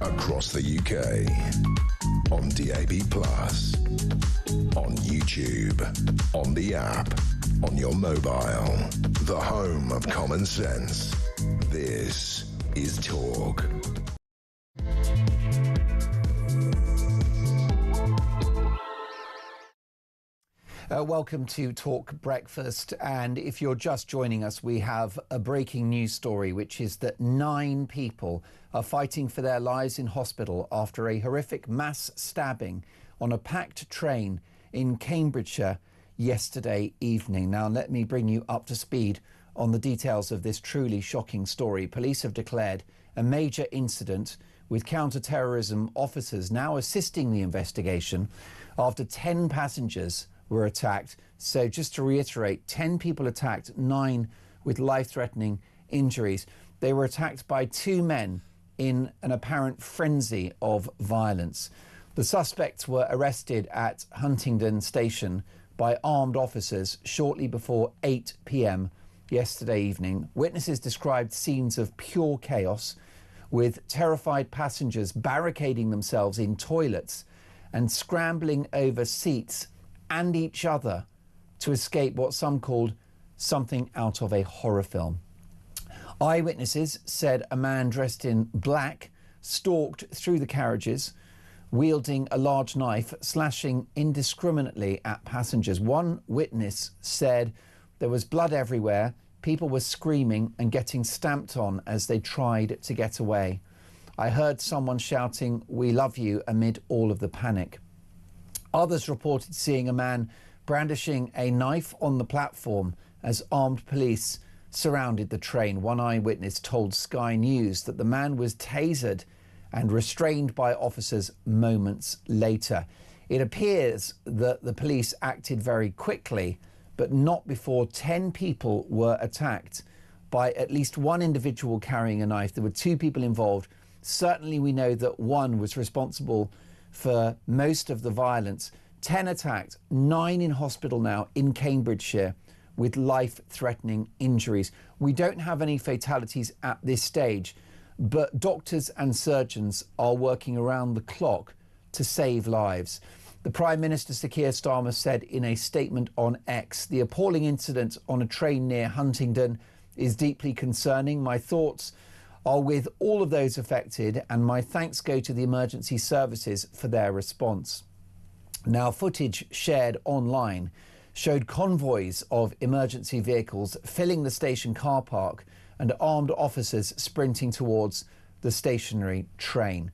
across the UK, on DAB+, on YouTube, on the app, on your mobile, the home of common sense. This is Talk. Welcome to Talk Breakfast, and if you're just joining us, we have a breaking news story, which is that 9 people are fighting for their lives in hospital after a horrific mass stabbing on a packed train in Cambridgeshire yesterday evening. Now, let me bring you up to speed on the details of this truly shocking story. Police have declared a major incident, with counter-terrorism officers now assisting the investigation after 10 passengers were attacked. So just to reiterate, 10 people attacked, 9 with life-threatening injuries. They were attacked by 2 men in an apparent frenzy of violence. The suspects were arrested at Huntingdon Station by armed officers shortly before 8 p.m. yesterday evening. Witnesses described scenes of pure chaos, with terrified passengers barricading themselves in toilets and scrambling over seats and each other to escape what some called something out of a horror film. Eyewitnesses said a man dressed in black stalked through the carriages, wielding a large knife, slashing indiscriminately at passengers. One witness said there was blood everywhere, people were screaming and getting stamped on as they tried to get away. I heard someone shouting, "We love you," amid all of the panic. Others reported seeing a man brandishing a knife on the platform as armed police surrounded the train. One eyewitness told Sky News that the man was tasered and restrained by officers moments later. It appears that the police acted very quickly, but not before 10 people were attacked by at least one individual carrying a knife. There were 2 people involved. Certainly we know that one was responsible for most of the violence. 10 attacked, 9 in hospital now in Cambridgeshire with life-threatening injuries. We don't have any fatalities at this stage, but doctors and surgeons are working around the clock to save lives. The Prime Minister, Sir Keir Starmer, said in a statement on X, "The appalling incident on a train near Huntingdon is deeply concerning. My thoughts are with all of those affected, and my thanks go to the emergency services for their response." Now, footage shared online showed convoys of emergency vehicles filling the station car park and armed officers sprinting towards the stationary train.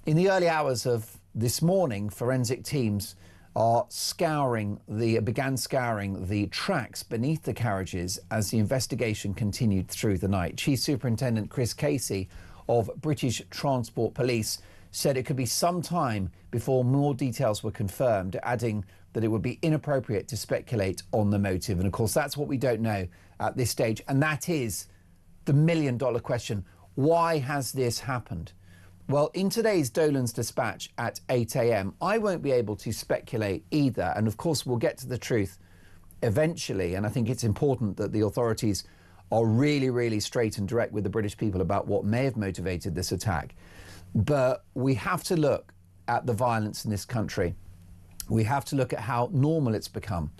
In the early hours of this morning, forensic teams began scouring the tracks beneath the carriages as the investigation continued through the night. Chief Superintendent Chris Casey of British Transport Police said it could be some time before more details were confirmed, adding that it would be inappropriate to speculate on the motive. And of course, that's what we don't know at this stage. And that is the million-dollar question. Why has this happened? Well, in today's Dolan's dispatch at 8 a.m, I won't be able to speculate either. And of course, we'll get to the truth eventually. And I think it's important that the authorities are really, really straight and direct with the British people about what may have motivated this attack. But we have to look at the violence in this country. We have to look at how normal it's become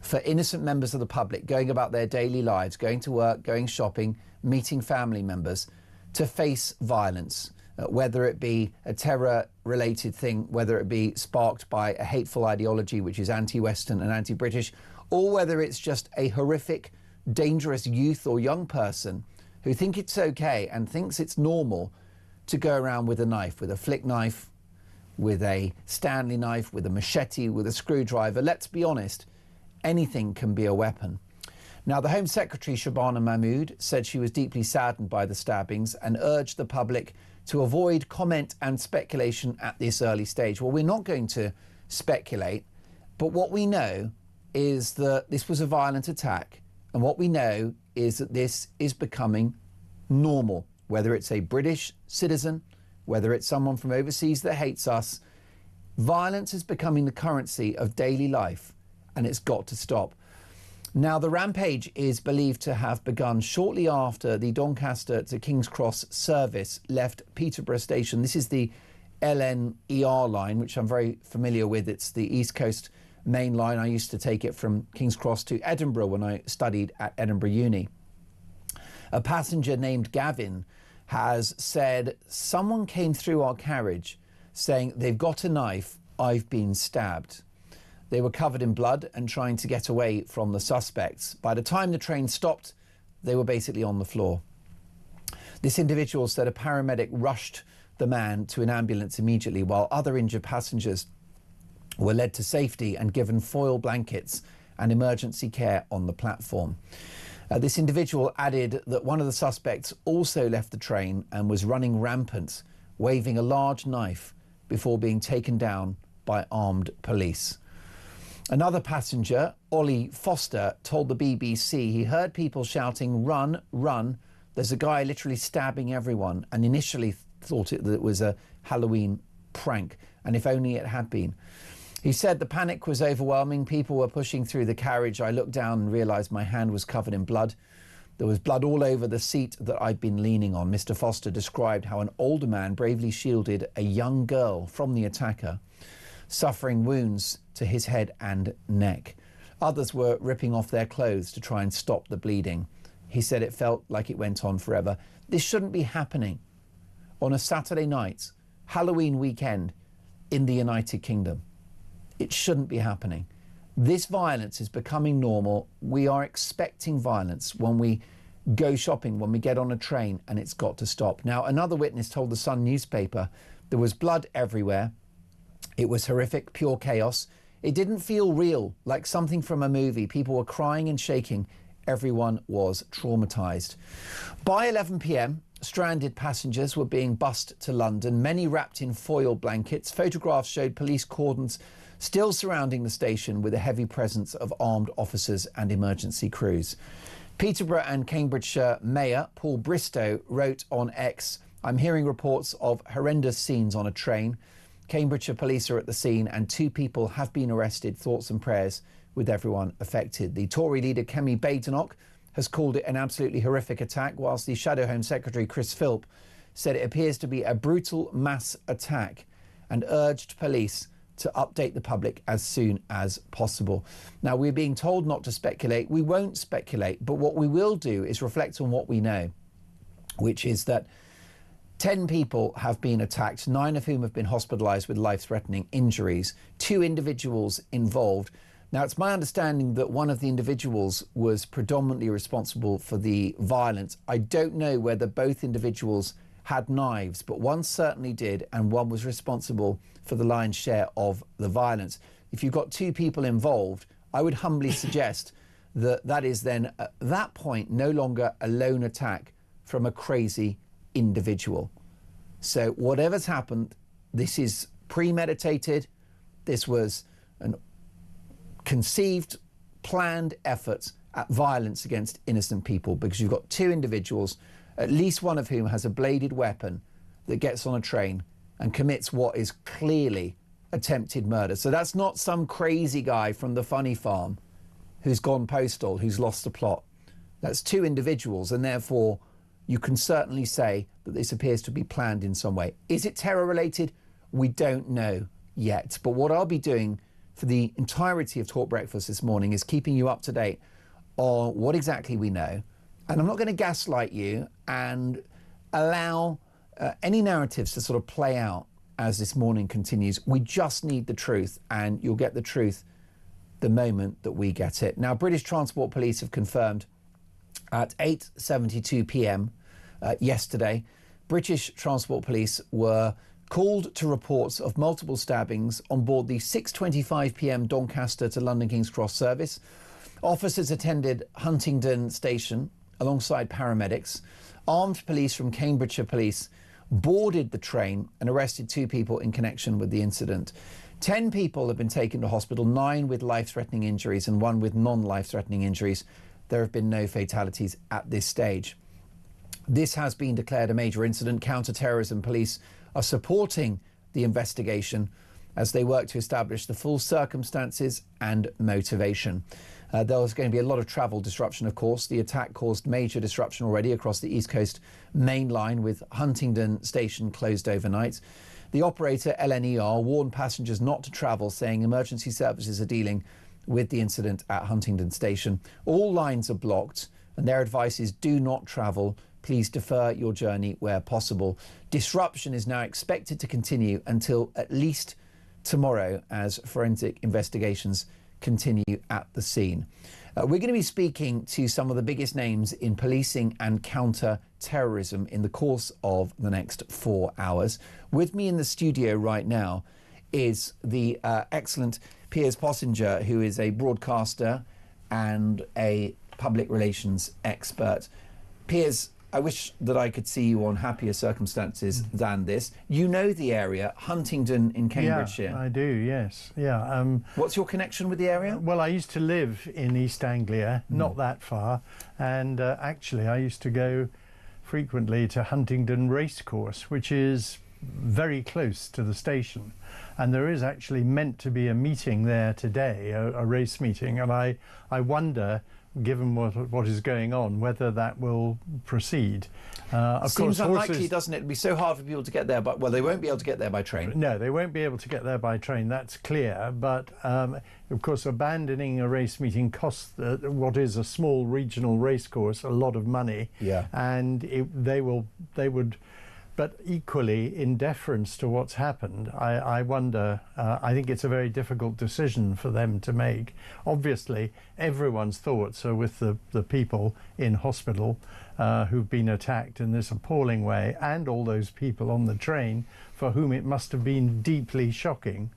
for innocent members of the public going about their daily lives, going to work, going shopping, meeting family members, to face violence. Whether it be a terror-related thing, whether it be sparked by a hateful ideology which is anti-Western and anti-British, or whether it's just a horrific, dangerous youth or young person who think it's okay and thinks it's normal to go around with a knife, with a flick knife, with a Stanley knife, with a machete, with a screwdriver. Let's be honest, anything can be a weapon. Now, the Home Secretary, Shabana Mahmood, said she was deeply saddened by the stabbings and urged the public to avoid comment and speculation at this early stage. Well, we're not going to speculate, but what we know is that this was a violent attack, and what we know is that this is becoming normal, whether it's a British citizen, whether it's someone from overseas that hates us. Violence is becoming the currency of daily life, and it's got to stop. Now, the rampage is believed to have begun shortly after the Doncaster to King's Cross service left Peterborough Station. This is the LNER line, which I'm very familiar with. It's the East Coast main line. I used to take it from King's Cross to Edinburgh when I studied at Edinburgh Uni. A passenger named Gavin has said someone came through our carriage saying they've got a knife, I've been stabbed. They were covered in blood and trying to get away from the suspects. By the time the train stopped, they were basically on the floor. This individual said a paramedic rushed the man to an ambulance immediately, while other injured passengers were led to safety and given foil blankets and emergency care on the platform. This individual added that one of the suspects also left the train and was running rampant, waving a large knife before being taken down by armed police. Another passenger, Ollie Foster, told the BBC he heard people shouting, "Run, run." There's a guy literally stabbing everyone, and initially thought that it was a Halloween prank, and if only it had been. He said the panic was overwhelming. People were pushing through the carriage. I looked down and realised my hand was covered in blood. There was blood all over the seat that I'd been leaning on. Mr. Foster described how an older man bravely shielded a young girl from the attacker, suffering wounds to his head and neck. Others were ripping off their clothes to try and stop the bleeding. He said it felt like it went on forever. This shouldn't be happening on a Saturday night, Halloween weekend in the United Kingdom. It shouldn't be happening. This violence is becoming normal. We are expecting violence when we go shopping, when we get on a train, and it's got to stop. Now, another witness told the Sun newspaper there was blood everywhere. It was horrific, pure chaos. It didn't feel real, like something from a movie. People were crying and shaking. Everyone was traumatised. By 11 p.m, stranded passengers were being bussed to London, many wrapped in foil blankets. Photographs showed police cordons still surrounding the station with a heavy presence of armed officers and emergency crews. Peterborough and Cambridgeshire Mayor Paul Bristow wrote on X, "I'm hearing reports of horrendous scenes on a train. Cambridgeshire police are at the scene and 2 people have been arrested. Thoughts and prayers with everyone affected." The Tory leader Kemi Badenoch has called it an absolutely horrific attack, whilst the Shadow Home Secretary Chris Philp said it appears to be a brutal mass attack and urged police to update the public as soon as possible. Now, we're being told not to speculate. We won't speculate, but what we will do is reflect on what we know, which is that 10 people have been attacked, 9 of whom have been hospitalised with life-threatening injuries, 2 individuals involved. Now, it's my understanding that one of the individuals was predominantly responsible for the violence. I don't know whether both individuals had knives, but one certainly did, and one was responsible for the lion's share of the violence. If you've got 2 people involved, I would humbly suggest that that is then, at that point, no longer a lone attack from a crazy individual. So whatever's happened, this is premeditated. This was an conceived, planned effort at violence against innocent people, because you've got 2 individuals, at least one of whom has a bladed weapon, that gets on a train and commits what is clearly attempted murder. So that's not some crazy guy from the funny farm who's gone postal, who's lost the plot. That's 2 individuals, and therefore you can certainly say that this appears to be planned in some way. Is it terror related? We don't know yet. But what I'll be doing for the entirety of Talk Breakfast this morning is keeping you up to date on what exactly we know. And I'm not going to gaslight you and allow any narratives to sort of play out as this morning continues. We just need the truth, and you'll get the truth the moment that we get it. Now, British Transport Police have confirmed at 8:72 p.m. Yesterday, British Transport Police were called to reports of multiple stabbings on board the 6:25 p.m. Doncaster to London King's Cross service. Officers attended Huntingdon Station alongside paramedics. Armed police from Cambridgeshire Police boarded the train and arrested 2 people in connection with the incident. 10 people have been taken to hospital, 9 with life-threatening injuries and 1 with non-life-threatening injuries. There have been no fatalities at this stage. This has been declared a major incident. Counter-terrorism police are supporting the investigation as they work to establish the full circumstances and motivation. There was going to be a lot of travel disruption, of course. The attack caused major disruption already across the East Coast main line, with Huntingdon Station closed overnight. The operator, LNER, warned passengers not to travel, saying emergency services are dealing with the incident at Huntingdon Station. All lines are blocked, and their advice is do not travel. Please defer your journey where possible. Disruption is now expected to continue until at least tomorrow as forensic investigations continue at the scene. We're going to be speaking to some of the biggest names in policing and counter-terrorism in the course of the next 4 hours. With me in the studio right now is the excellent Piers Possinger, who is a broadcaster and a public relations expert. Piers, I wish that I could see you on happier circumstances than this. You know the area, Huntingdon in Cambridgeshire. Yeah, I do, yes. Yeah. What's your connection with the area? Well, I used to live in East Anglia, not that far, and actually I used to go frequently to Huntingdon Racecourse, which is very close to the station. And there is actually meant to be a meeting there today, a race meeting, and I wonder, given what is going on, whether that will proceed. Of Seems course, unlikely, doesn't it? It'd be so hard for people to get there, but well, they won't be able to get there by train. No, they won't be able to get there by train, that's clear. But of course, abandoning a race meeting costs what is a small regional racecourse a lot of money. Yeah. And they would. But equally, in deference to what's happened, I wonder, I think it's a very difficult decision for them to make. Obviously, everyone's thoughts are with the people in hospital who've been attacked in this appalling way, and all those people on the train for whom it must have been deeply shocking.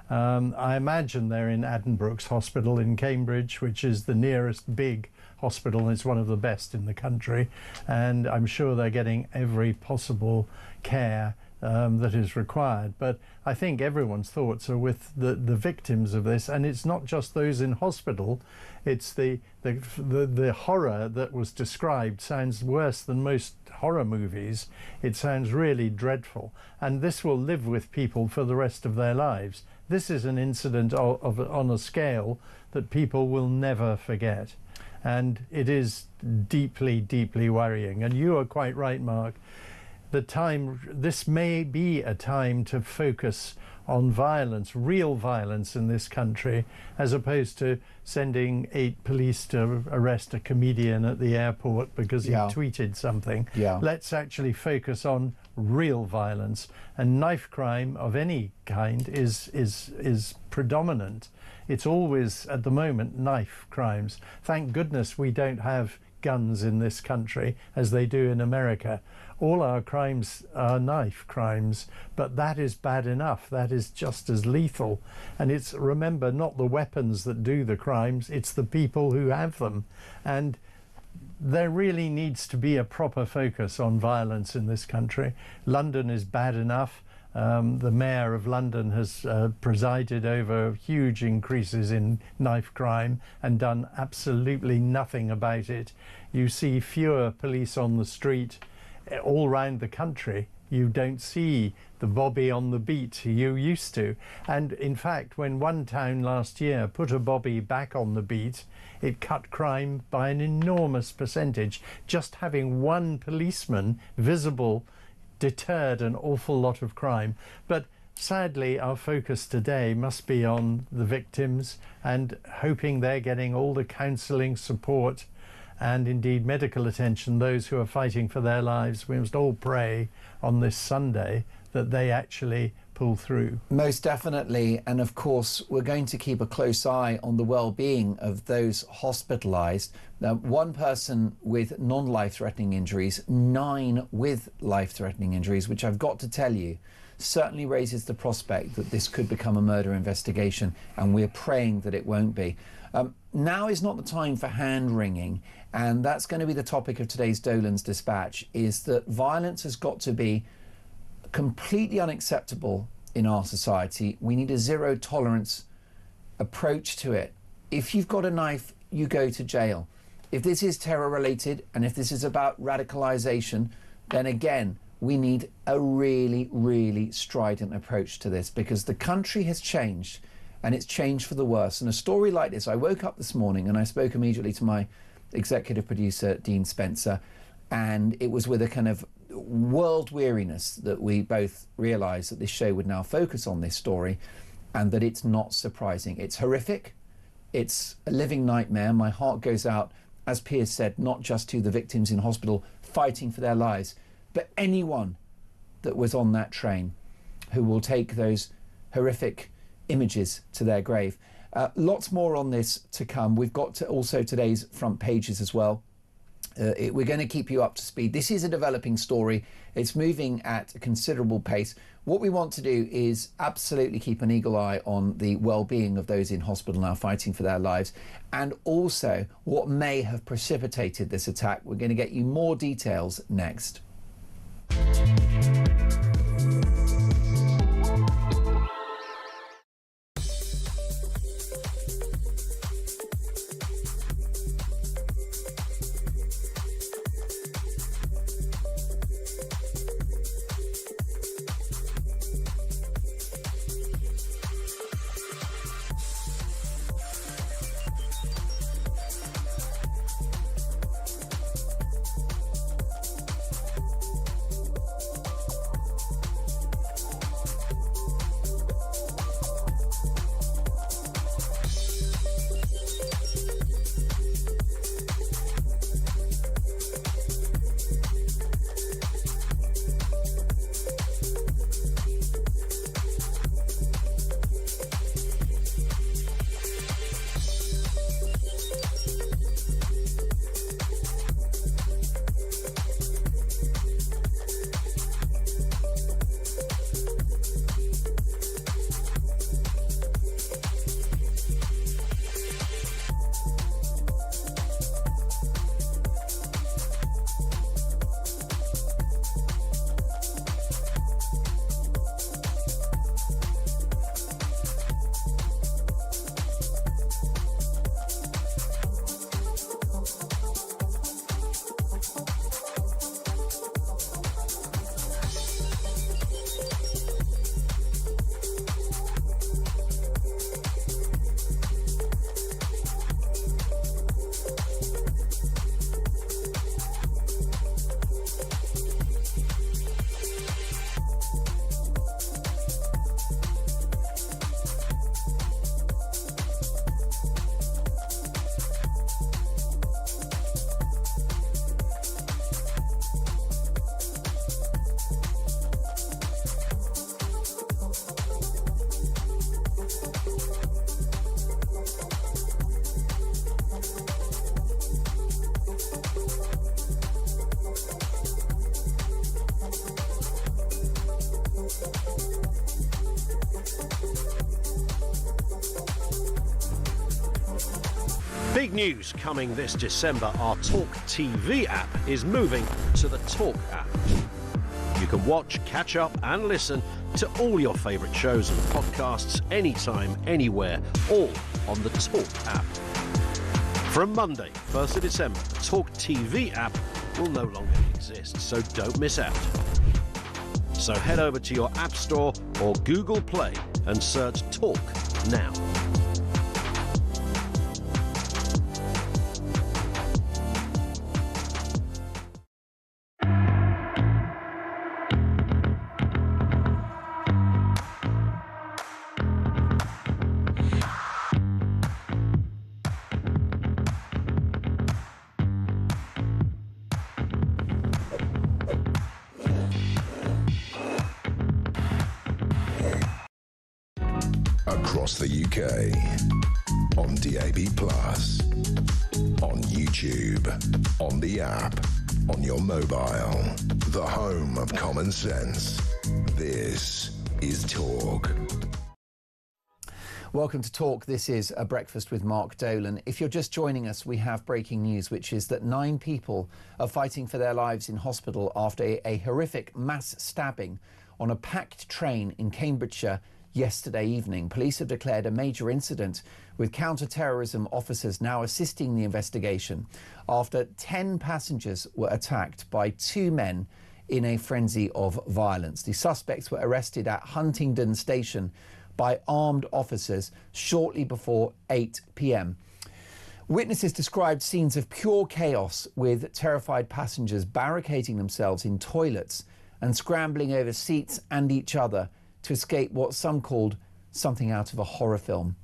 I imagine they're in Addenbrooke's Hospital in Cambridge, which is the nearest big hospital, and it's one of the best in the country, and I'm sure they're getting every possible care that is required. But I think everyone's thoughts are with the victims of this, and it's not just those in hospital. It's the horror that was described sounds worse than most horror movies. It sounds really dreadful, and this will live with people for the rest of their lives. This is an incident on a scale that people will never forget. And it is deeply, deeply worrying. And you are quite right, Mark. This may be a time to focus on violence, real violence in this country, as opposed to sending 8 police to arrest a comedian at the airport because he tweeted something. Yeah. Let's actually focus on real violence. And knife crime of any kind is predominant. It's always, at the moment, knife crimes. Thank goodness we don't have guns in this country as they do in America. All our crimes are knife crimes, but that is bad enough. That is just as lethal. And it's, remember, not the weapons that do the crimes, it's the people who have them. And there really needs to be a proper focus on violence in this country. London is bad enough. The Mayor of London has presided over huge increases in knife crime and done absolutely nothing about it. You see fewer police on the street all round the country. You don't see the bobby on the beat you used to. And in fact, when one town last year put a bobby back on the beat, it cut crime by an enormous percentage. Just having one policeman visible deterred an awful lot of crime. But sadly, our focus today must be on the victims and hoping they're getting all the counselling, support and indeed medical attention. Those who are fighting for their lives, we must all pray on this Sunday that they actually pull through. Most definitely, and of course we're going to keep a close eye on the well-being of those hospitalised. Now, 1 person with non-life-threatening injuries, 9 with life-threatening injuries, which I've got to tell you certainly raises the prospect that this could become a murder investigation, and we're praying that it won't be. Now is not the time for hand-wringing, and that's going to be the topic of today's Dolan's Dispatch, is that violence has got to be completely unacceptable in our society. We need a zero-tolerance approach to it. If you've got a knife, you go to jail. If this is terror-related, and if this is about radicalisation, then again, we need a really, really strident approach to this, because the country has changed. and it's changed for the worse. And a story like this, I woke up this morning and I spoke immediately to my executive producer, Dean Spencer, and it was with a kind of world weariness that we both realised that this show would now focus on this story, and that it's not surprising. It's horrific. It's a living nightmare. My heart goes out, as Piers said, not just to the victims in hospital fighting for their lives, but anyone that was on that train who will take those horrific images to their grave. Lots more on this to come. We've got also today's front pages as well. We're going to keep you up to speed. This is a developing story. It's moving at a considerable pace. What we want to do is absolutely keep an eagle eye on the well-being of those in hospital now fighting for their lives, and also what may have precipitated this attack. We're going to get you more details next. Big news coming this December. Our talkTV app is moving to the Talk app. You can watch, catch up and listen to all your favourite shows and podcasts anytime, anywhere, all on the Talk app. From Monday, 1st of December, the talkTV app will no longer exist, so don't miss out. So head over to your App Store or Google Play and search Talk now. Across the UK, on DAB+, on YouTube, on the app, on your mobile, the home of common sense. This is Talk. Welcome to Talk. This is A Breakfast with Mark Dolan. If you're just joining us, we have breaking news, which is that 9 people are fighting for their lives in hospital after a horrific mass stabbing on a packed train in Cambridgeshire yesterday evening. Police have declared a major incident, with counter-terrorism officers now assisting the investigation after 10 passengers were attacked by 2 men in a frenzy of violence. The suspects were arrested at Huntingdon Station by armed officers shortly before 8 p.m. Witnesses described scenes of pure chaos, with terrified passengers barricading themselves in toilets and scrambling over seats and each other to escape what some called something out of a horror film.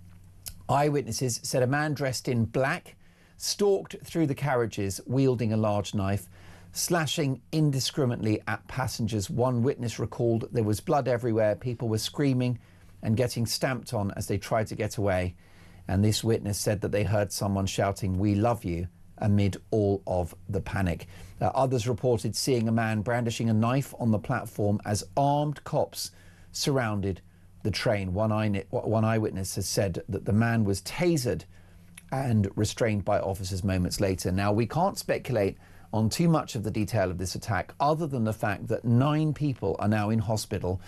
Eyewitnesses said a man dressed in black stalked through the carriages wielding a large knife, slashing indiscriminately at passengers. One witness recalled there was blood everywhere, people were screaming and getting stamped on as they tried to get away. And this witness said that they heard someone shouting, "We love you," amid all of the panic. Others reported seeing a man brandishing a knife on the platform as armed cops surrounded the train. One eyewitness has said that the man was tasered and restrained by officers moments later. Now, we can't speculate on too much of the detail of this attack, other than the fact that 9 people are now in hospital.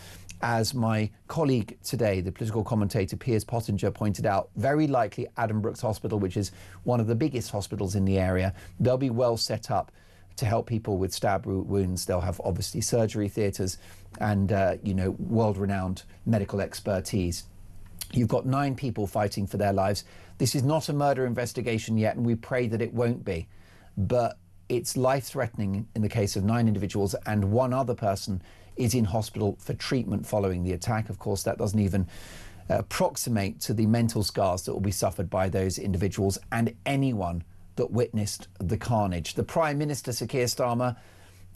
As my colleague today, the political commentator Piers Pottinger, pointed out, very likely Adam Brooks Hospital, which is one of the biggest hospitals in the area. They'll be well set up to help people with stab wounds. They'll have obviously surgery theatres and world-renowned medical expertise. You've got 9 people fighting for their lives. This is not a murder investigation yet, and we pray that it won't be. But it's life-threatening in the case of 9 individuals, and one other person is in hospital for treatment following the attack. Of course, that doesn't even approximate to the mental scars that will be suffered by those individuals and anyone that witnessed the carnage. The Prime Minister, Sir Keir Starmer,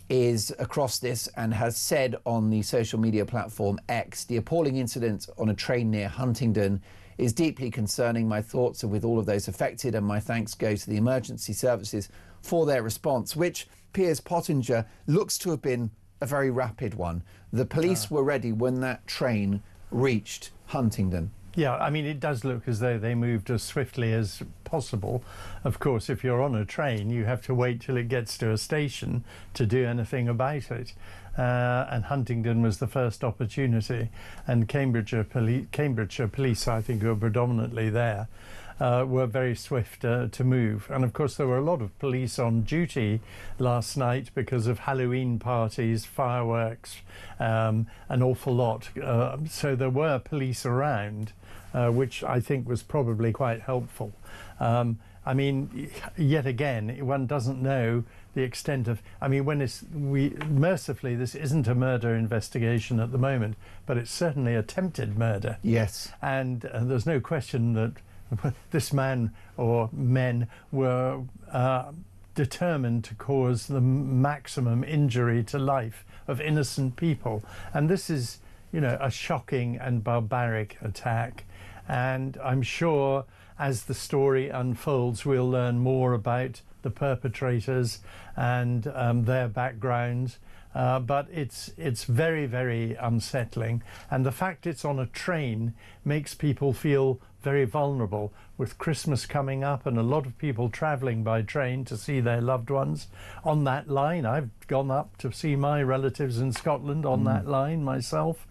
is across this and has said on the social media platform X, "The appalling incident on a train near Huntingdon is deeply concerning. My thoughts are with all of those affected, and my thanks go to the emergency services for their response," which Piers Pottinger looks to have been a very rapid one. The police were ready when that train reached Huntingdon. Yeah, I mean, it does look as though they moved as swiftly as possible. Of course, if you're on a train, you have to wait till it gets to a station to do anything about it. And Huntingdon was the first opportunity. And Cambridgeshire police, I think, who are predominantly there, were very swift to move. And of course, there were a lot of police on duty last night because of Halloween parties, fireworks, an awful lot. So there were police around, which I think was probably quite helpful. I mean, yet again, one doesn't know the extent of, I mean, mercifully, this isn't a murder investigation at the moment, but it's certainly attempted murder. Yes. And there's no question that this man or men were determined to cause the maximum injury to life of innocent people. And this is, you know, a shocking and barbaric attack. And I'm sure as the story unfolds, we'll learn more about the perpetrators and their backgrounds. But it's very, very unsettling. And the fact it's on a train makes people feel very vulnerable, with Christmas coming up and a lot of people travelling by train to see their loved ones on that line. I've gone up to see my relatives in Scotland on that line myself.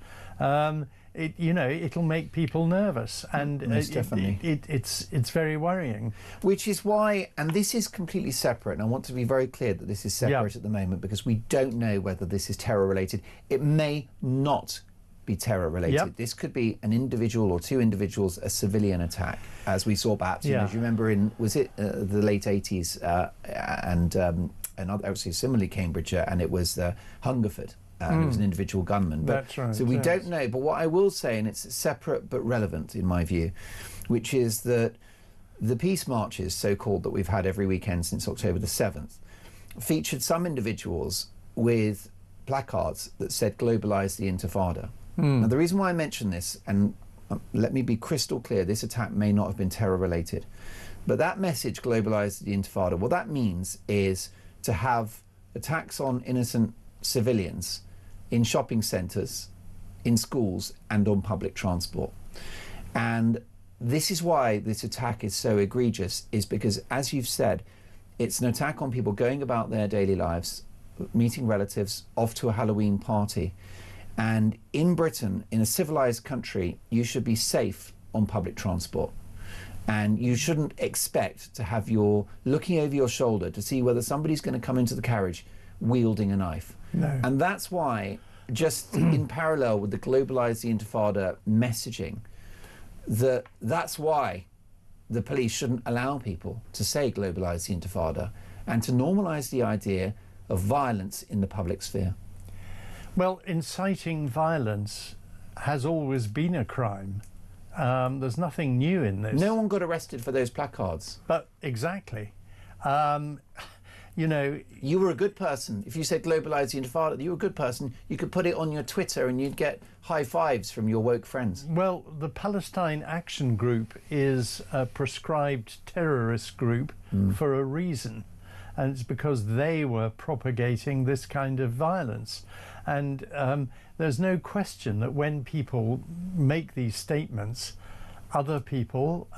It'll make people nervous, and it's very worrying. Which is why, and this is completely separate, and I want to be very clear that this is separate at the moment, because we don't know whether this is terror related. It may not be terror related. This could be an individual or 2 individuals, a civilian attack, as we saw perhaps, you know, as you remember in, was it the late 80s and obviously similarly Cambridgeshire, and it was Hungerford. It was an individual gunman. But, that's right. So we don't know. But what I will say, and it's separate but relevant in my view, which is that the peace marches, so-called, that we've had every weekend since October the 7th, featured some individuals with placards that said "Globalise the Intifada." Now, the reason why I mention this, and let me be crystal clear, this attack may not have been terror-related, but that message, "Globalise the Intifada," what that means is to have attacks on innocent civilians in shopping centres, in schools and on public transport. And this is why this attack is so egregious, is because, as you've said, it's an attack on people going about their daily lives, meeting relatives, off to a Halloween party. And in Britain, in a civilised country, you should be safe on public transport. And you shouldn't expect to have looking over your shoulder to see whether somebody's going to come into the carriage wielding a knife. No. And that's why just in parallel with the Globalise the Intifada messaging, that's why the police shouldn't allow people to say globalise the Intifada and to normalise the idea of violence in the public sphere? Well, inciting violence has always been a crime. There's nothing new in this. No one got arrested for those placards. But exactly. You know, you were a good person. If you said globalise the Intifada, you were a good person. You could put it on your Twitter and you'd get high fives from your woke friends. Well, the Palestine Action Group is a prescribed terrorist group for a reason. And it's because they were propagating this kind of violence. And there's no question that when people make these statements, other people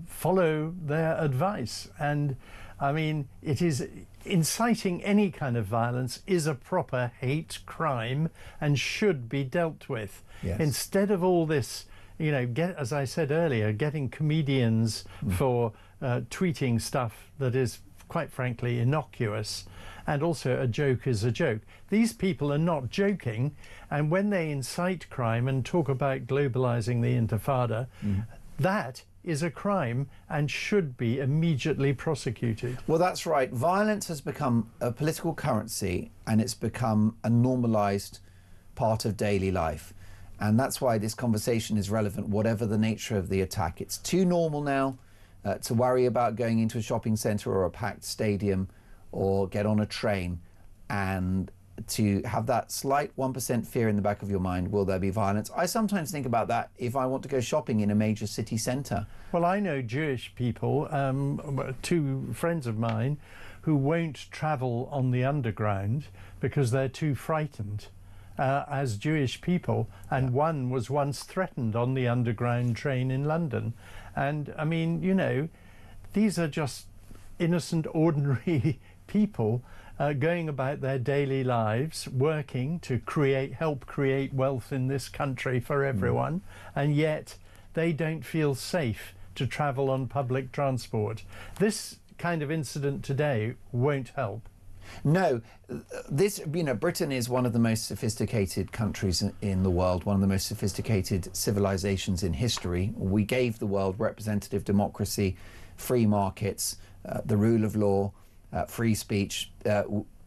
follow their advice. And I mean, it is inciting any kind of violence is a proper hate crime and should be dealt with. Yes. Instead of all this, you know, as I said earlier, getting comedians for tweeting stuff that is quite frankly innocuous, and also a joke is a joke. These people are not joking, and when they incite crime and talk about globalizing the Intifada, that is a crime and should be immediately prosecuted. Well, that's right. Violence has become a political currency and it's become a normalized part of daily life. And that's why this conversation is relevant, whatever the nature of the attack. It's too normal now to worry about going into a shopping centre or a packed stadium or get on a train and to have that slight 1% fear in the back of your mind, will there be violence? I sometimes think about that if I want to go shopping in a major city centre. Well, I know Jewish people, two friends of mine, who won't travel on the underground because they're too frightened as Jewish people, and one was once threatened on the underground train in London. And I mean, you know, these are just innocent, ordinary people going about their daily lives, working to help create wealth in this country for everyone, and yet they don't feel safe to travel on public transport. This kind of incident today won't help. No, Britain is one of the most sophisticated countries in the world, one of the most sophisticated civilizations in history. We gave the world representative democracy, free markets, the rule of law, free speech.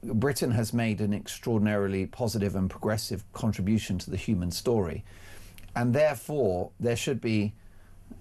Britain has made an extraordinarily positive and progressive contribution to the human story. And therefore, there should be,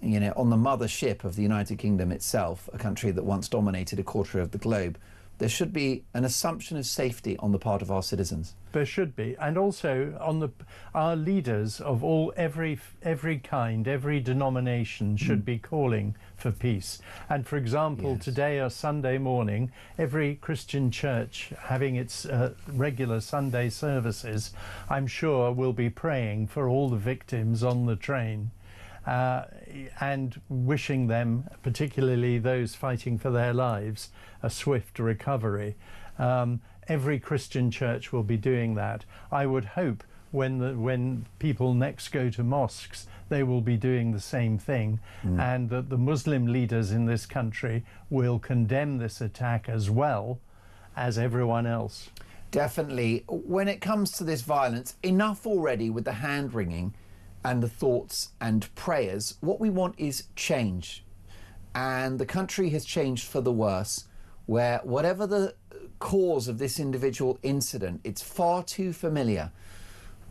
you know, on the mothership of the United Kingdom itself, a country that once dominated a quarter of the globe, there should be an assumption of safety on the part of our citizens. There should be, and also on our leaders of every kind, every denomination should be calling for peace. And for example, today or Sunday morning, every Christian church having its regular Sunday services, I'm sure will be praying for all the victims on the train. And wishing them, particularly those fighting for their lives, a swift recovery. Every Christian church will be doing that. I would hope when people next go to mosques, they will be doing the same thing, and that the Muslim leaders in this country will condemn this attack as well as everyone else. Definitely. When it comes to this violence, enough already with the hand-wringing and the thoughts and prayers. What we want is change. And the country has changed for the worse, where whatever the cause of this individual incident, it's far too familiar.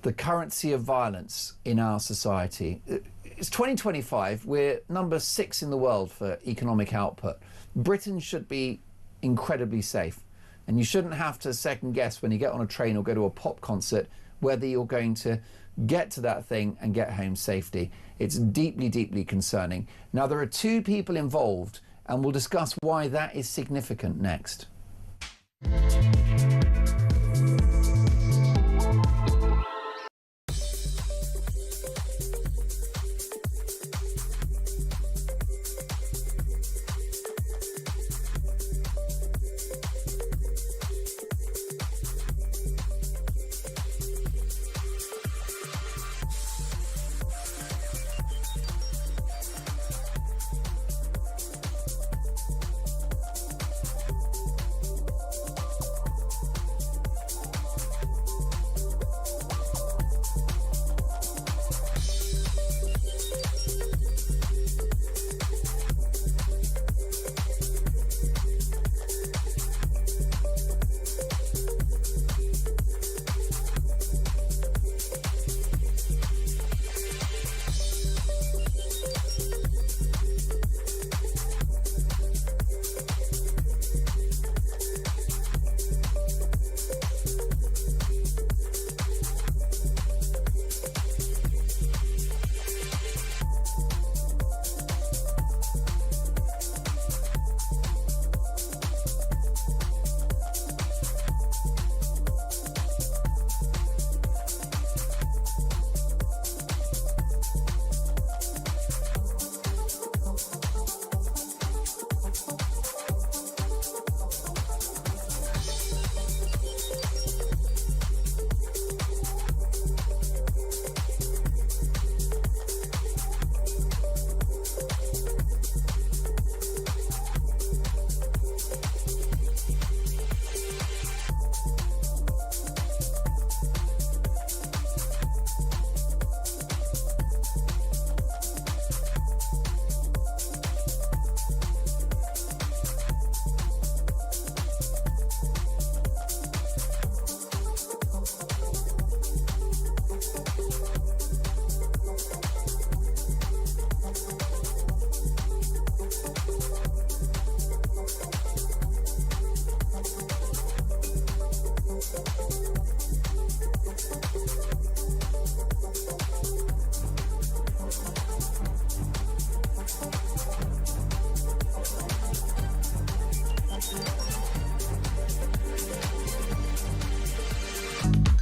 The currency of violence in our society. It's 2025, we're number 6 in the world for economic output. Britain should be incredibly safe. And you shouldn't have to second guess when you get on a train or go to a pop concert whether you're going to get to that thing and get home safely. It's deeply, deeply concerning. Now, there are 2 people involved, and we'll discuss why that is significant next.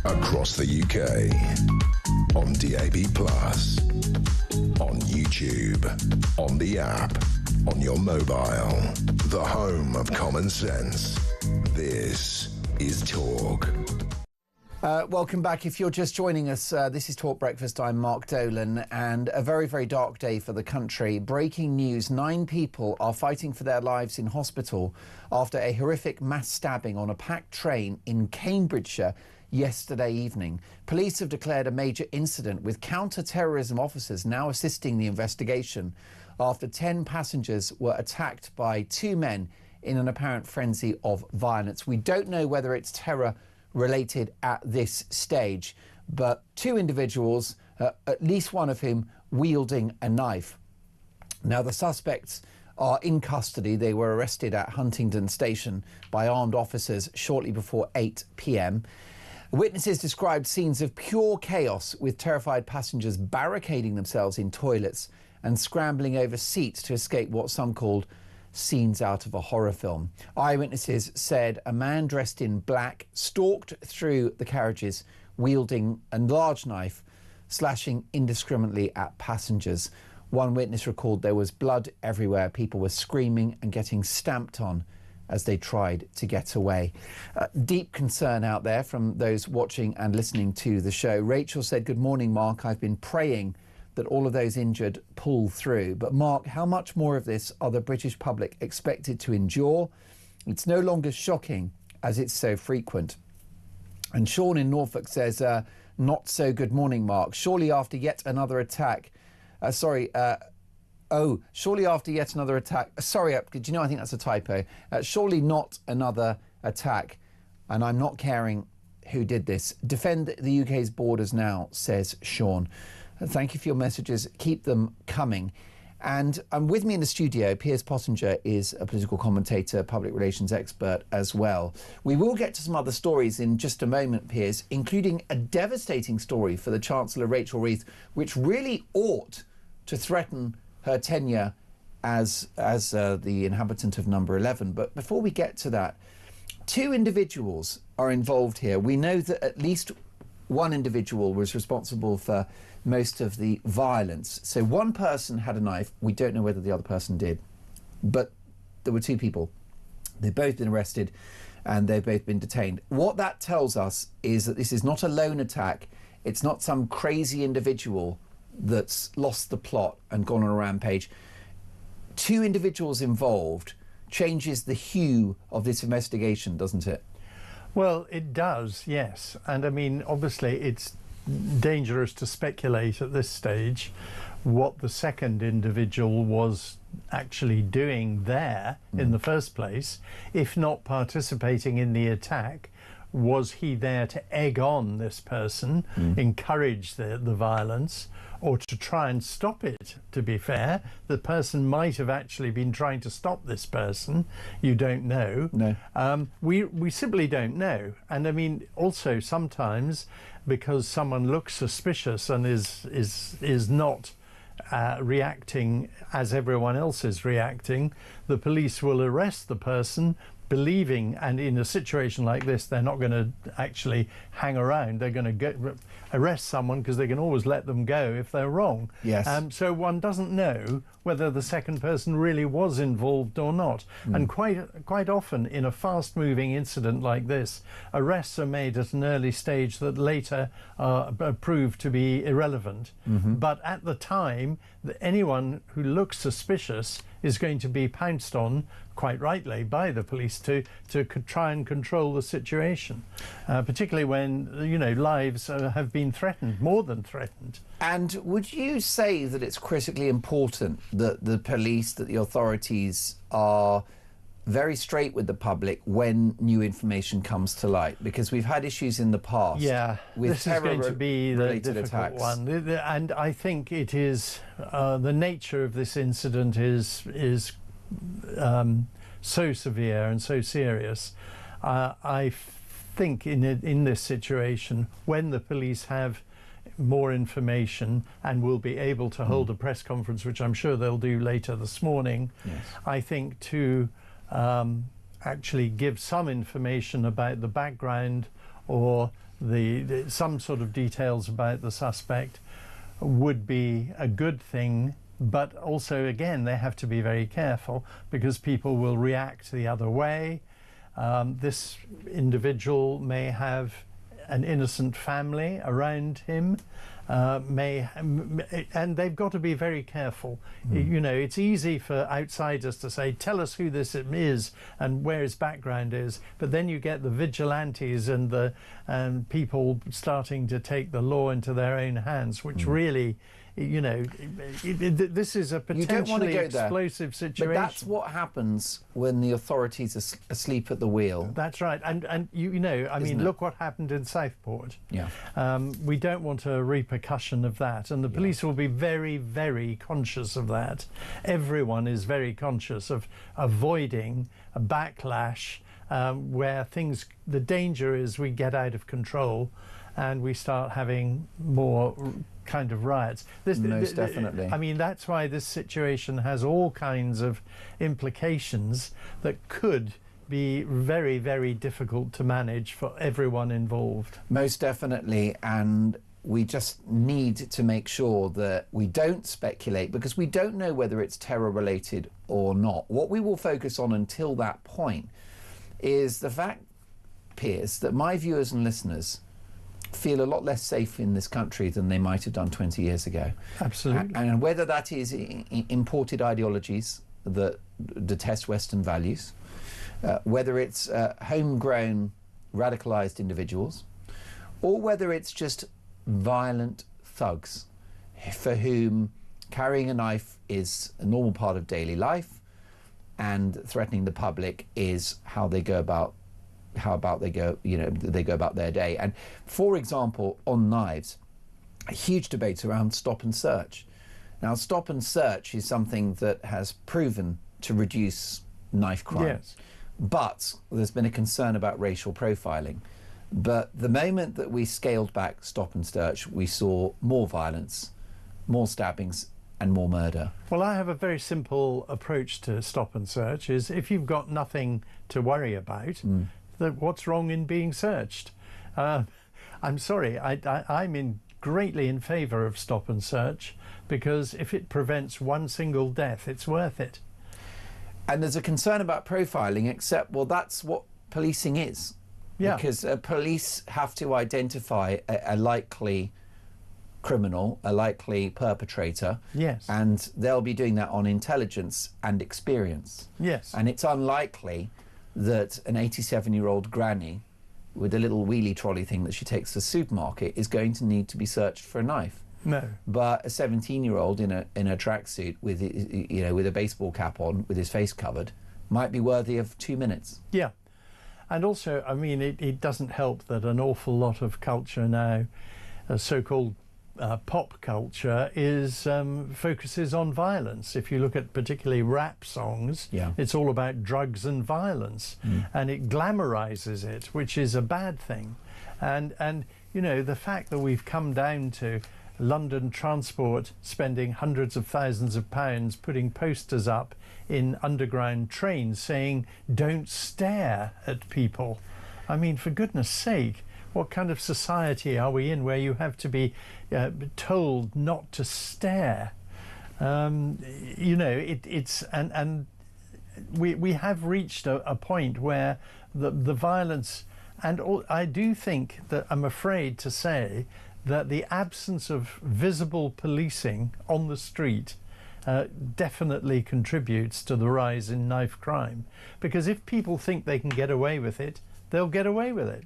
across the UK, on DAB+, on YouTube, on the app, on your mobile, the home of common sense. This is Talk. Welcome back. If you're just joining us, this is Talk Breakfast. I'm Mark Dolan, and a very, very dark day for the country. Breaking news, 9 people are fighting for their lives in hospital after a horrific mass stabbing on a packed train in Cambridgeshire yesterday evening. Police have declared a major incident, with counter-terrorism officers now assisting the investigation after 10 passengers were attacked by 2 men in an apparent frenzy of violence. We don't know whether it's terror related at this stage, but 2 individuals, at least one of whom wielding a knife. Now, the suspects are in custody. They were arrested at Huntingdon Station by armed officers shortly before 8 p.m. Witnesses described scenes of pure chaos, with terrified passengers barricading themselves in toilets and scrambling over seats to escape what some called scenes out of a horror film. Eyewitnesses said a man dressed in black stalked through the carriages wielding a large knife, slashing indiscriminately at passengers. One witness recalled there was blood everywhere. People were screaming and getting stamped on as they tried to get away. Deep concern out there from those watching and listening to the show. Rachel said, "Good morning, Mark. I've been praying that all of those injured pull through." But Mark, how much more of this are the British public expected to endure? It's no longer shocking as it's so frequent. And Sean in Norfolk says, not so good morning, Mark. Surely after yet another attack, surely after yet another attack, did you know, I think that's a typo. Surely not another attack, and I'm not caring who did this. Defend the UK's borders now, says Sean. Thank you for your messages. Keep them coming. And with me in the studio, Piers Pottinger is a political commentator, public relations expert as well. We will get to some other stories in just a moment, Piers, including a devastating story for the Chancellor, Rachel Reith, which really ought to threaten her tenure as the inhabitant of number 11. But before we get to that, 2 individuals are involved here. We know that at least one individual was responsible for most of the violence. So one person had a knife. We don't know whether the other person did, but there were 2 people. They've both been arrested and they've both been detained. What that tells us is that this is not a lone attack. It's not some crazy individual that's lost the plot and gone on a rampage. 2 individuals involved changes the hue of this investigation, doesn't it? Well, it does, yes. And I mean, obviously, it's dangerous to speculate at this stage what the second individual was actually doing there in the first place. If not participating in the attack, was he there to egg on this person, encourage the violence, or to try and stop it? To be fair, the person might have actually been trying to stop this person. You don't know. No. We simply don't know. And I mean, also sometimes, because someone looks suspicious and is not reacting as everyone else is reacting, the police will arrest the person, believing, and in a situation like this, they're not going to actually hang around. They're going to arrest someone because they can always let them go if they're wrong. Yes. So one doesn't know whether the second person really was involved or not. And quite often in a fast-moving incident like this, arrests are made at an early stage that later prove to be irrelevant. But at the time, anyone who looks suspicious is going to be pounced on, quite rightly, by the police to try and control the situation, particularly when, you know, lives have been threatened, more than threatened. And would you say that it's critically important that the police, that the authorities are very straight with the public when new information comes to light? Because we've had issues in the past. Yeah, with this is going to be the difficult attacks. one, and I think it is the nature of this incident is so severe and so serious. I think in this situation, when the police have more information and will be able to hold a press conference, which I'm sure they'll do later this morning, yes, I think to actually give some information about the background or some sort of details about the suspect would be a good thing. But also, again, they have to be very careful because people will react the other way. This individual may have an innocent family around him, and they've got to be very careful. You know, it's easy for outsiders to say, tell us who this is and where his background is, but then you get the vigilantes and the people starting to take the law into their own hands, which really, you know, this is a potentially explosive situation. But that's what happens when the authorities are asleep at the wheel. That's right. And you know, I mean, look what happened in Southport. Yeah. We don't want a repercussion of that. And the police will be very, very conscious of that. Everyone is very conscious of avoiding a backlash where the danger is we get out of control and we start having more kind of riots. Most definitely. I mean, that's why this situation has all kinds of implications that could be very, very difficult to manage for everyone involved. Most definitely, and we just need to make sure that we don't speculate because we don't know whether it's terror related or not. What we will focus on until that point is the fact, Piers, that my viewers and listeners feel a lot less safe in this country than they might have done 20 years ago. Absolutely. And whether that is imported ideologies that detest Western values, whether it's homegrown radicalized individuals, or whether it's just violent thugs for whom carrying a knife is a normal part of daily life and threatening the public is how they go about they go about their day. And for example, on knives, a huge debate around stop and search. Now, stop and search is something that has proven to reduce knife crime. Yes. But there's been a concern about racial profiling. But the moment that we scaled back stop and search, we saw more violence, more stabbings, and more murder. Well, I have a very simple approach to stop and search, is if you've got nothing to worry about, what's wrong in being searched? I'm sorry, I'm greatly in favour of stop and search because if it prevents one single death, it's worth it. And there's a concern about profiling, except, well, that's what policing is. Yeah. Because police have to identify a likely criminal, a likely perpetrator. Yes. And they'll be doing that on intelligence and experience. Yes. And it's unlikely that an 87-year-old granny with a little wheelie trolley thing that she takes to the supermarket is going to need to be searched for a knife. No. But a 17-year-old in a tracksuit with with a baseball cap on, with his face covered, might be worthy of 2 minutes. Yeah. And also, I mean, it doesn't help that an awful lot of culture now, so-called pop culture, focuses on violence. If you look at particularly rap songs, it's all about drugs and violence, and it glamorizes it, which is a bad thing. And you know, the fact that we've come down to London Transport spending hundreds of thousands of pounds putting posters up in underground trains saying don't stare at people. I mean, for goodness sake, what kind of society are we in where you have to be told not to stare? You know, we have reached a point where the violence, and I do think that, I'm afraid to say, that the absence of visible policing on the street definitely contributes to the rise in knife crime. Because if people think they can get away with it, they'll get away with it.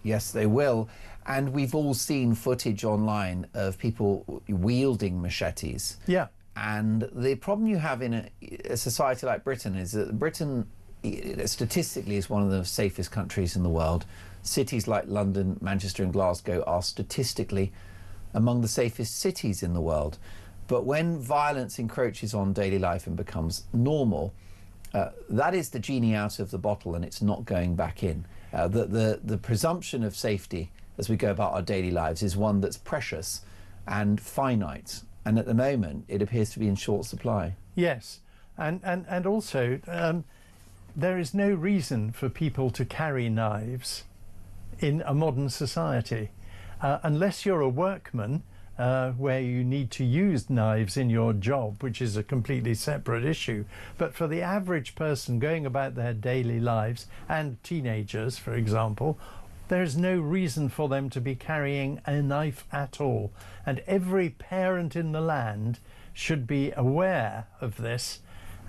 Yes, they will. And we've all seen footage online of people wielding machetes. Yeah. And the problem you have in a society like Britain is that Britain statistically is one of the safest countries in the world. Cities like London, Manchester and Glasgow are statistically among the safest cities in the world. But when violence encroaches on daily life and becomes normal, that is the genie out of the bottle and it's not going back in. The presumption of safety as we go about our daily lives is one that's precious and finite. And at the moment, it appears to be in short supply. Yes. And also, there is no reason for people to carry knives in a modern society. Unless you're a workman, where you need to use knives in your job, which is a completely separate issue. But for the average person going about their daily lives, and teenagers, for example, there's no reason for them to be carrying a knife at all. And every parent in the land should be aware of this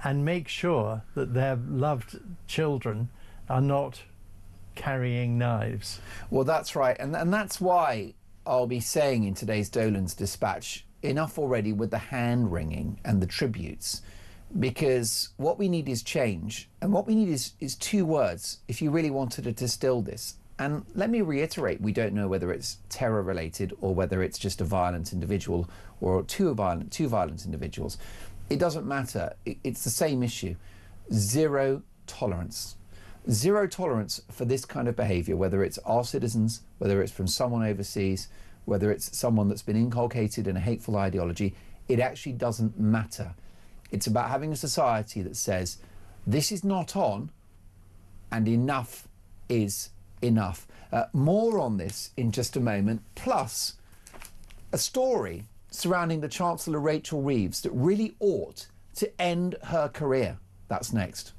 and make sure that their loved children are not carrying knives. Well, that's right. And that's why I'll be saying in today's Dolan's Dispatch, enough already with the hand-wringing and the tributes, because what we need is change. And what we need is two words, if you really wanted to distill this. And let me reiterate, we don't know whether it's terror-related or whether it's just a violent individual or two violent individuals. It doesn't matter. It's the same issue. Zero tolerance. Zero tolerance for this kind of behaviour, whether it's our citizens, whether it's from someone overseas, whether it's someone that's been inculcated in a hateful ideology. It actually doesn't matter. It's about having a society that says this is not on and enough is enough. More on this in just a moment, plus a story surrounding the Chancellor Rachel Reeves that really ought to end her career. That's next.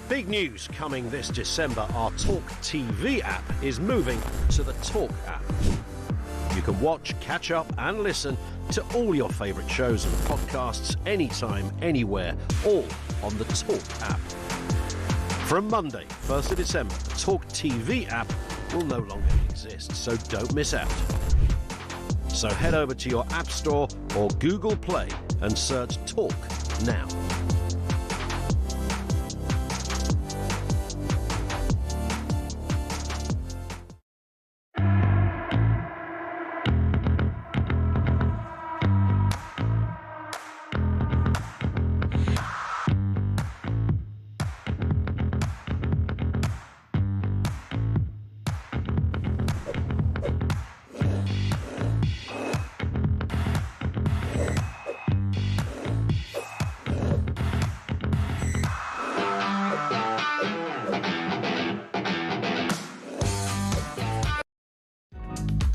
Big news coming this December. Our talkTV app is moving to the Talk app. You can watch, catch up and listen to all your favourite shows and podcasts anytime, anywhere, all on the Talk app. From Monday, 1st of December, the talkTV app will no longer exist, so don't miss out. So head over to your App Store or Google Play and search Talk now.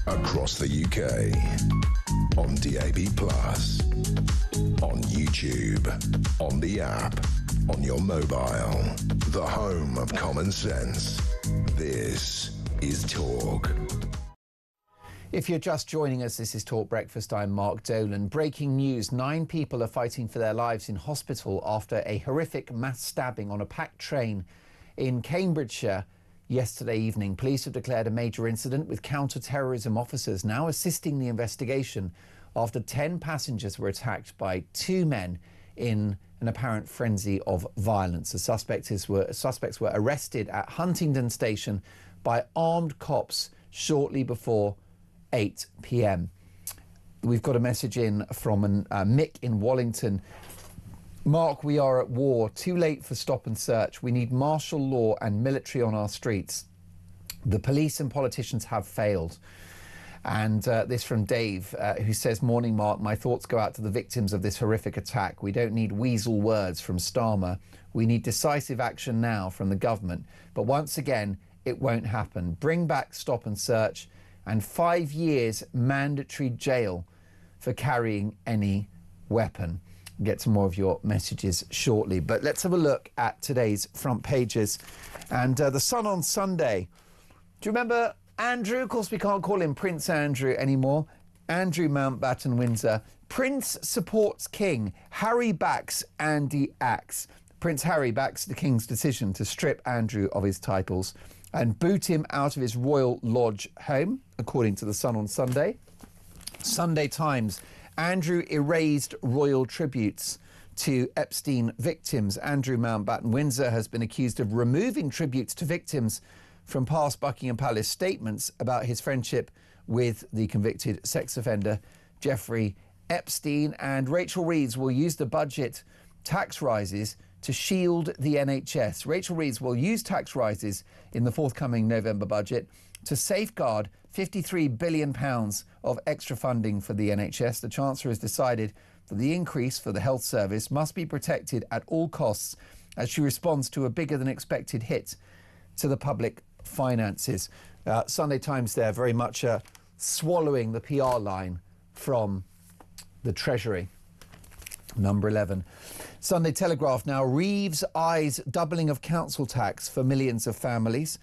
Across the UK, on DAB+, on YouTube, on the app, on your mobile, the home of common sense. This is Talk. If you're just joining us, this is Talk Breakfast. I'm Mark Dolan. Breaking news: 9 people are fighting for their lives in hospital after a horrific mass stabbing on a packed train in Cambridgeshire yesterday evening. Police have declared a major incident, with counter-terrorism officers now assisting the investigation after 10 passengers were attacked by 2 men in an apparent frenzy of violence. The suspects were arrested at Huntingdon Station by armed cops shortly before 8 p.m. We've got a message in from Mick in Wallington. Mark, we are at war. Too late for stop and search. We need martial law and military on our streets. The police and politicians have failed. And this from Dave, who says, "Morning, Mark. My thoughts go out to the victims of this horrific attack. We don't need weasel words from Starmer. We need decisive action now from the government. But once again, it won't happen. Bring back stop and search and 5 years mandatory jail for carrying any weapon." Get some more of your messages shortly. But let's have a look at today's front pages. And the Sun on Sunday. Do you remember Andrew? Of course, we can't call him Prince Andrew anymore. Andrew Mountbatten Windsor. Prince supports King. Harry backs Andy Axe. Prince Harry backs the King's decision to strip Andrew of his titles and boot him out of his Royal Lodge home, according to the Sun on Sunday. Sunday Times. Andrew erased royal tributes to Epstein victims. Andrew Mountbatten Windsor has been accused of removing tributes to victims from past Buckingham Palace statements about his friendship with the convicted sex offender Jeffrey Epstein. And Rachel Reeves will use the budget tax rises to shield the NHS. Rachel Reeves will use tax rises in the forthcoming November budget to safeguard £53 billion of extra funding for the NHS. The Chancellor has decided that the increase for the health service must be protected at all costs as she responds to a bigger than expected hit to the public finances. Sunday Times there very much swallowing the PR line from the Treasury. Number 11. Sunday Telegraph now. Reeves eyes doubling of council tax for millions of families.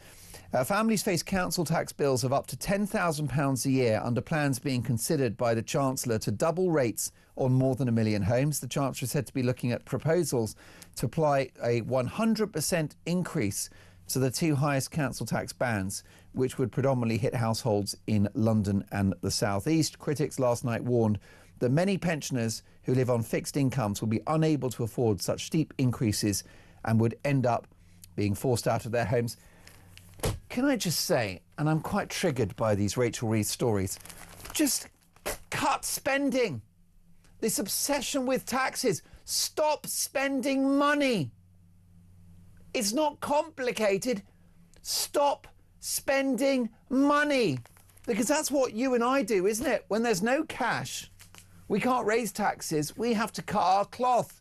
Families face council tax bills of up to £10,000 a year under plans being considered by the Chancellor to double rates on more than 1 million homes. The Chancellor is said to be looking at proposals to apply a 100% increase to the 2 highest council tax bands, which would predominantly hit households in London and the South East. Critics last night warned that many pensioners who live on fixed incomes will be unable to afford such steep increases and would end up being forced out of their homes. Can I just say, and I'm quite triggered by these Rachel Reeves stories, just cut spending. This obsession with taxes. Stop spending money. It's not complicated. Stop spending money. Because that's what you and I do, isn't it? When there's no cash, we can't raise taxes. We have to cut our cloth.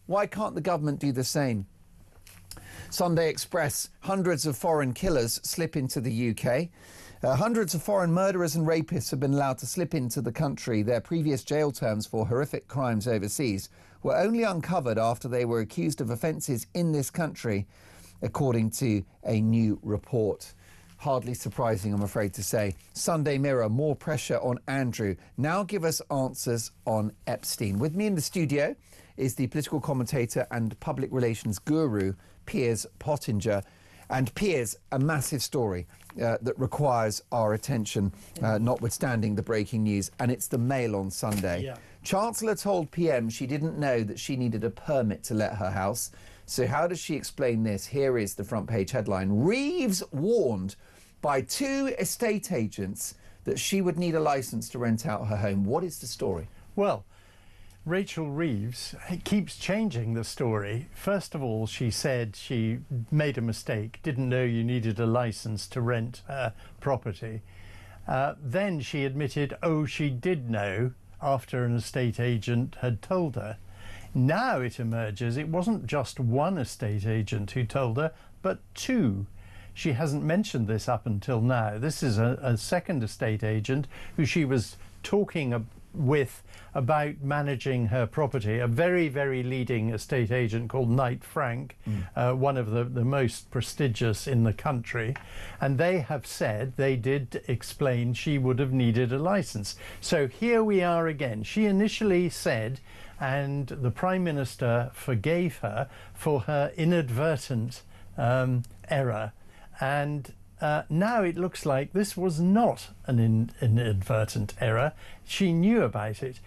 Why can't the government do the same? Sunday Express. Hundreds of foreign killers slip into the UK. Hundreds of foreign murderers and rapists have been allowed to slip into the country. Their previous jail terms for horrific crimes overseas were only uncovered after they were accused of offences in this country, according to a new report. Hardly surprising, I'm afraid to say. Sunday Mirror. More pressure on Andrew. Now give us answers on Epstein. With me in the studio is the political commentator and public relations guru, Piers Pottinger. And Piers, a massive story that requires our attention, notwithstanding the breaking news, and it's the Mail on Sunday. Yeah. Chancellor told PM she didn't know that she needed a permit to let her house. So how does she explain this? Here is the front page headline. Reeves warned by 2 estate agents that she would need a licence to rent out her home. What is the story? Well, Rachel Reeves keeps changing the story. First of all, she said she made a mistake, didn't know you needed a licence to rent her property. Then she admitted, she did know after an estate agent had told her. Now it emerges it wasn't just one estate agent who told her, but 2. She hasn't mentioned this up until now. This is a second estate agent who she was talking with about managing her property, a very, very leading estate agent called Knight Frank, one of the most prestigious in the country. And they have said, they did explain she would have needed a license. So here we are again. She initially said, and the Prime Minister forgave her for her inadvertent error. And now it looks like this was not an inadvertent error. She knew about it.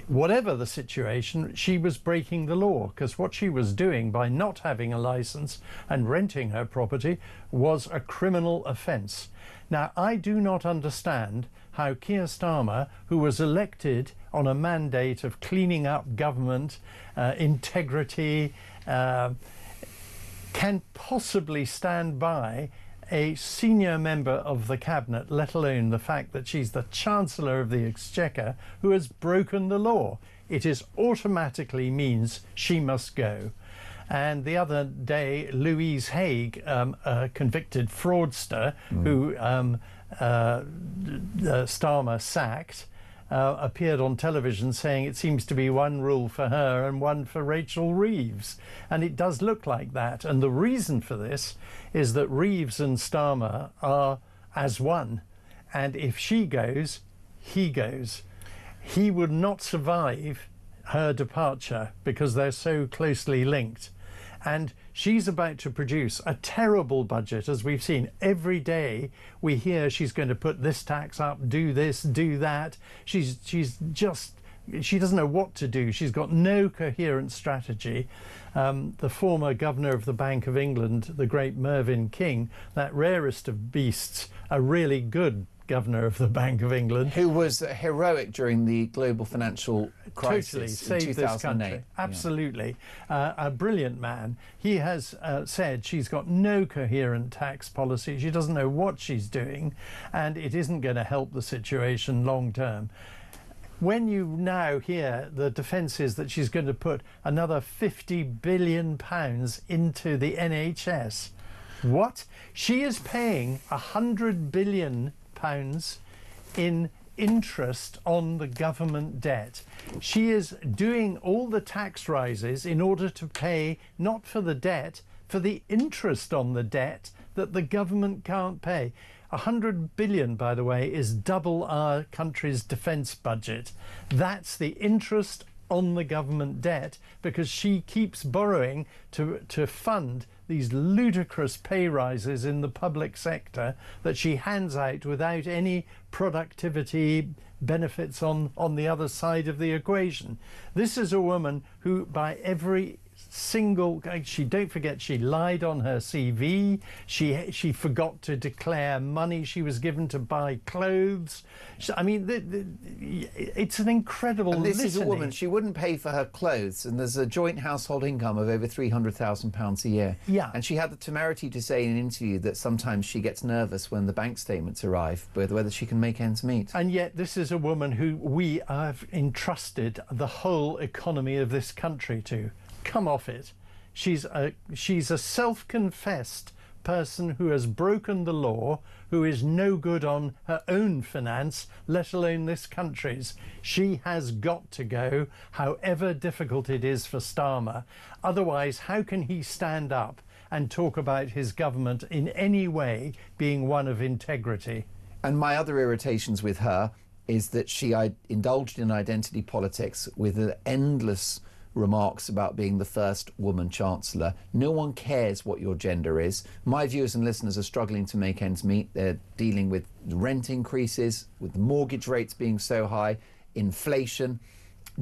Whatever the situation, she was breaking the law, because what she was doing by not having a license and renting her property was a criminal offence. Now, I do not understand how Keir Starmer, who was elected on a mandate of cleaning up government, integrity, can possibly stand by a senior member of the cabinet, let alone the fact that she's the Chancellor of the Exchequer, who has broken the law. It is automatically means she must go. And the other day, Louise Haigh, a convicted fraudster who Starmer sacked, appeared on television saying it seems to be one rule for her and one for Rachel Reeves. And it does look like that. And the reason for this is that Reeves and Starmer are as one. And if she goes, he goes. He would not survive her departure because they're so closely linked. And she's about to produce a terrible budget, as we've seen. Every day we hear she's going to put this tax up, do this, do that. She doesn't know what to do. She's got no coherent strategy. The former governor of the Bank of England, the great Mervyn King, that rarest of beasts, a really good governor of the Bank of England, who was heroic during the global financial crisis, totally in saved this country. Absolutely. A brilliant man. He has said she's got no coherent tax policy. She doesn't know what she's doing, and it isn't going to help the situation long term. When you now hear the defences that she's going to put another £50 billion into the NHS, what? She is paying £100 billion in interest on the government debt. She is doing all the tax rises in order to pay not for the debt, for the interest on the debt that the government can't pay. 100 billion, by the way, is double our country's defence budget. That's the interest on the government debt, because she keeps borrowing to fund these ludicrous pay rises in the public sector that she hands out without any productivity benefits on the other side of the equation. This is a woman who, by every single, don't forget, she lied on her CV. She forgot to declare money she was given to buy clothes. I mean, it's an incredible. And this is a litany. woman. She wouldn't pay for her clothes, and there's a joint household income of over £300,000 a year. Yeah. And she had the temerity to say in an interview that sometimes she gets nervous when the bank statements arrive, with whether she can make ends meet. And yet, this is a woman who we have entrusted the whole economy of this country to. Come off it. She's a self-confessed person who has broken the law, who is no good on her own finance, let alone this country's. She has got to go, however difficult it is for Starmer. Otherwise, how can he stand up and talk about his government in any way being one of integrity? And my other irritations with her is that she indulged in identity politics with endless remarks about being the first woman chancellor. No one cares what your gender is. My viewers and listeners are struggling to make ends meet. They're dealing with rent increases, with mortgage rates being so high, inflation,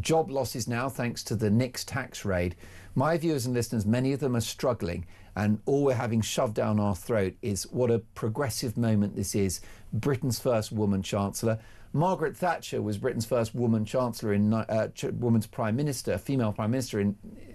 job losses now thanks to the Nix tax raid. My viewers and listeners, many of them are struggling, and all we're having shoved down our throat is what a progressive moment this is. Britain's first woman chancellor. Margaret Thatcher was Britain's first woman chancellor, woman's prime minister, female prime minister in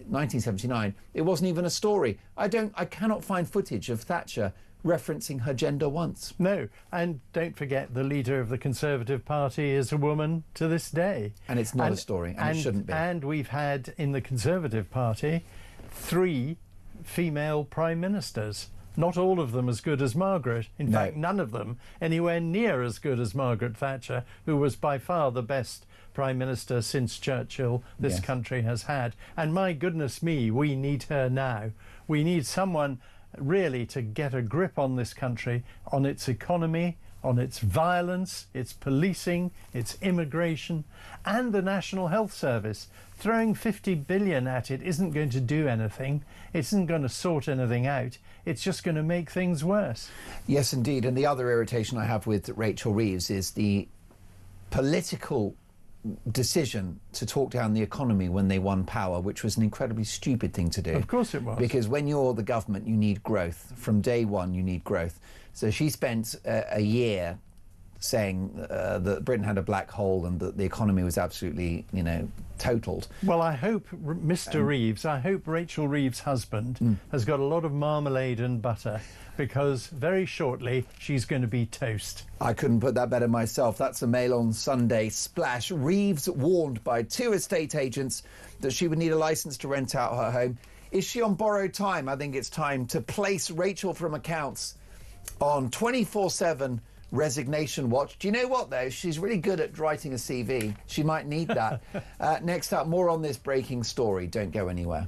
1979. It wasn't even a story. I cannot find footage of Thatcher referencing her gender once. No, and don't forget the leader of the Conservative Party is a woman to this day. And it's not a story, and it shouldn't be. And we've had in the Conservative Party 3 female prime ministers. Not all of them as good as Margaret. In fact, none of them anywhere near as good as Margaret Thatcher, who was by far the best Prime Minister since Churchill this country has had. And my goodness me, we need her now. We need someone really to get a grip on this country, on its economy, on its violence, its policing, its immigration, and the National Health Service. Throwing 50 billion at it isn't going to do anything. It isn't going to sort anything out. It's just going to make things worse. Yes, indeed. And the other irritation I have with Rachel Reeves is the political decision to talk down the economy when they won power, which was an incredibly stupid thing to do. Of course it was. Because when you're the government, you need growth. From day one, you need growth. So she spent a year saying that Britain had a black hole and that the economy was absolutely, totaled. Well, I hope Mr. Reeves, I hope Rachel Reeves' husband has got a lot of marmalade and butter, because very shortly she's going to be toast. I couldn't put that better myself. That's a Mail on Sunday splash. Reeves warned by 2 estate agents that she would need a licence to rent out her home. Is she on borrowed time? I think it's time to place Rachel from accounts on 24/7 resignation watch. Do you know what, though? She's really good at writing a CV. She might need that. Next up, more on this breaking story. Don't go anywhere.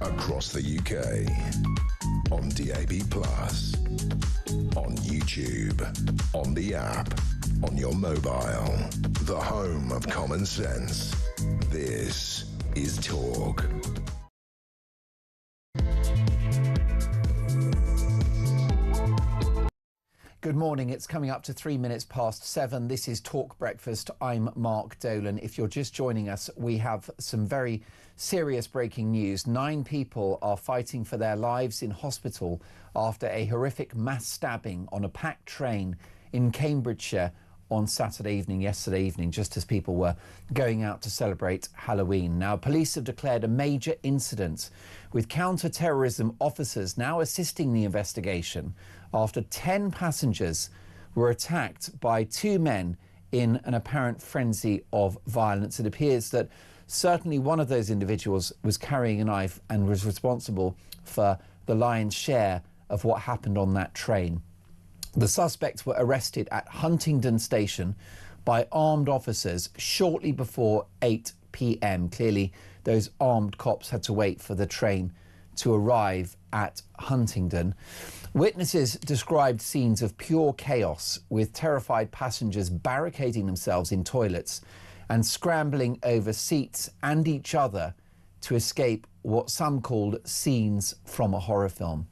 Across the UK, on DAB+, on YouTube, on the app, on your mobile, the home of common sense. This is Talk. Good morning. It's coming up to 3 minutes past 7. This is Talk Breakfast. I'm Mark Dolan. If you're just joining us, we have some very serious breaking news. 9 people are fighting for their lives in hospital after a horrific mass stabbing on a packed train in Cambridgeshire on yesterday evening, just as people were going out to celebrate Halloween. Now, police have declared a major incident, with counter-terrorism officers now assisting the investigation after 10 passengers were attacked by 2 men in an apparent frenzy of violence. It appears that certainly one of those individuals was carrying a knife and was responsible for the lion's share of what happened on that train. The suspects were arrested at Huntingdon Station by armed officers shortly before 8 p.m. Clearly, those armed cops had to wait for the train to arrive at Huntingdon. Witnesses described scenes of pure chaos, with terrified passengers barricading themselves in toilets and scrambling over seats and each other to escape what some called scenes from a horror film.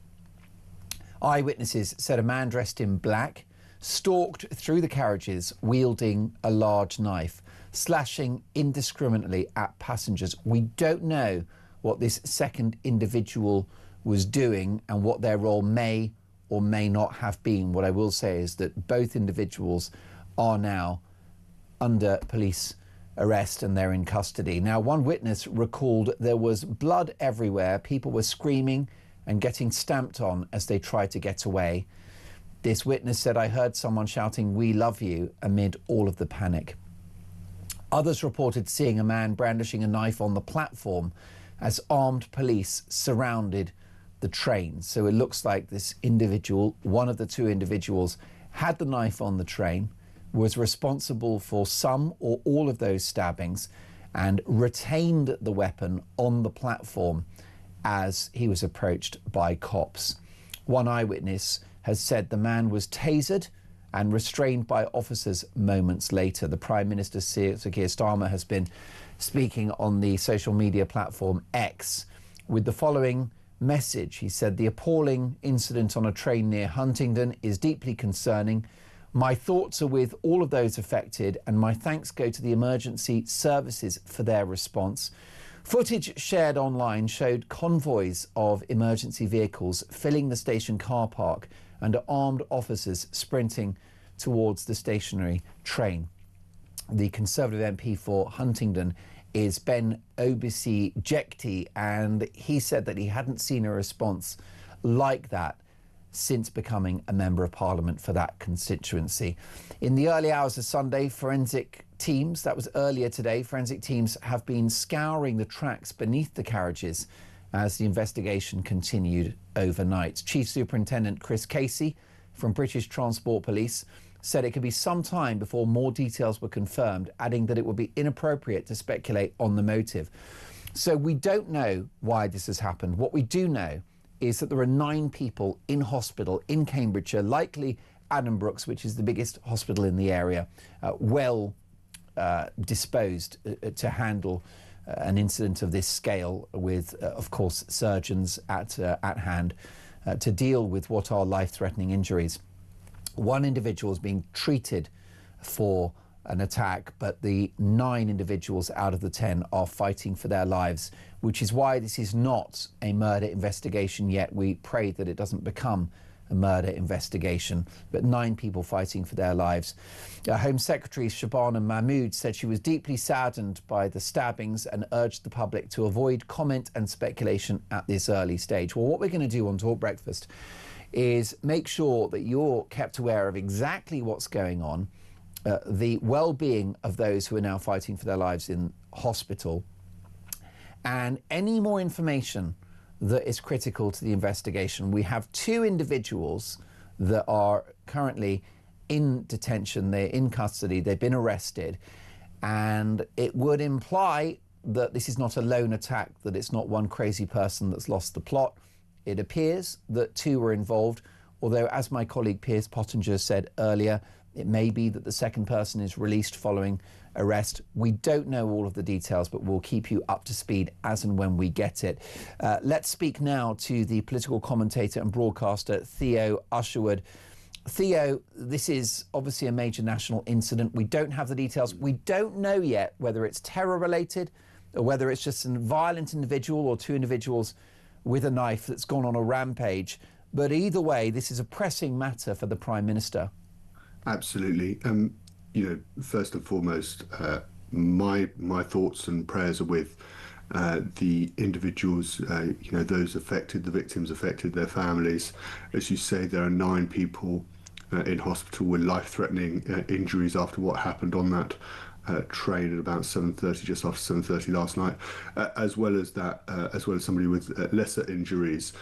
Eyewitnesses said a man dressed in black stalked through the carriages wielding a large knife, slashing indiscriminately at passengers. We don't know what this second individual was doing and what their role may or may not have been. What I will say is that both individuals are now under police arrest and they're in custody. Now, one witness recalled there was blood everywhere. People were screaming and getting stamped on as they tried to get away. This witness said, "I heard someone shouting, 'We love you,' amid all of the panic." Others reported seeing a man brandishing a knife on the platform as armed police surrounded the train. So it looks like this individual, one of the two individuals, had the knife on the train, was responsible for some or all of those stabbings, and retained the weapon on the platform as he was approached by cops. One eyewitness has said the man was tasered and restrained by officers moments later. The Prime Minister, Sir Keir Starmer, has been speaking on the social media platform X with the following message. He said, "The appalling incident on a train near Huntingdon is deeply concerning. My thoughts are with all of those affected, and my thanks go to the emergency services for their response." Footage shared online showed convoys of emergency vehicles filling the station car park and armed officers sprinting towards the stationary train. The Conservative MP for Huntingdon is Ben Obisi-Jekti, and he said that he hadn't seen a response like that since becoming a Member of Parliament for that constituency. In the early hours of Sunday, forensic teams, that was earlier today, forensic teams have been scouring the tracks beneath the carriages as the investigation continued overnight. Chief Superintendent Chris Casey from British Transport Police said it could be some time before more details were confirmed, adding that it would be inappropriate to speculate on the motive. So we don't know why this has happened. What we do know is that there are 9 people in hospital in Cambridgeshire, likely Addenbrooke's, which is the biggest hospital in the area, disposed to handle an incident of this scale, with, of course, surgeons at hand to deal with what are life-threatening injuries. One individual is being treated for an attack, but the 9 individuals out of the 10 are fighting for their lives, which is why this is not a murder investigation yet. We pray that it doesn't become a murder investigation, but 9 people fighting for their lives. Home Secretary Shabana Mahmood said she was deeply saddened by the stabbings and urged the public to avoid comment and speculation at this early stage. Well, what we're going to do on Talk Breakfast is make sure that you're kept aware of exactly what's going on, the well-being of those who are now fighting for their lives in hospital, and any more information that is critical to the investigation. We have 2 individuals that are currently in detention. They're in custody. They've been arrested. And it would imply that this is not a lone attack, that it's not one crazy person that's lost the plot. It appears that 2 were involved, although, as my colleague Piers Pottinger said earlier, it may be that the second person is released following arrest. We don't know all of the details, but we'll keep you up to speed as and when we get it. Let's speak now to the political commentator and broadcaster Theo Usherwood. Theo, this is obviously a major national incident. We don't have the details. We don't know yet whether it's terror-related or whether it's just a violent individual or 2 individuals with a knife that's gone on a rampage. But either way, this is a pressing matter for the Prime Minister. Absolutely. First and foremost, my thoughts and prayers are with the individuals, those affected, the victims affected, their families. As you say, there are 9 people in hospital with life-threatening injuries after what happened on that train at about 7:30, just after 7:30 last night, as well as somebody with lesser injuries.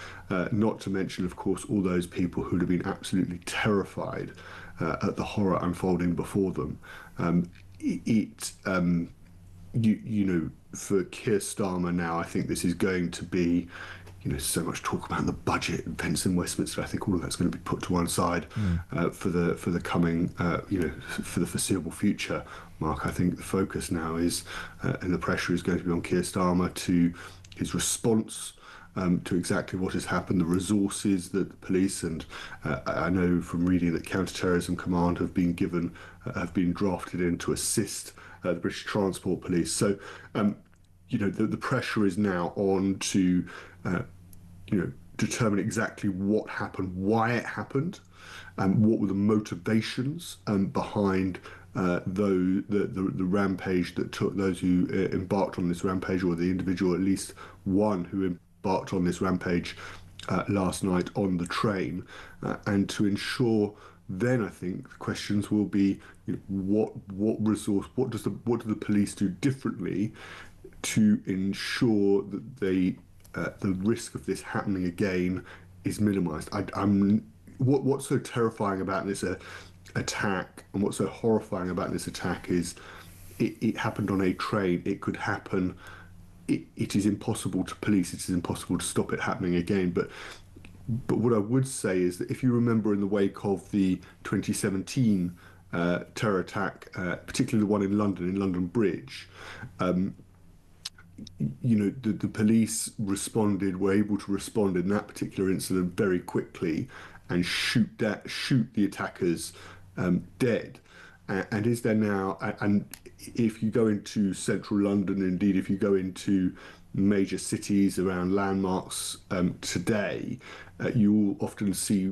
Not to mention, of course, all those people who'd have been absolutely terrified at the horror unfolding before them. For Keir Starmer now, I think this is going to be, so much talk about the budget and events in Westminster. I think all of that's going to be put to one side for the coming, for the foreseeable future. Mark, I think the focus now is, and the pressure is going to be on Keir Starmer to his response to exactly what has happened, the resources that the police, and I know from reading that Counter-Terrorism Command have been drafted in to assist the British Transport Police. So, the pressure is now on to, determine exactly what happened, why it happened, and what were the motivations behind the rampage that took those who embarked on this rampage, or the individual, at least one who embarked on this rampage last night on the train, and to ensure. Then I think the questions will be, what resource, what do the police do differently to ensure that the risk of this happening again is minimised. What's so terrifying about this attack, and what's so horrifying about this attack is it happened on a train. It could happen. It is impossible to police. It is impossible to stop it happening again. But what I would say is that if you remember in the wake of the 2017 terror attack, particularly the one in London Bridge, the police were able to respond in that particular incident very quickly and shoot the attackers dead. And is there now, and if you go into central London, indeed, if you go into major cities around landmarks today, you'll often see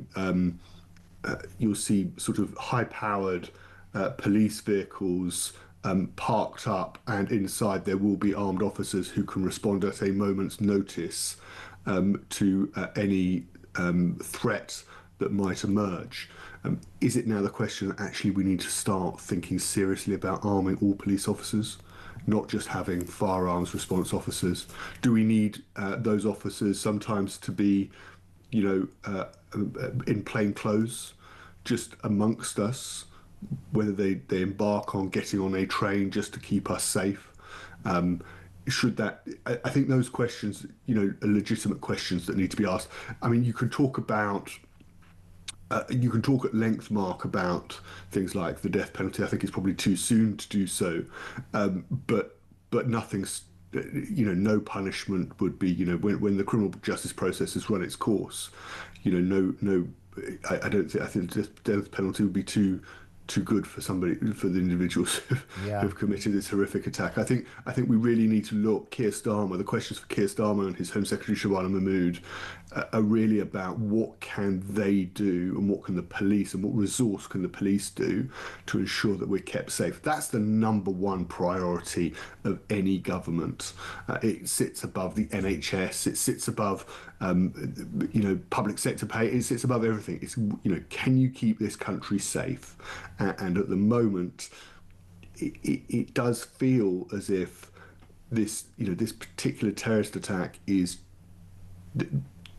sort of high-powered police vehicles parked up, and inside there will be armed officers who can respond at a moment's notice to any threat that might emerge. Is it now the question that actually we need to start thinking seriously about arming all police officers, not just having firearms response officers? Do we need those officers sometimes to be, in plain clothes, just amongst us, whether they embark on getting on a train just to keep us safe? I think those questions, are legitimate questions that need to be asked. I mean, you can talk at length, Mark, about things like the death penalty. I think it's probably too soon to do so, but nothing's, no punishment would be, when the criminal justice process has run its course, I think the death penalty would be too good for the individuals who've committed this horrific attack. I think we really need to look. The questions for Keir Starmer and his Home Secretary Shabana Mahmood are really about what can they do, and what can the police, and what resource can the police do to ensure that we're kept safe. That's the number one priority of any government. It sits above the NHS. It sits above public sector pay. It sits above everything. It's, can you keep this country safe? And at the moment, it does feel as if this particular terrorist attack is,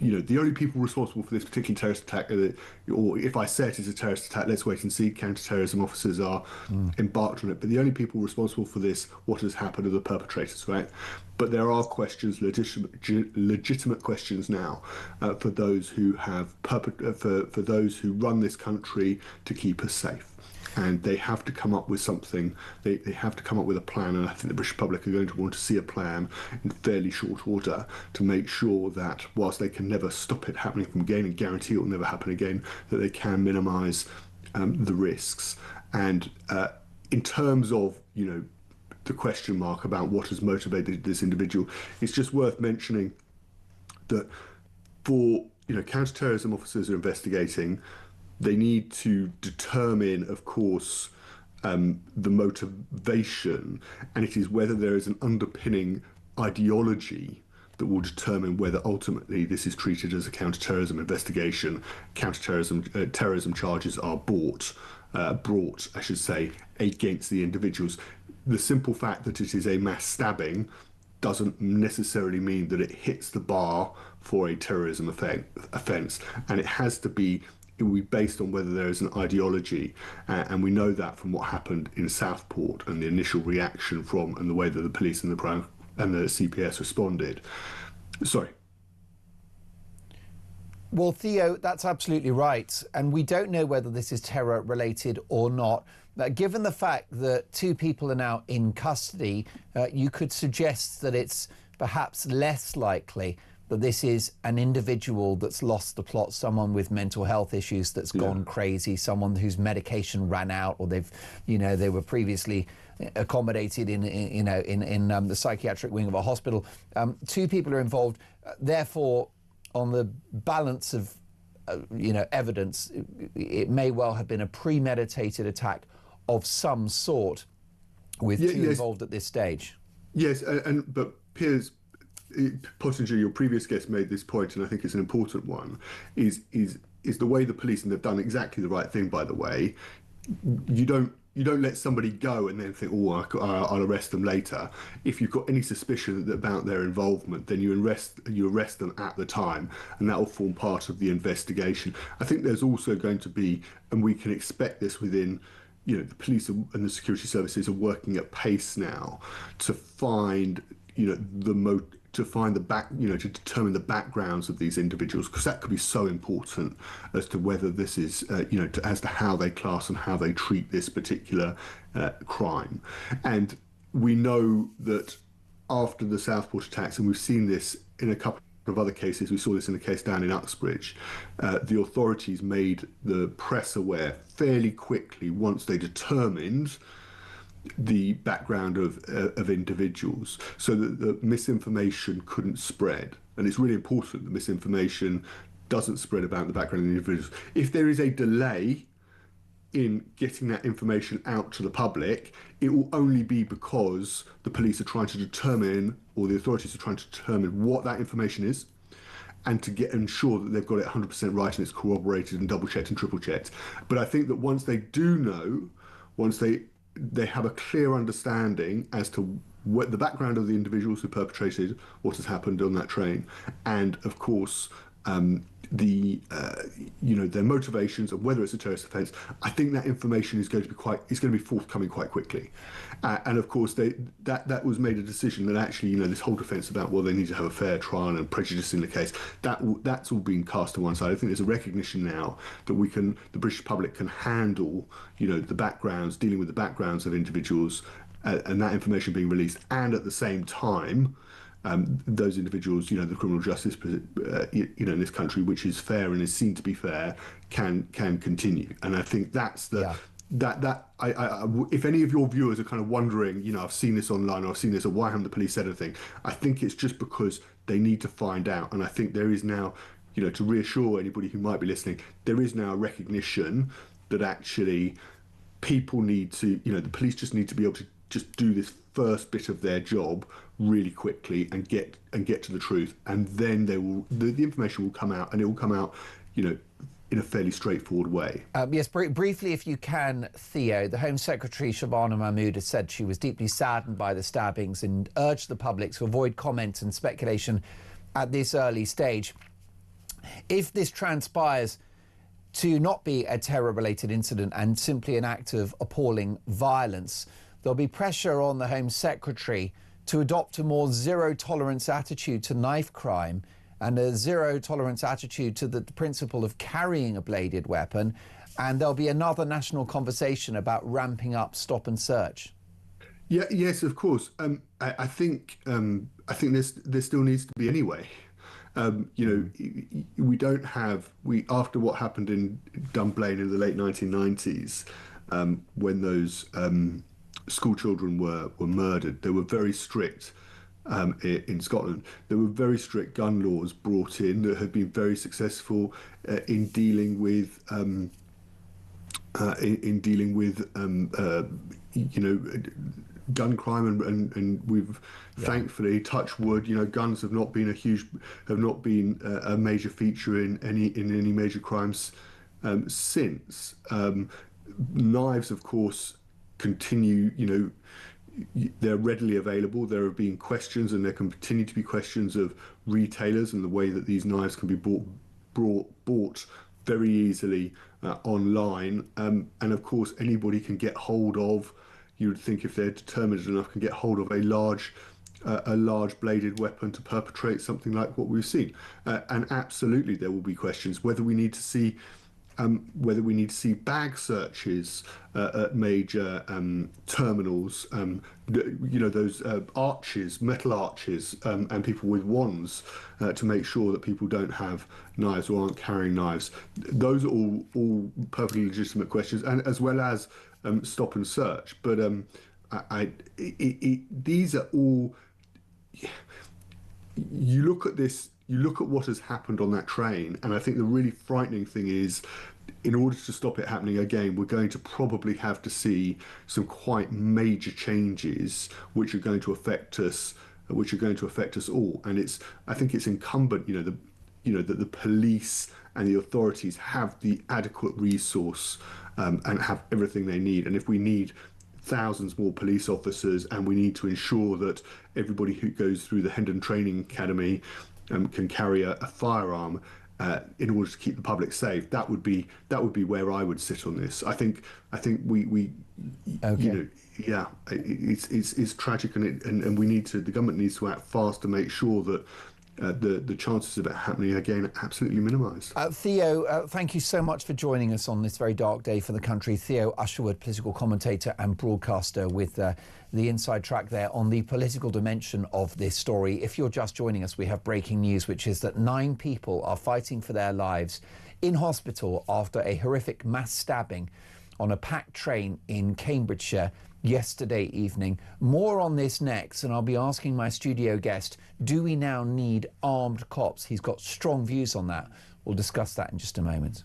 the only people responsible for this particular terrorist attack, or if I say it is a terrorist attack, let's wait and see. Counter-terrorism officers are embarked on it, but the only people responsible for this, what has happened, are the perpetrators, right? But there are questions, legitimate questions now, for those who for those who run this country to keep us safe. And they have to come up with something. They have to come up with a plan, and I think the British public are going to want to see a plan in fairly short order to make sure that, whilst they can never stop it happening from again and guarantee it will never happen again, that they can minimise the risks. And in terms of, the question mark about what has motivated this individual, it's just worth mentioning that for, counter-terrorism officers are investigating. They need to determine, of course, the motivation, and it is whether there is an underpinning ideology that will determine whether ultimately this is treated as a counter-terrorism investigation. Terrorism charges are brought, I should say, against the individuals. The simple fact that it is a mass stabbing doesn't necessarily mean that it hits the bar for a terrorism offence, and it has to be based on whether there is an ideology, and we know that from what happened in Southport and the initial reaction from and the way that the police and the CPS responded. Sorry. Well, Theo, that's absolutely right. And we don't know whether this is terror related or not. Given the fact that 2 people are now in custody, you could suggest that it's perhaps less likely that this is an individual that's lost the plot, someone with mental health issues that's gone crazy, someone whose medication ran out, or they were previously accommodated in the psychiatric wing of a hospital. 2 people are involved. Therefore, on the balance of evidence, it may well have been a premeditated attack of some sort with 2 involved at this stage. Yes, but Piers Pottinger, your previous guest, made this point, and I think it's an important one, is the way the police, and they've done exactly the right thing, by the way. You don't let somebody go and then think, I'll arrest them later. If you've got any suspicion about their involvement, then you arrest them at the time, and that will form part of the investigation. I think there's also going to be, and we can expect this within, the police and the security services are working at pace now to find, to determine the backgrounds of these individuals, because that could be so important as to whether this is, as to how they class and how they treat this particular crime. And we know that after the Southport attacks, and we've seen this in a couple of other cases, we saw this in a case down in Uxbridge, the authorities made the press aware fairly quickly once they determined the background of individuals, so that the misinformation couldn't spread. And it's really important that misinformation doesn't spread about the background of the individuals. If there is a delay in getting that information out to the public, it will only be because the police are trying to determine, or the authorities are trying to determine, what that information is, and to ensure that they've got it 100% right and it's corroborated and double-checked and triple-checked. But I think that once they do know, once they have a clear understanding as to what the background of the individuals who perpetrated what has happened on that train, and of course their motivations and whether it's a terrorist offence, I think that information is going to be forthcoming quite quickly. And of course that was made a decision that actually this whole defence about they need to have a fair trial and prejudice in the case, that's all been cast to one side. I think there's a recognition now that the British public can handle the backgrounds, dealing with the backgrounds of individuals, and that information being released, and at the same time those individuals, the criminal justice, in this country, which is fair and is seen to be fair, can continue. And I think that's if any of your viewers are kind of wondering, I've seen this online, or I've seen this, or why haven't the police said anything? I think it's just because they need to find out. And I think there is now, to reassure anybody who might be listening, there is now a recognition that actually people need to, the police just need to be able to just do this first bit of their job really quickly and get to the truth, and then the information will come out, and it will come out in a fairly straightforward way. Yes, briefly, if you can, Theo, the Home Secretary Shabana Mahmood has said she was deeply saddened by the stabbings and urged the public to avoid comment and speculation at this early stage. If this transpires to not be a terror-related incident and simply an act of appalling violence, there'll be pressure on the Home Secretary to adopt a more zero-tolerance attitude to knife crime and a zero-tolerance attitude to the principle of carrying a bladed weapon, and there'll be another national conversation about ramping up stop and search. Yeah, yes, of course. I think there still needs to be anyway. We after what happened in Dunblane in the late 1990s, when those school children were murdered, there were very strict in Scotland. There were very strict gun laws brought in that had been very successful in dealing with gun crime, and we've thankfully, touch wood, guns have not been a major feature in any major crimes since. Knives, of course, continue. They're readily available. There have been questions, and there continue to be questions of retailers and the way that these knives can be bought very easily online. And of course, anybody can get hold of. You would think if they're determined enough, can get hold of a large bladed weapon to perpetrate something like what we've seen. And absolutely, there will be questions whether we need to see bag searches at major terminals, those arches, metal arches, and people with wands to make sure that people don't have knives or aren't carrying knives. Those are all perfectly legitimate questions, and as well as stop and search. But these are all. You look at this. You look at what has happened on that train, and I think the really frightening thing is, in order to stop it happening again, we're going to probably have to see some quite major changes, which are going to affect us all. And I think it's incumbent, that the police and the authorities have the adequate resource and have everything they need. And if we need thousands more police officers, and we need to ensure that everybody who goes through the Hendon Training Academy can carry a firearm in order to keep the public safe, that would be where I would sit on this. I think we okay. It's tragic, and we need to. The government needs to act fast to make sure that the chances of it happening again are absolutely minimised. Theo, thank you so much for joining us on this very dark day for the country. Theo Usherwood, political commentator and broadcaster, with the inside track there on the political dimension of this story. If you're just joining us, we have breaking news, which is that 9 people are fighting for their lives in hospital after a horrific mass stabbing on a packed train in Cambridgeshire yesterday evening. More on this next, and I'll be asking my studio guest, do we now need armed cops? He's got strong views on that. We'll discuss that in just a moment.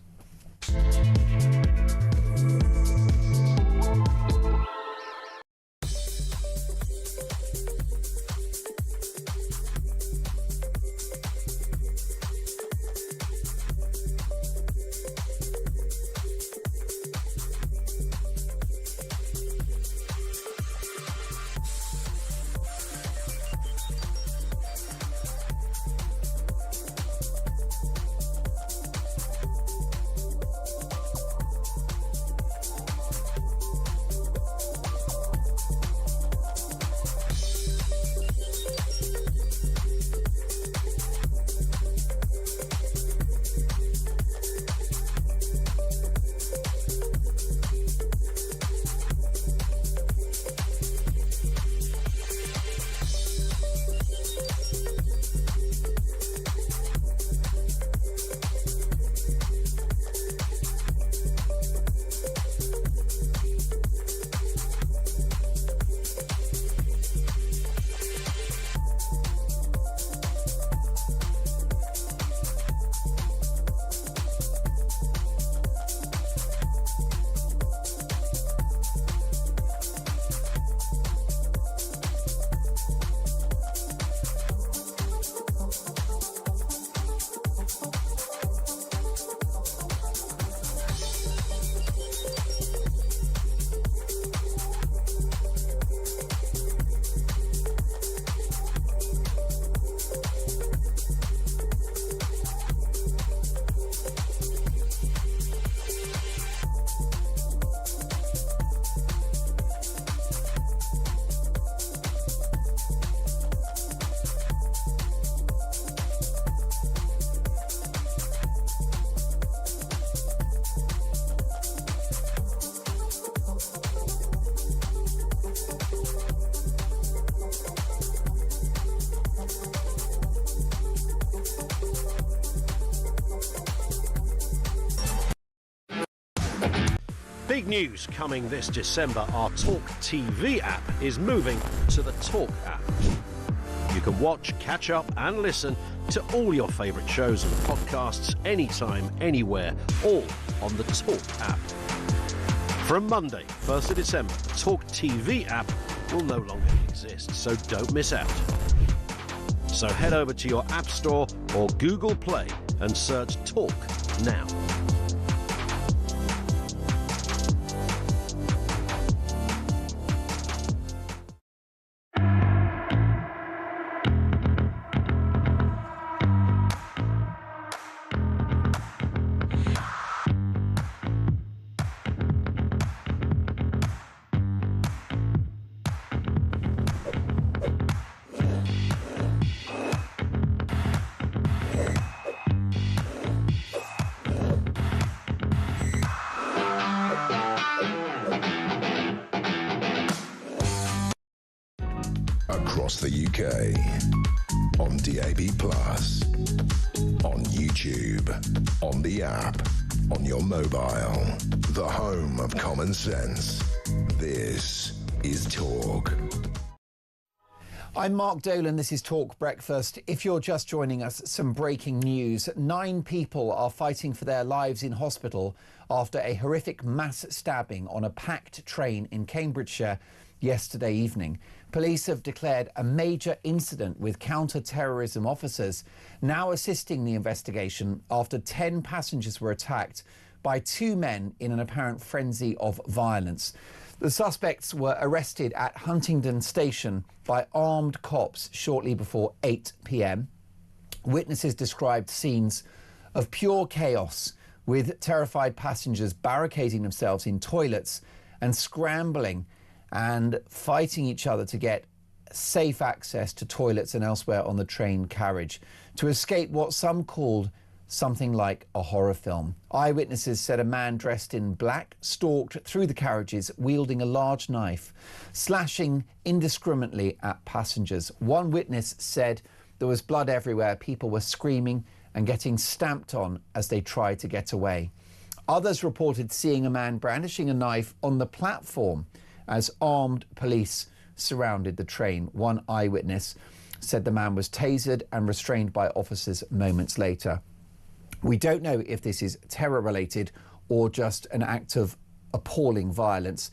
Big news coming this December. Our talkTV app is moving to the Talk app. You can watch, catch up and listen to all your favourite shows and podcasts anytime, anywhere, all on the Talk app. From Monday, 1st of December, the talkTV app will no longer exist, so don't miss out. So head over to your App Store or Google Play and search Talk now. Across the UK, on DAB+, on YouTube, on the app, on your mobile, the home of common sense. This is Talk. I'm Mark Dolan, this is Talk Breakfast. If you're just joining us, some breaking news. 9 people are fighting for their lives in hospital after a horrific mass stabbing on a packed train in Cambridgeshire yesterday evening. Police have declared a major incident with counter-terrorism officers now assisting the investigation after 10 passengers were attacked by 2 men in an apparent frenzy of violence. The suspects were arrested at Huntingdon Station by armed cops shortly before 8 p.m. Witnesses described scenes of pure chaos, with terrified passengers barricading themselves in toilets and scrambling and fighting each other to get safe access to toilets and elsewhere on the train carriage to escape what some called something like a horror film. Eyewitnesses said a man dressed in black stalked through the carriages wielding a large knife, slashing indiscriminately at passengers. One witness said there was blood everywhere. People were screaming and getting stamped on as they tried to get away. Others reported seeing a man brandishing a knife on the platform as armed police surrounded the train. One eyewitness said the man was tasered and restrained by officers moments later. We don't know if this is terror-related or just an act of appalling violence.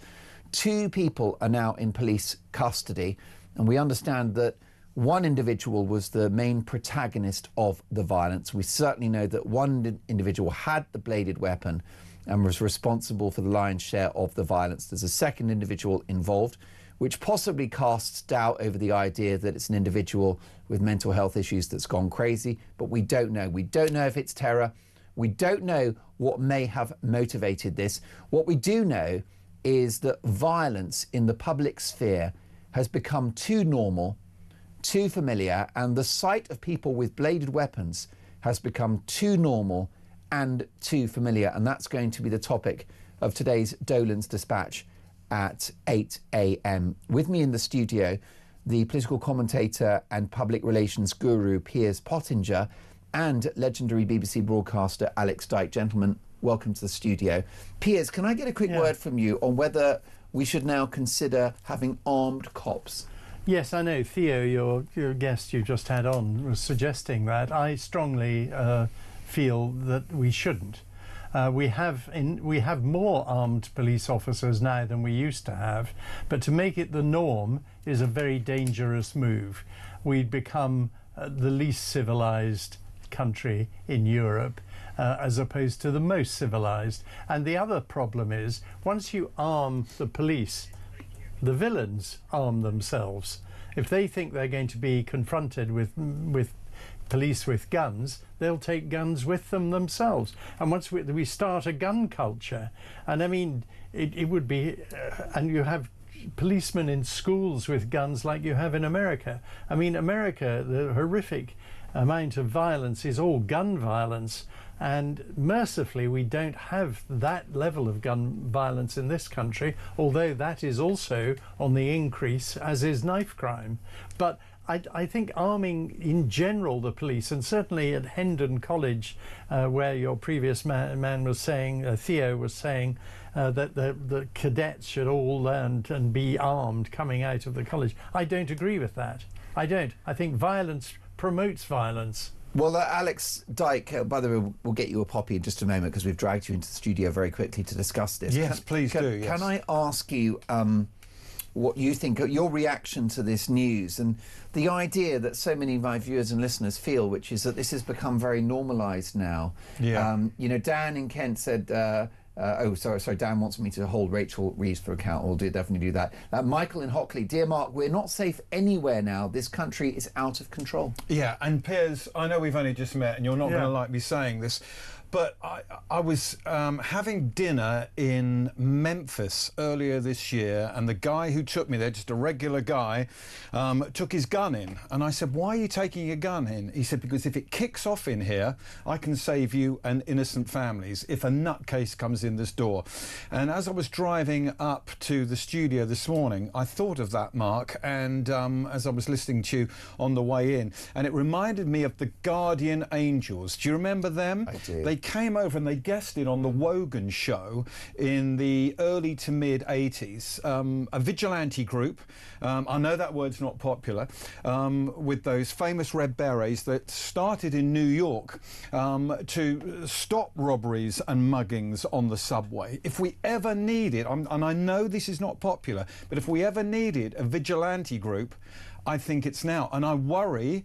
2 people are now in police custody, and we understand that one individual was the main protagonist of the violence. We certainly know that one individual had the bladed weapon and was responsible for the lion's share of the violence. There's a second individual involved, which possibly casts doubt over the idea that it's an individual with mental health issues that's gone crazy, but we don't know. We don't know if it's terror. We don't know what may have motivated this. What we do know is that violence in the public sphere has become too normal, too familiar, and the sight of people with bladed weapons has become too normal and too familiar, and that's going to be the topic of today's Dolan's Dispatch at 8 a.m. With me in the studio, the political commentator and public relations guru Piers Pottinger and legendary BBC broadcaster Alex Dyke. Gentlemen, welcome to the studio. Piers, can I get a quick word from you on whether we should now consider having armed cops? Yes, I know. Theo, your guest you just had on, was suggesting that. I strongly feel that we shouldn't. We have more armed police officers now than we used to have, but to make it the norm is a very dangerous move. We'd become the least civilized country in Europe as opposed to the most civilized. And the other problem is, once you arm the police, the villains arm themselves. If they think they're going to be confronted with police with guns, they'll take guns with them themselves. And once we start a gun culture, and I mean, it would be, and you have policemen in schools with guns like you have in America. I mean, America, the horrific amount of violence is all gun violence, and mercifully we don't have that level of gun violence in this country, although that is also on the increase, as is knife crime. But I think arming in general the police, and certainly at Hendon College, where your previous man was saying, Theo was saying, that the cadets should all learn and be armed coming out of the college. I don't agree with that. I don't. I think violence promotes violence. Well, Alex Dyke, by the way, we'll get you a poppy in just a moment because we've dragged you into the studio very quickly to discuss this. Yes, please do. Yes. Can I ask you, what you think, your reaction to this news, and the idea that so many of my viewers and listeners feel, which is that this has become very normalised now. Yeah. You know, Dan in Kent said, sorry, Dan wants me to hold Rachel Reeves for account. We'll definitely do that. Michael in Hockley, dear Mark, we're not safe anywhere now. This country is out of control. Yeah, and Piers, I know we've only just met and you're not going to like me saying this, but I was having dinner in Memphis earlier this year, and the guy who took me there, just a regular guy, took his gun in. And I said, why are you taking your gun in? He said, because if it kicks off in here, I can save you and innocent families if a nutcase comes in this door. And as I was driving up to the studio this morning, I thought of that, Mark, and as I was listening to you on the way in, and it reminded me of the Guardian Angels. Do you remember them? I do. They came over and they guested on the Wogan show in the early to mid 80s, a vigilante group. I know that word's not popular, with those famous red berets that started in New York to stop robberies and muggings on the subway. If we ever needed, and I know this is not popular, but if we ever needed a vigilante group, I think it's now. And I worry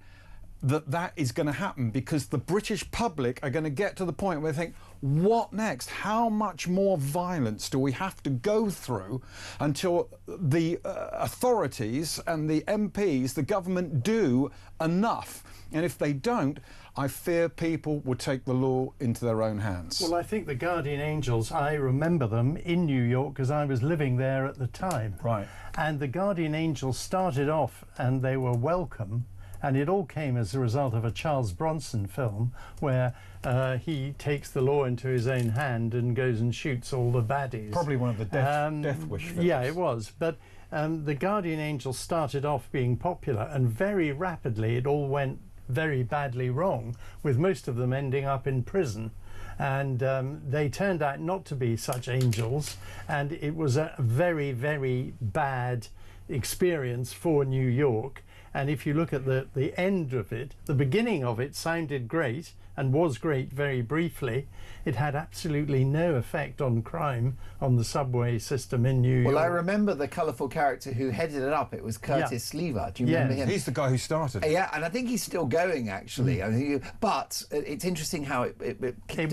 that is going to happen, because the British public are going to get to the point where they think, what next? How much more violence do we have to go through until the authorities and the MPs, the government, do enough? And if they don't, I fear people will take the law into their own hands. Well, I think the Guardian Angels, I remember them in New York because I was living there at the time. Right. And the Guardian Angels started off and they were welcome. And it all came as a result of a Charles Bronson film where he takes the law into his own hand and goes and shoots all the baddies. Probably one of the Death Wish films. Yeah, it was. But the Guardian Angels started off being popular, and very rapidly it all went very badly wrong, with most of them ending up in prison. And they turned out not to be such angels, and it was a very, very bad experience for New York. And if you look at the end of it, the beginning of it sounded great and was great very briefly. It had absolutely no effect on crime on the subway system in New York. Well, I remember the colourful character who headed it up. It was Curtis Lever. Do you remember him? He's the guy who started it. Yeah, and I think he's still going, actually. I think but it's interesting how it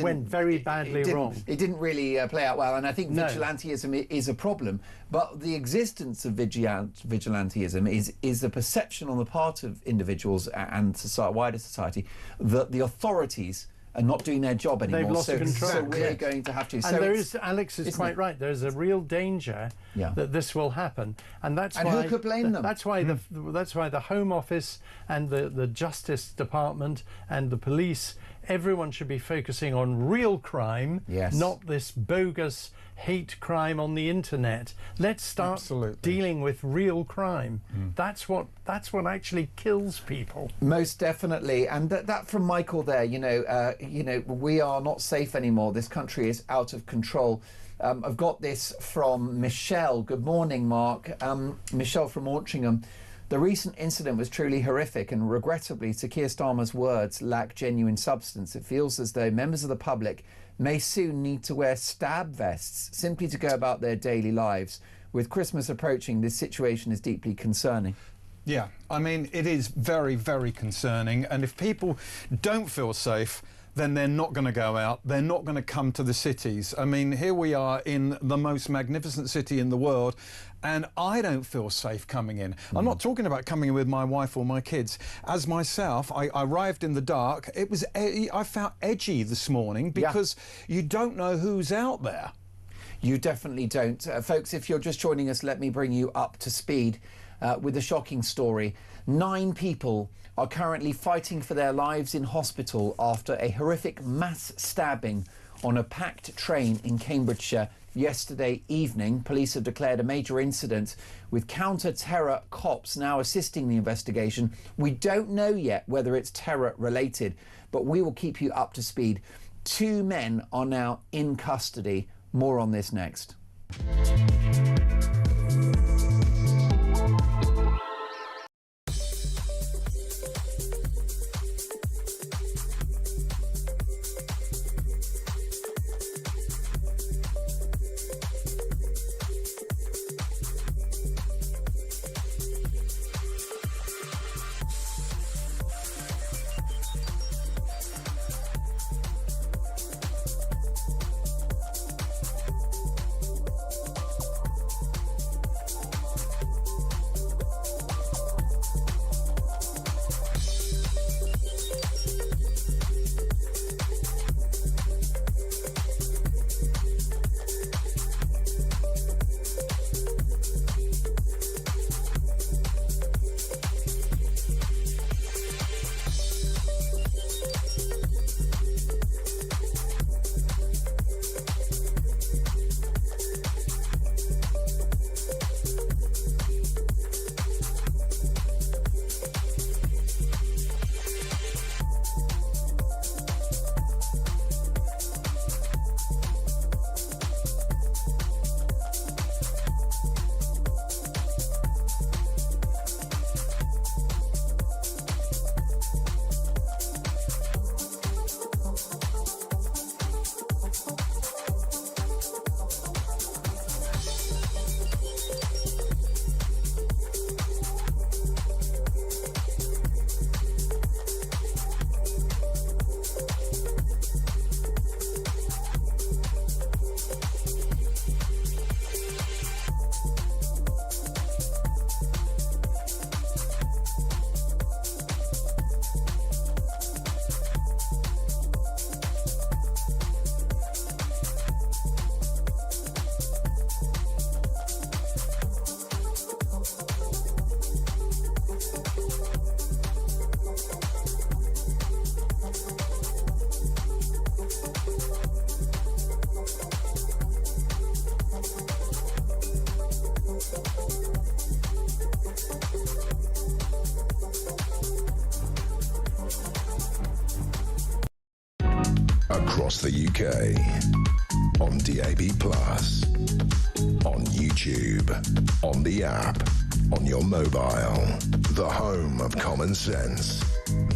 went very badly wrong. It didn't really play out well, and I think vigilantism is a problem. But the existence of vigilantism is the perception on the part of individuals and wider society that the authorities are not doing their job anymore. They've lost control. So we're going to have to. And Alex is quite right. There's a real danger that this will happen, and that's why. Who could blame them? That's why the Home Office and the Justice Department and the police, everyone should be focusing on real crime, not this bogus hate crime on the internet. Let's start dealing with real crime. That's what actually kills people. Most definitely. And that from Michael there, you know, we are not safe anymore. This country is out of control. I've got this from Michelle. Good morning, Mark. Michelle from Altrincham. The recent incident was truly horrific, and regrettably, to Keir Starmer's words, lack genuine substance. It feels as though members of the public may soon need to wear stab vests simply to go about their daily lives. With Christmas approaching, this situation is deeply concerning. Yeah, I mean, it is very, very concerning. And if people don't feel safe, then they're not going to go out. They're not going to come to the cities. I mean, here we are in the most magnificent city in the world, and I don't feel safe coming in. I'm not talking about coming in with my wife or my kids. As myself, I arrived in the dark. I felt edgy this morning because you don't know who's out there. You definitely don't. Folks, if you're just joining us, let me bring you up to speed with a shocking story. 9 people are currently fighting for their lives in hospital after a horrific mass stabbing on a packed train in Cambridgeshire yesterday evening. Police have declared a major incident with counter-terror cops now assisting the investigation. We don't know yet whether it's terror related, but we will keep you up to speed. 2 men are now in custody. More on this next. across the UK, on DAB+, on YouTube, on the app, on your mobile, the home of common sense.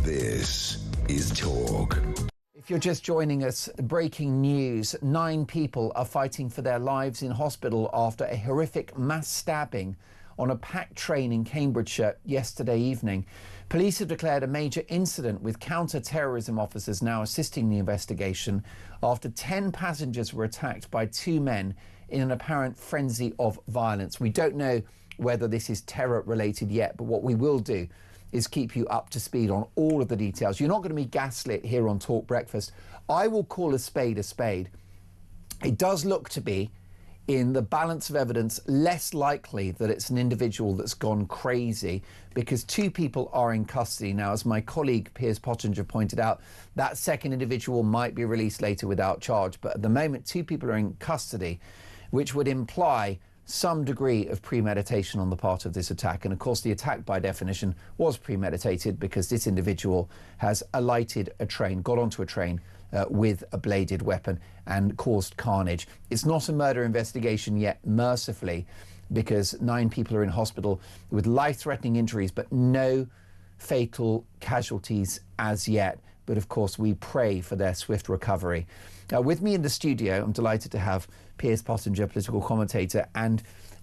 This is Talk. If you're just joining us, breaking news. 9 people are fighting for their lives in hospital after a horrific mass stabbing on a packed train in Cambridgeshire yesterday evening. Police have declared a major incident with counter-terrorism officers now assisting the investigation after 10 passengers were attacked by 2 men in an apparent frenzy of violence. We don't know whether this is terror-related yet, but what we will do is keep you up to speed on all of the details. You're not going to be gaslit here on Talk Breakfast. I will call a spade a spade. It does look to be, in the balance of evidence, less likely that it's an individual that's gone crazy, because 2 people are in custody now. As my colleague Piers Pottinger pointed out, that second individual might be released later without charge. But at the moment, 2 people are in custody, which would imply some degree of premeditation on the part of this attack. And of course, the attack by definition was premeditated, because this individual has alighted a train, got onto a train with a bladed weapon and caused carnage. It's not a murder investigation yet, mercifully, because 9 people are in hospital with life-threatening injuries, but no fatal casualties as yet. But of course, we pray for their swift recovery. With me in the studio, I'm delighted to have Piers Pottinger, political commentator, and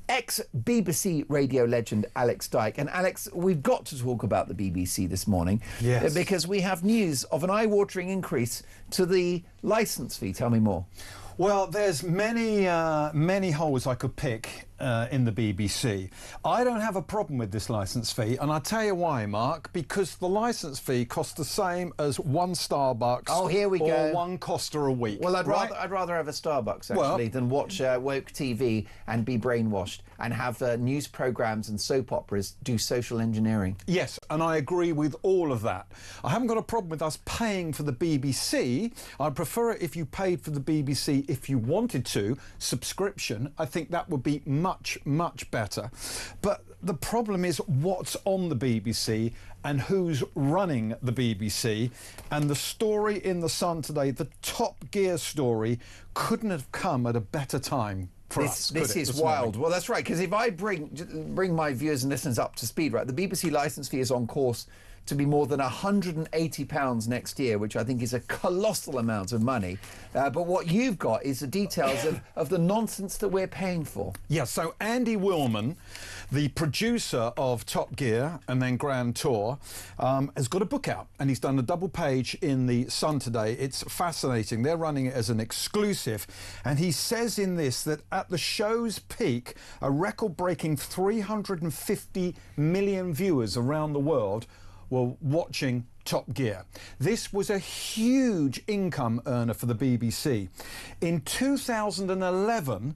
ex-BBC radio legend Alex Dyke. And Alex, we've got to talk about the BBC this morning. Yes. Because we have news of an eye-watering increase to the licence fee. Tell me more. Well, there's many holes I could pick in the BBC. I don't have a problem with this licence fee, and I'll tell you why, Mark, because the licence fee costs the same as 1 Starbucks or 1 Costa a week. Well, I'd rather have a Starbucks, actually, than watch woke TV and be brainwashed and have news programmes and soap operas do social engineering. Yes, and I agree with all of that. I haven't got a problem with us paying for the BBC. I'd prefer it if you paid for the BBC if you wanted to, subscription. I think that would be much, much better. But the problem is what's on the BBC and who's running the BBC. And the story in The Sun today, the Top Gear story, couldn't have come at a better time. This is wild. Well, that's right, because if I bring my viewers and listeners up to speed, right, the BBC licence fee is on course to be more than £180 next year, which I think is a colossal amount of money. But what you've got is the details of the nonsense that we're paying for. Yeah, so Andy Willman, the producer of Top Gear and then Grand Tour, has got a book out, and he's done a double page in The Sun today. It's fascinating. They're running it as an exclusive, and he says in this that at the show's peak, a record-breaking 350 million viewers around the world were watching Top Gear. This was a huge income earner for the BBC. In 2011,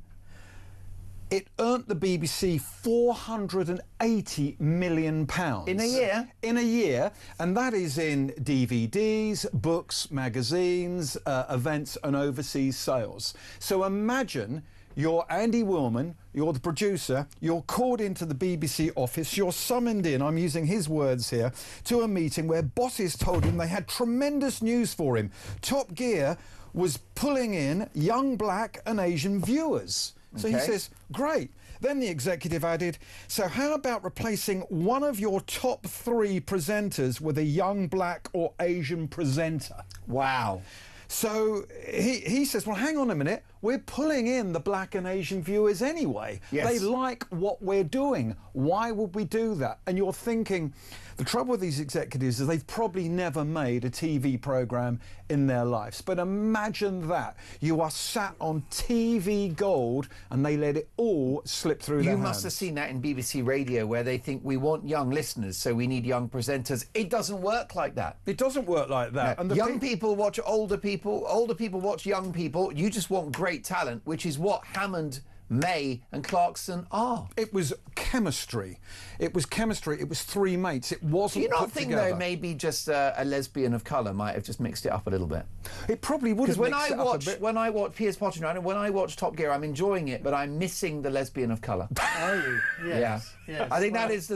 it earned the BBC £480 million. In a year? In a year, and that is in DVDs, books, magazines, events and overseas sales. So imagine you're Andy Willman, you're the producer, you're called into the BBC office, you're summoned in, I'm using his words here, to a meeting where bosses told him they had tremendous news for him. Top Gear was pulling in young black and Asian viewers. So he says, great. Then the executive added, so how about replacing one of your top 3 presenters with a young black or Asian presenter? Wow. So he says, well, hang on a minute. We're pulling in the black and Asian viewers anyway. Yes. They like what we're doing. Why would we do that? And you're thinking, the trouble with these executives is they've probably never made a TV programme in their lives. But imagine that. You are sat on TV gold and they let it all slip through their hands. You must have seen that in BBC Radio, where they think we want young listeners, so we need young presenters. It doesn't work like that. It doesn't work like that. No. And young people watch older people watch young people. You just want great talent, which is what Hammond, May and Clarkson are. It was chemistry. It was 3 mates. It wasn't. Do you not put think, together. though, maybe just a lesbian of colour might have just mixed it up a little bit? It probably would have mixed it up a bit. When I watch Piers Pottinger, when I watch Top Gear, I'm enjoying it, but I'm missing the lesbian of colour. Are you? Yes. Yeah. Yes. I think that is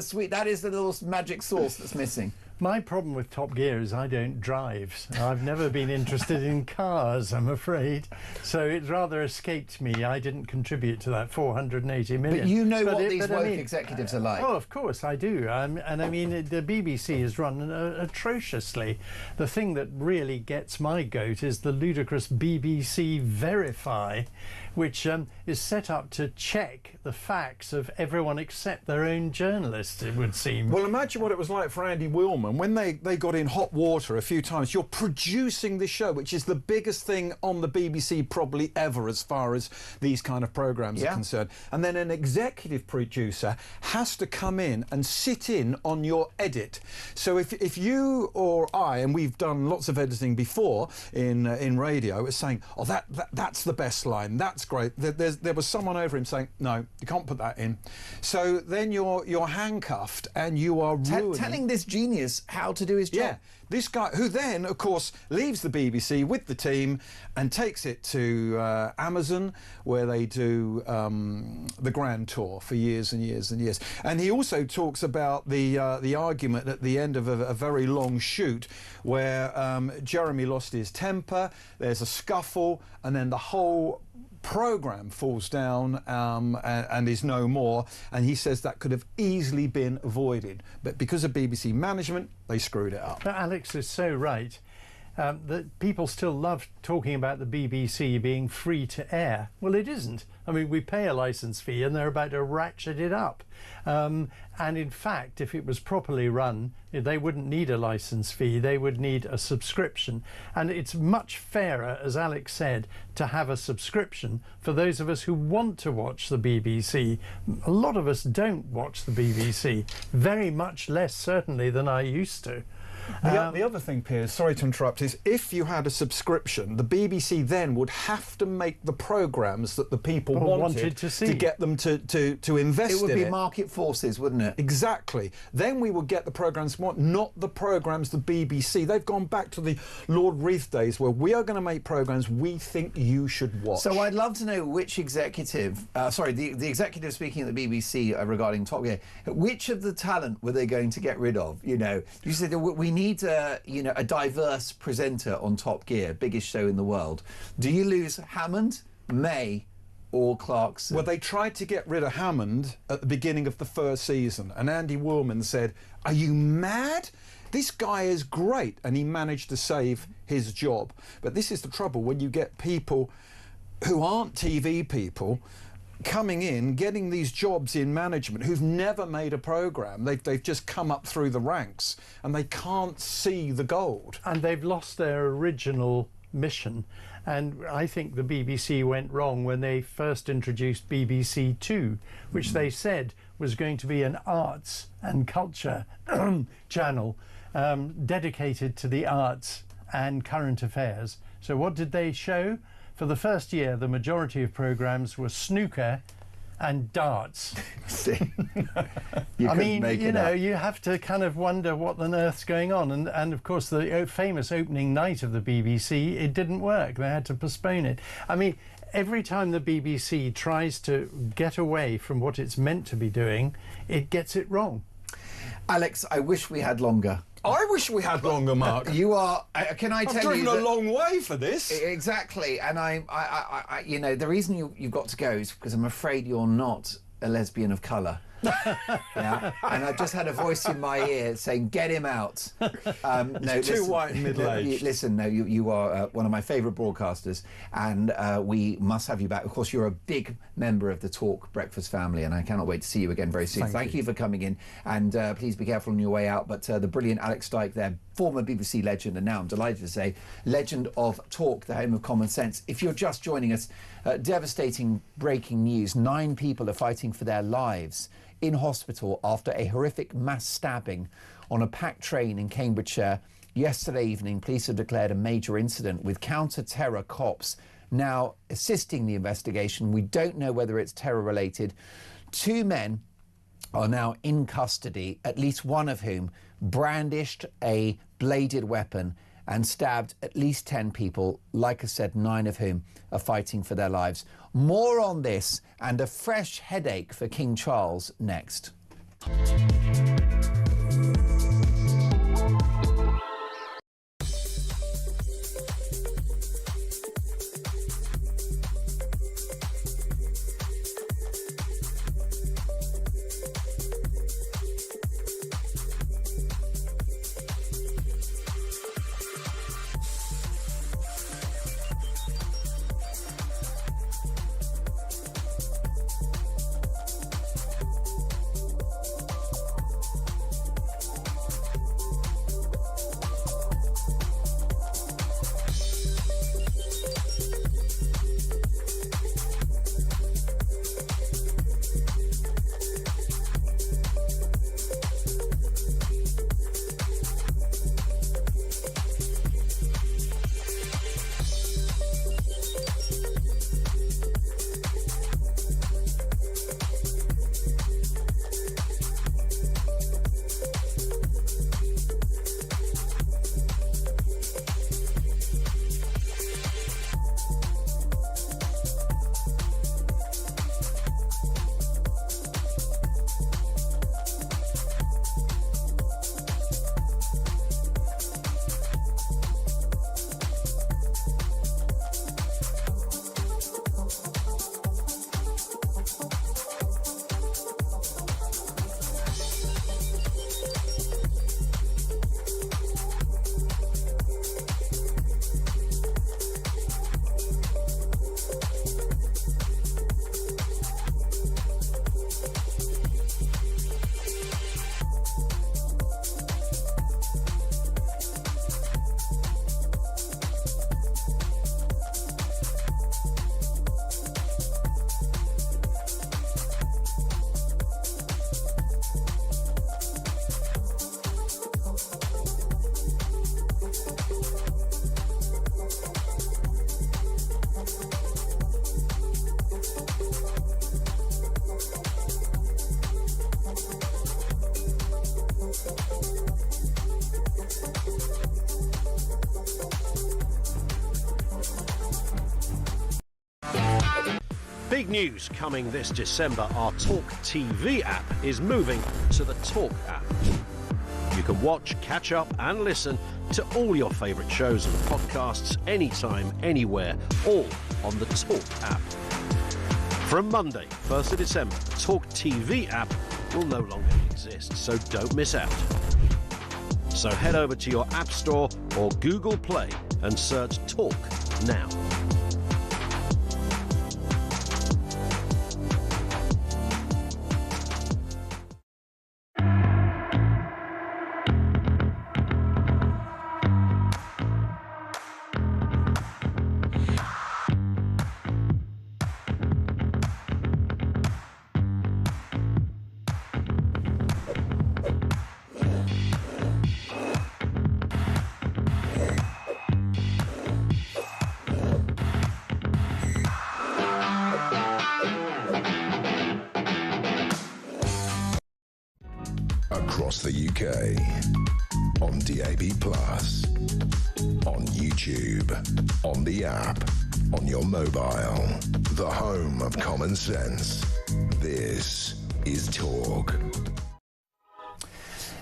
the little magic sauce that's missing. My problem with Top Gear is I don't drive. I've never been interested in cars, I'm afraid. So it rather escaped me. I didn't contribute to that 480 million. But you know what these woke executives are like. Oh, of course I do. And I mean, the BBC is run atrociously. The thing that really gets my goat is the ludicrous BBC Verify, which is set up to check the facts of everyone except their own journalists, it would seem. Well, imagine what it was like for Andy Willman when they got in hot water a few times. You're producing this show, which is the biggest thing on the BBC probably ever as far as these kind of programmes are concerned. And then an executive producer has to come in and sit in on your edit. So if you or I, and we've done lots of editing before in radio, is saying, oh, that's the best line, that's great. There was someone over him saying, no, you can't put that in. So then you're handcuffed and you are ruining... telling this genius how to do his job. Yeah, this guy who then, of course, leaves the BBC with the team and takes it to Amazon, where they do the Grand Tour for years and years and years. And he also talks about the argument at the end of a very long shoot where Jeremy lost his temper, there's a scuffle, and then the whole programme falls down and is no more, and he says that could have easily been avoided, but because of BBC management they screwed it up. But Alex is so right. That people still love talking about the BBC being free to air. Well, it isn't. I mean, we pay a licence fee and they're about to ratchet it up. And in fact, if it was properly run, they wouldn't need a licence fee, they would need a subscription. And it's much fairer, as Alex said, to have a subscription for those of us who want to watch the BBC. A lot of us don't watch the BBC, very much less certainly than I used to. The other thing, Piers, sorry to interrupt, is if you had a subscription, the BBC then would have to make the programmes that the people wanted to see, to get them to invest in it. It would be market forces, wouldn't it? Exactly. Then we would get the programmes we want, not the programmes the BBC. They've gone back to the Lord Reith days where we are going to make programmes we think you should watch. So I'd love to know which executive, the executive speaking at the BBC regarding Top Gear, which of the talent were they going to get rid of? You know, you said we need a diverse presenter on Top Gear, biggest show in the world. Do you lose Hammond, May, or Clarkson? Well, they tried to get rid of Hammond at the beginning of the first season, and Andy Willman said, "Are you mad? This guy is great," and he managed to save his job. But this is the trouble when you get people who aren't TV people coming in, getting these jobs in management, who've never made a programme. They've just come up through the ranks and they can't see the gold. And they've lost their original mission. And I think the BBC went wrong when they first introduced BBC Two, which they said was going to be an arts and culture channel dedicated to the arts and current affairs. So what did they show? For the first year, the majority of programmes were snooker and darts. You have to kind of wonder what on earth's going on. And of course, the famous opening night of the BBC, it didn't work. They had to postpone it. I mean, every time the BBC tries to get away from what it's meant to be doing, it gets it wrong. Alex, I wish we had longer. I wish we had longer, Mark. You are. Can I tell you? I've driven a long way for this. Exactly, and the reason you've got to go is because I'm afraid you're not a lesbian of colour. Yeah, and I've just had a voice in my ear saying, "Get him out." No, too white and middle-aged. Listen, no, you are one of my favourite broadcasters, and we must have you back. Of course, you're a big member of the Talk Breakfast family, and I cannot wait to see you again very soon. Thank you for coming in, and please be careful on your way out. But the brilliant Alex Dyke there, former BBC legend, and now I'm delighted to say legend of Talk, the home of common sense. If you're just joining us, devastating breaking news: 9 people are fighting for their lives in hospital after a horrific mass stabbing on a packed train in Cambridgeshire. Yesterday evening, police have declared a major incident with counter-terror cops now assisting the investigation. We don't know whether it's terror-related. 2 men are now in custody, at least one of whom brandished a bladed weapon and stabbed at least 10 people, like I said, 9 of whom are fighting for their lives. More on this and a fresh headache for King Charles next. Big news coming this December. Our talkTV app is moving to the Talk app. You can watch, catch up and listen to all your favourite shows and podcasts anytime, anywhere, all on the Talk app. From Monday, 1st of December, the talkTV app will no longer exist, so don't miss out. So head over to your App Store or Google Play and search Talk now. Across the UK, on DAB+, on YouTube, on the app, on your mobile, the home of common sense. This is Talk.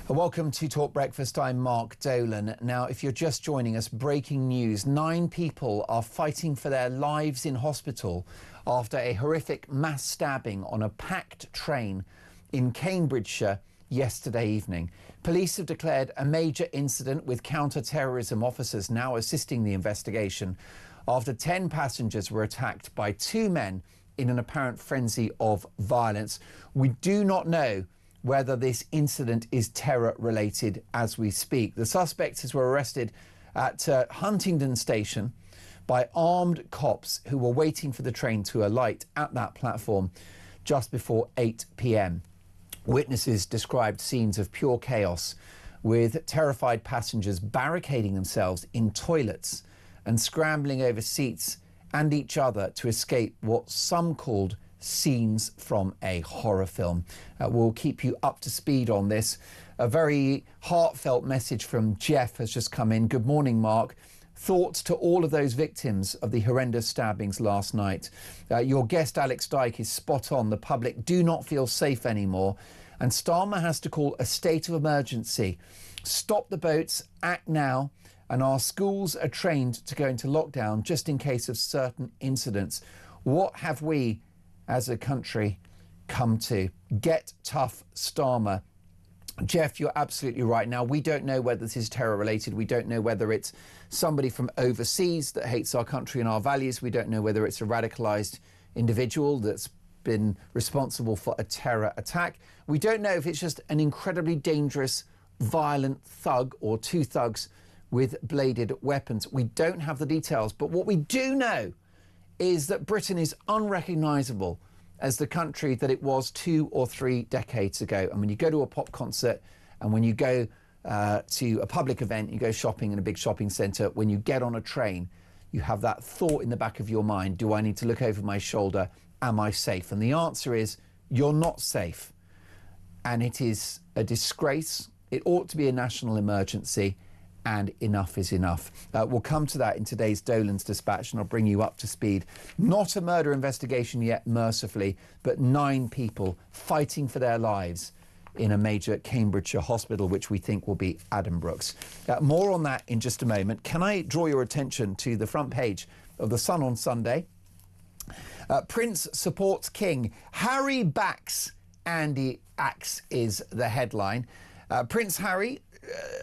Welcome to Talk Breakfast. I'm Mark Dolan. Now, if you're just joining us, breaking news. 9 people are fighting for their lives in hospital after a horrific mass stabbing on a packed train in Cambridgeshire yesterday evening. Police have declared a major incident with counter-terrorism officers now assisting the investigation after 10 passengers were attacked by 2 men in an apparent frenzy of violence. We do not know whether this incident is terror-related as we speak. The suspects were arrested at Huntingdon Station by armed cops who were waiting for the train to alight at that platform just before 8 p.m. Witnesses described scenes of pure chaos, with terrified passengers barricading themselves in toilets and scrambling over seats and each other to escape what some called scenes from a horror film. We'll keep you up to speed on this. A very heartfelt message from Jeff has just come in. Good morning, Mark. Thoughts to all of those victims of the horrendous stabbings last night. Your guest Alex Dyke is spot on. The public do not feel safe anymore, and Starmer has to call a state of emergency. Stop the boats, act now, and our schools are trained to go into lockdown just in case of certain incidents. What have we as a country come to? Get tough, Starmer. Jeff, you're absolutely right. Now, we don't know whether this is terror-related. We don't know whether it's somebody from overseas that hates our country and our values. We don't know whether it's a radicalised individual that's been responsible for a terror attack. We don't know if it's just an incredibly dangerous, violent thug or 2 thugs with bladed weapons. We don't have the details. But what we do know is that Britain is unrecognisable as the country that it was 2 or 3 decades ago. And when you go to a pop concert and when you go to a public event, you go shopping in a big shopping centre, when you get on a train, you have that thought in the back of your mind, do I need to look over my shoulder? Am I safe? And the answer is, you're not safe. And it is a disgrace. It ought to be a national emergency. And enough is enough. We'll come to that in today's Dolan's Dispatch, and I'll bring you up to speed. Not a murder investigation yet, mercifully, but 9 people fighting for their lives in a major Cambridgeshire hospital, which we think will be Addenbrooke's. More on that in just a moment. Can I draw your attention to the front page of The Sun on Sunday? Prince supports King. Harry backs Andy Axe is the headline. Prince Harry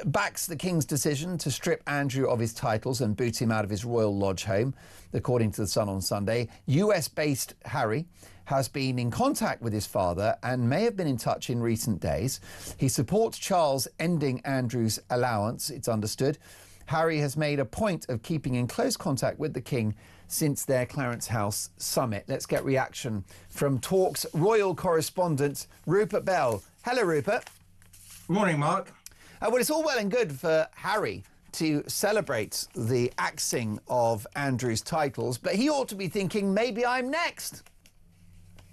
backs the King's decision to strip Andrew of his titles and boot him out of his Royal Lodge home, according to The Sun on Sunday. US-based Harry has been in contact with his father and may have been in touch in recent days. He supports Charles ending Andrew's allowance, it's understood. Harry has made a point of keeping in close contact with the King since their Clarence House summit. Let's get reaction from Talk's royal correspondent, Rupert Bell. Hello, Rupert. Good morning, Mark. Well, it's all well and good for Harry to celebrate the axing of Andrew's titles, but he ought to be thinking, maybe I'm next.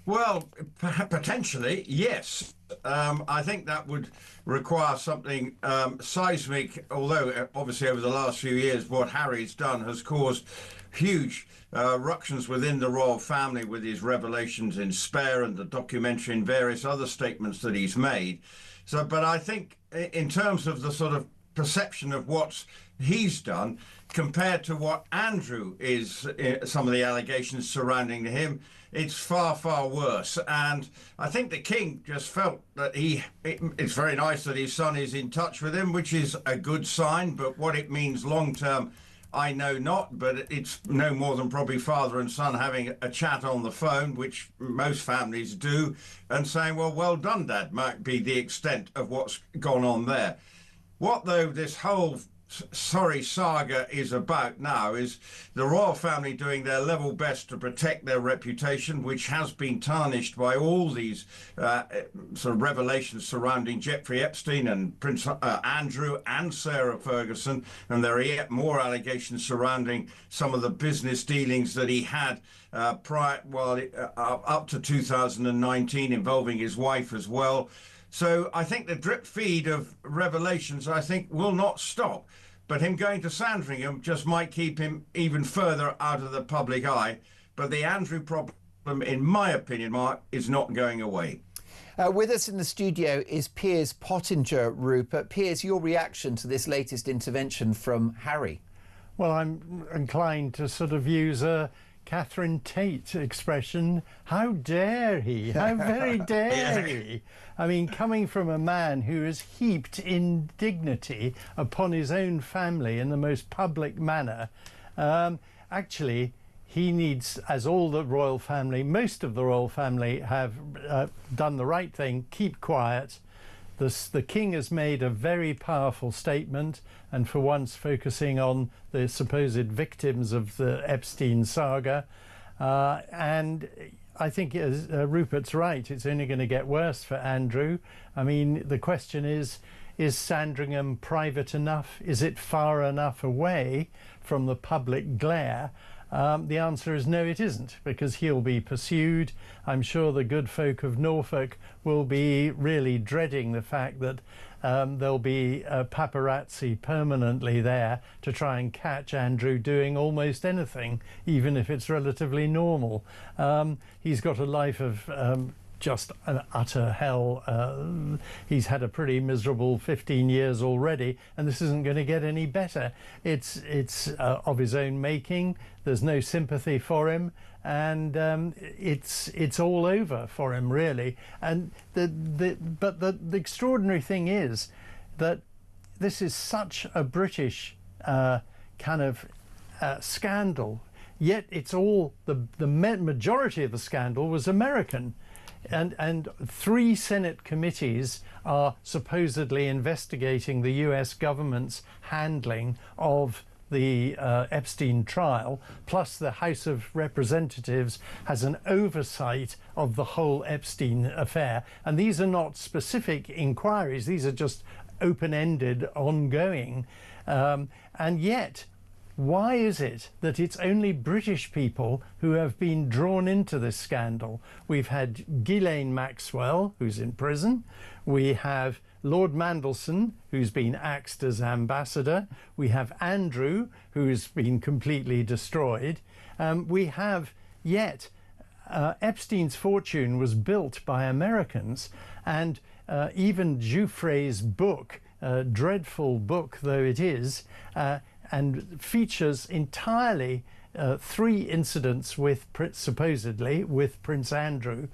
Well, potentially, yes. I think that would require something seismic, although obviously over the last few years what Harry's done has caused huge ructions within the royal family with his revelations in Spare and the documentary and various other statements that he's made. So, but I think in terms of the sort of perception of what he's done compared to what Andrew is, some of the allegations surrounding him, it's far, far worse. And I think the king just felt that it's very nice that his son is in touch with him, which is a good sign. But what it means long term, I know not. But it's no more than probably father and son having a chat on the phone, which most families do, and saying, well done, Dad, might be the extent of what's gone on there. What, though, this whole saga is about now is the royal family doing their level best to protect their reputation, which has been tarnished by all these sort of revelations surrounding Jeffrey Epstein and Prince Andrew and Sarah Ferguson, and there are yet more allegations surrounding some of the business dealings that he had up to 2019 involving his wife as well. So I think the drip feed of revelations, I think, will not stop. But him going to Sandringham just might keep him even further out of the public eye. But the Andrew problem, in my opinion, Mark, is not going away. With us in the studio is Piers Pottinger, Rupert. Piers, your reaction to this latest intervention from Harry? Well, I'm inclined to sort of use a Catherine Tate expression. How dare he? How very dare he? I mean, coming from a man who has heaped indignity upon his own family in the most public manner, actually, he needs, as all the royal family, most of the royal family have done the right thing, keep quiet. The king has made a very powerful statement, and for once focusing on the supposed victims of the Epstein saga. And I think Rupert's right, it's only going to get worse for Andrew. I mean, the question is Sandringham private enough? Is it far enough away from the public glare? The answer is no, it isn't, because he'll be pursued. I'm sure the good folk of Norfolk will be really dreading the fact that there'll be paparazzi permanently there to try and catch Andrew doing almost anything, even if it's relatively normal. He's got a life of just an utter hell. He's had a pretty miserable 15 years already, and this isn't going to get any better. It's of his own making. There's no sympathy for him, and it's all over for him, really. And but the extraordinary thing is that this is such a British kind of scandal, yet it's all the majority of the scandal was American. And 3 Senate committees are supposedly investigating the US government's handling of the Epstein trial, plus the House of Representatives has an oversight of the whole Epstein affair. And these are not specific inquiries, these are just open-ended, ongoing. And yet, why is it that it's only British people who have been drawn into this scandal? We've had Ghislaine Maxwell, who's in prison. We have Lord Mandelson, who's been axed as ambassador. We have Andrew, who's been completely destroyed. We have yet Epstein's fortune was built by Americans, and even Jouffre's book, dreadful book though it is, and features entirely 3 incidents with supposedly with Prince Andrew,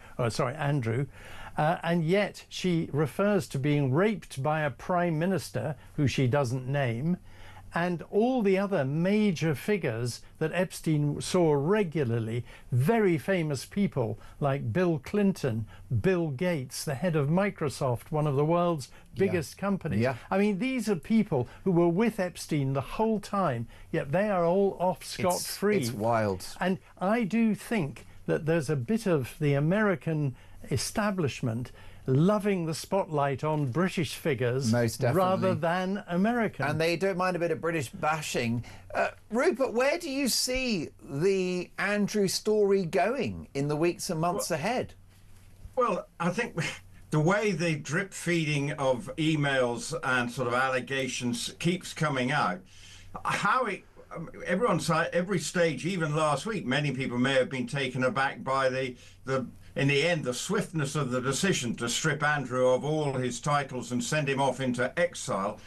and yet she refers to being raped by a prime minister who she doesn't name, and all the other major figures that Epstein saw regularly, very famous people like Bill Clinton, Bill Gates, the head of Microsoft, one of the world's biggest companies. I mean, these are people who were with Epstein the whole time, yet they are all off scot-free. It's wild. And I do think that there's a bit of the American establishment loving the spotlight on British figures rather than American. And they don't mind a bit of British bashing. Rupert, where do you see the Andrew story going in the weeks and months ahead? Well, I think the way the drip feeding of emails and sort of allegations keeps coming out, how it, everyone's at every stage, even last week, many people may have been taken aback by in the end, the swiftness of the decision to strip Andrew of all his titles and send him off into exile.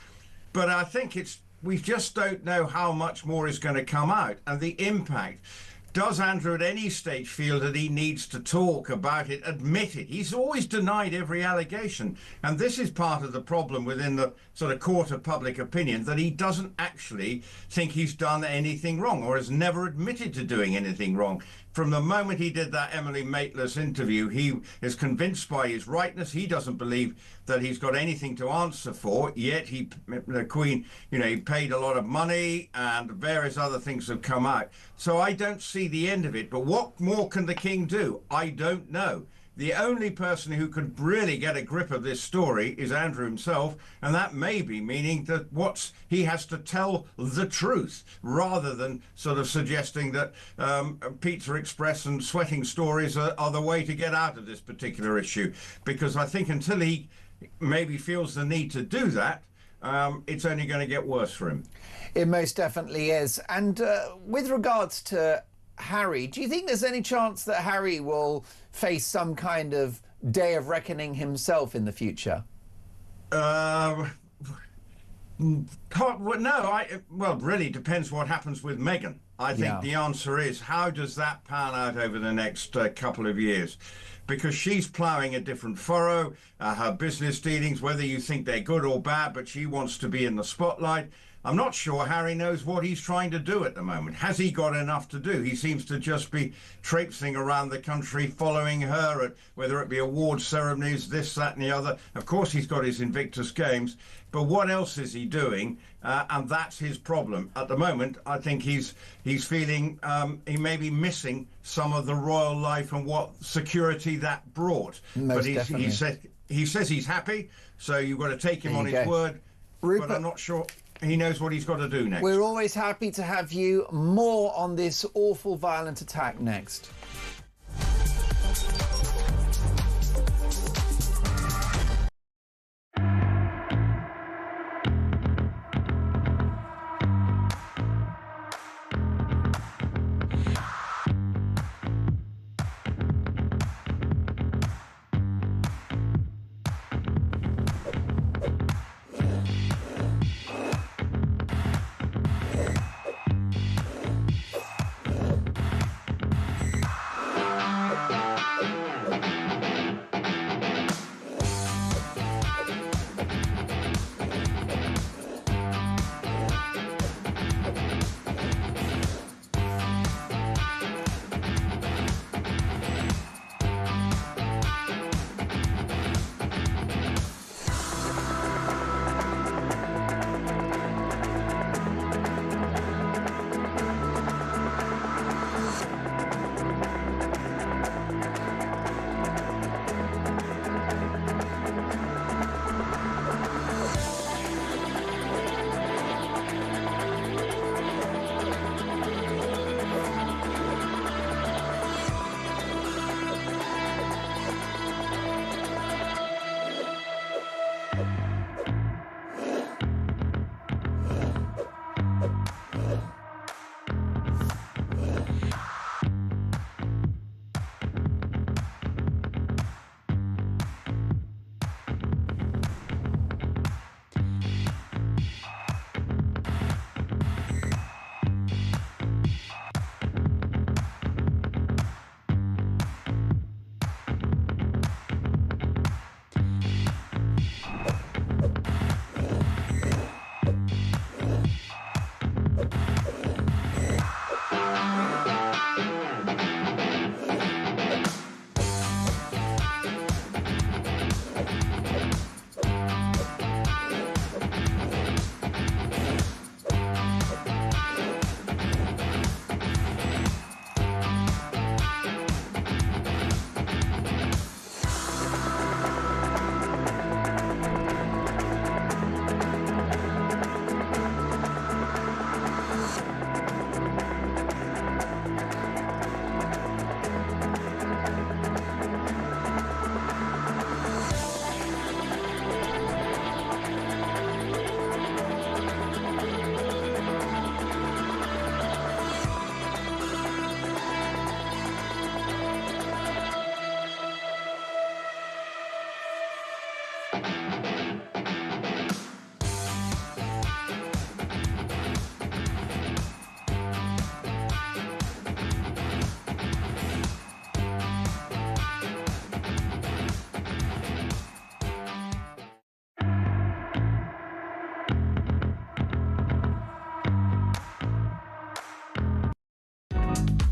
But I think we just don't know how much more is going to come out and the impact. Does Andrew at any stage feel that he needs to talk about it, admit it? He's always denied every allegation. And this is part of the problem within the sort of court of public opinion, that he doesn't actually think he's done anything wrong or has never admitted to doing anything wrong. From the moment he did that Emily Maitlis interview, he is convinced by his rightness. He doesn't believe that he's got anything to answer for, yet the Queen, he paid a lot of money and various other things have come out. So I don't see the end of it. But what more can the King do? I don't know. The only person who could really get a grip of this story is Andrew himself, and that may be meaning that he has to tell the truth, rather than sort of suggesting that Pizza Express and sweating stories are the way to get out of this particular issue. Because I think until he maybe feels the need to do that, it's only going to get worse for him. It most definitely is. And with regards to Harry, do you think there's any chance that Harry will face some kind of day of reckoning himself in the future? No, well, really depends what happens with Meghan. I think the answer is, how does that pan out over the next couple of years? Because she's ploughing a different furrow, her business dealings, whether you think they're good or bad, but she wants to be in the spotlight. I'm not sure Harry knows what he's trying to do at the moment. Has he got enough to do? He seems to just be traipsing around the country, following her at whether it be award ceremonies, this, that and the other. Of course, he's got his Invictus Games, but what else is he doing? And that's his problem. At the moment, I think he's feeling he may be missing some of the royal life and what security that brought. Most but definitely. He says he's happy, so you've got to take him on his word. Rupert, but I'm not sure he knows what he's got to do next. We're always happy to have you. More on this awful violent attack next.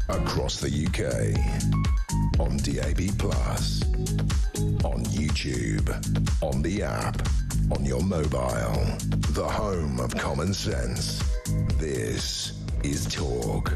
across the UK, on DAB+, on YouTube, on the app, on your mobile, the home of common sense. This is Talk.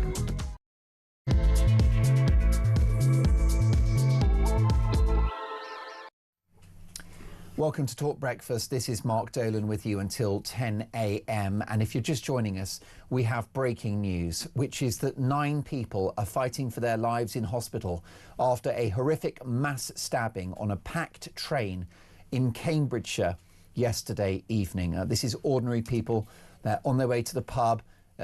Welcome to Talk Breakfast. This is Mark Dolan with you until 10 a.m. And if you're just joining us, we have breaking news, which is that 9 people are fighting for their lives in hospital after a horrific mass stabbing on a packed train in Cambridgeshire yesterday evening. This is ordinary people. They're on their way to the pub,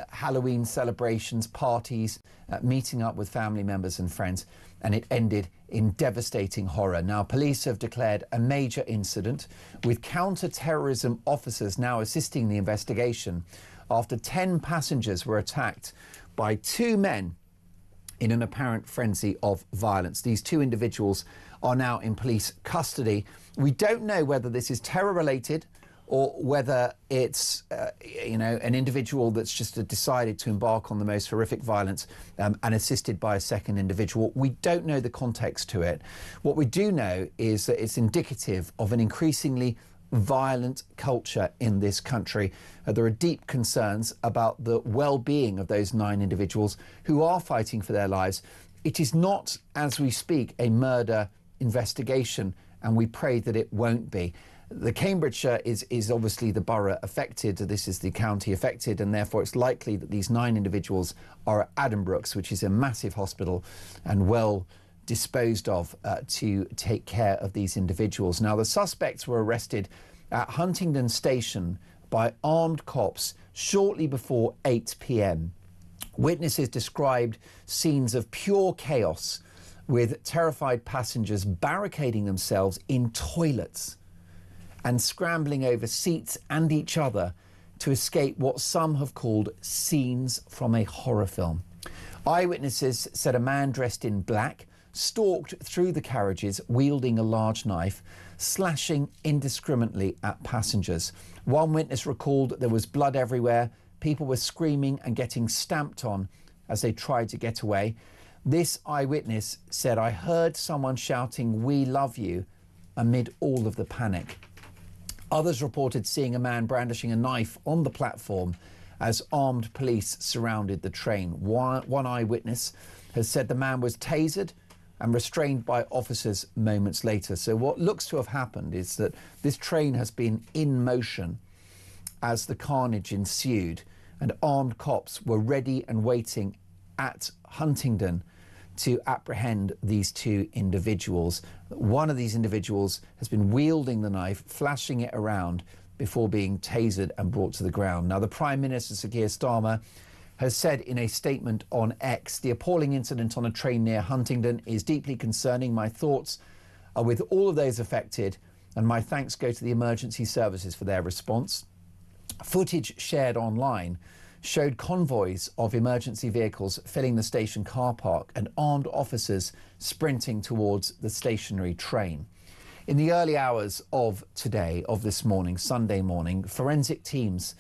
Halloween celebrations, parties, meeting up with family members and friends, and it ended in devastating horror. Now, police have declared a major incident, with counter-terrorism officers now assisting the investigation after 10 passengers were attacked by 2 men in an apparent frenzy of violence. These 2 individuals are now in police custody. We don't know whether this is terror-related or whether it's, an individual that's just decided to embark on the most horrific violence and assisted by a second individual. We don't know the context to it. What we do know is that it's indicative of an increasingly violent culture in this country. There are deep concerns about the well-being of those 9 individuals who are fighting for their lives. It is not, as we speak, a murder investigation, and we pray that it won't be. The Cambridgeshire is obviously the borough affected. This is the county affected, and therefore it's likely that these 9 individuals are at Addenbrooke's, which is a massive hospital and well disposed of to take care of these individuals. Now, the suspects were arrested at Huntingdon Station by armed cops shortly before 8 p.m. Witnesses described scenes of pure chaos, with terrified passengers barricading themselves in toilets and scrambling over seats and each other to escape what some have called scenes from a horror film. Eyewitnesses said a man dressed in black stalked through the carriages wielding a large knife, slashing indiscriminately at passengers. One witness recalled that there was blood everywhere. People were screaming and getting stamped on as they tried to get away. This eyewitness said, "I heard someone shouting, 'We love you,' amid all of the panic." Others reported seeing a man brandishing a knife on the platform as armed police surrounded the train. One eyewitness has said the man was tasered and restrained by officers moments later. So what looks to have happened is that this train has been in motion as the carnage ensued, and armed cops were ready and waiting at Huntingdon to apprehend these 2 individuals. One of these individuals has been wielding the knife, flashing it around before being tasered and brought to the ground. Now, the Prime Minister, Sir Keir Starmer, has said in a statement on X, "The appalling incident on a train near Huntingdon is deeply concerning. My thoughts are with all of those affected, and my thanks go to the emergency services for their response." Footage shared online showed convoys of emergency vehicles filling the station car park and armed officers sprinting towards the stationary train. In the early hours of this morning, Sunday morning, forensic teams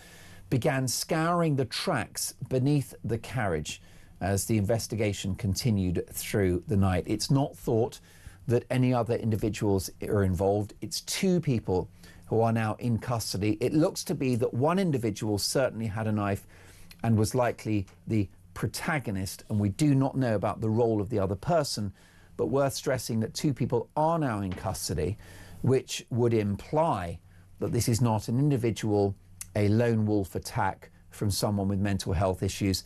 began scouring the tracks beneath the carriage as the investigation continued through the night. It's not thought that any other individuals are involved. It's 2 people who are now in custody. It looks to be that one individual certainly had a knife and was likely the protagonist, and we do not know about the role of the other person, but worth stressing that 2 people are now in custody, which would imply that this is not an individual, a lone wolf attack from someone with mental health issues.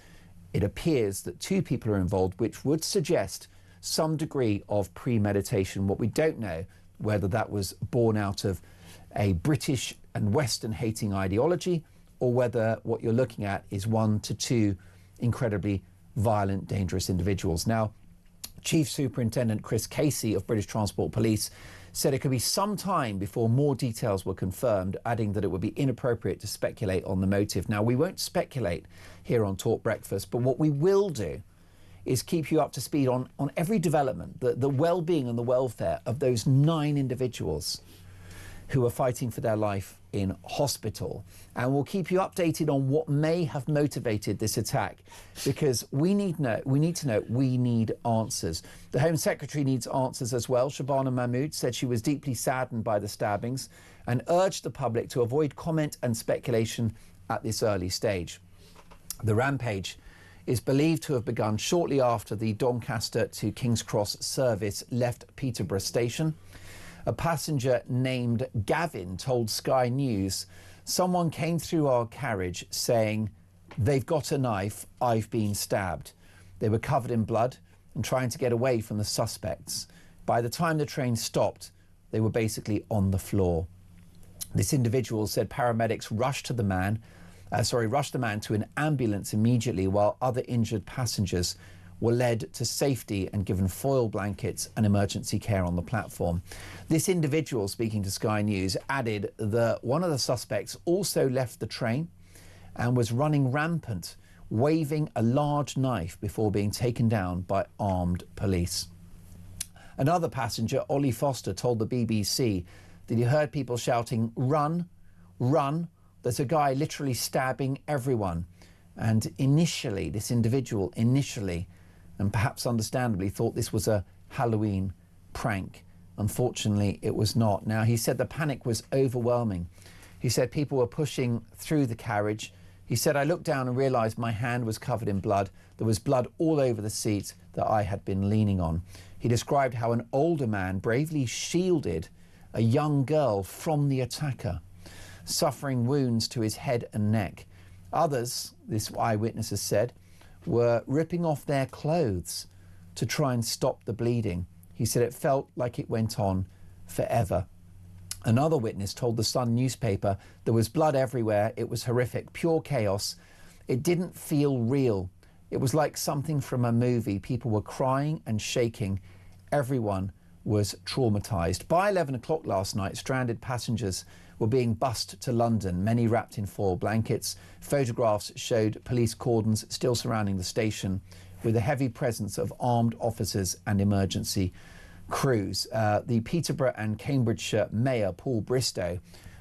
It appears that 2 people are involved, which would suggest some degree of premeditation. What we don't know, whether that was born out of a British and Western hating ideology, or whether what you're looking at is 1 to 2 incredibly violent, dangerous individuals. Now, Chief Superintendent Chris Casey of British Transport Police said it could be some time before more details were confirmed, adding that it would be inappropriate to speculate on the motive. Now, we won't speculate here on Talk Breakfast, but what we will do is keep you up to speed on every development, the well-being and the welfare of those 9 individuals who are fighting for their life in hospital. And we'll keep you updated on what may have motivated this attack, because we need answers. The Home Secretary needs answers as well. Shabana Mahmood said she was deeply saddened by the stabbings and urged the public to avoid comment and speculation at this early stage. The rampage is believed to have begun shortly after the Doncaster to King's Cross service left Peterborough station. A passenger named Gavin told Sky News, "Someone came through our carriage saying, 'They've got a knife, I've been stabbed.' They were covered in blood and trying to get away from the suspects. By the time the train stopped, they were basically on the floor." This individual said paramedics rushed the man to an ambulance immediately, while other injured passengers were led to safety and given foil blankets and emergency care on the platform. This individual, speaking to Sky News, added that one of the suspects also left the train and was running rampant, waving a large knife before being taken down by armed police. Another passenger, Ollie Foster, told the BBC that he heard people shouting, "Run, run, there's a guy literally stabbing everyone." And this individual initially, and perhaps understandably, thought this was a Halloween prank. Unfortunately, it was not. Now, he said the panic was overwhelming. He said people were pushing through the carriage. He said, "I looked down and realised my hand was covered in blood. There was blood all over the seat that I had been leaning on." He described how an older man bravely shielded a young girl from the attacker, suffering wounds to his head and neck. Others, this eyewitness has said, were ripping off their clothes to try and stop the bleeding. He said it felt like it went on forever. Another witness told the Sun newspaper there was blood everywhere. It was horrific, pure chaos. It didn't feel real. It was like something from a movie. People were crying and shaking. Everyone was traumatised. By 11 o'clock last night, stranded passengers were being bussed to London, many wrapped in foil blankets. Photographs showed police cordons still surrounding the station, with a heavy presence of armed officers and emergency crews. The Peterborough and Cambridgeshire Mayor, Paul Bristow,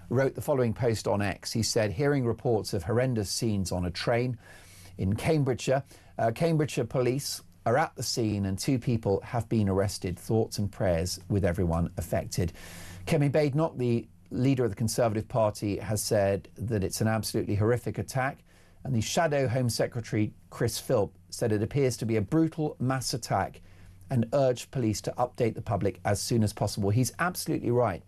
wrote the following post on X. He said, "Hearing reports of horrendous scenes on a train in Cambridgeshire, Cambridgeshire police are at the scene and 2 people have been arrested. Thoughts and prayers with everyone affected." Kemi Badenoch, the leader of the Conservative Party, has said that it's an absolutely horrific attack, and the Shadow Home Secretary Chris Philp said it appears to be a brutal mass attack and urged police to update the public as soon as possible. He's absolutely right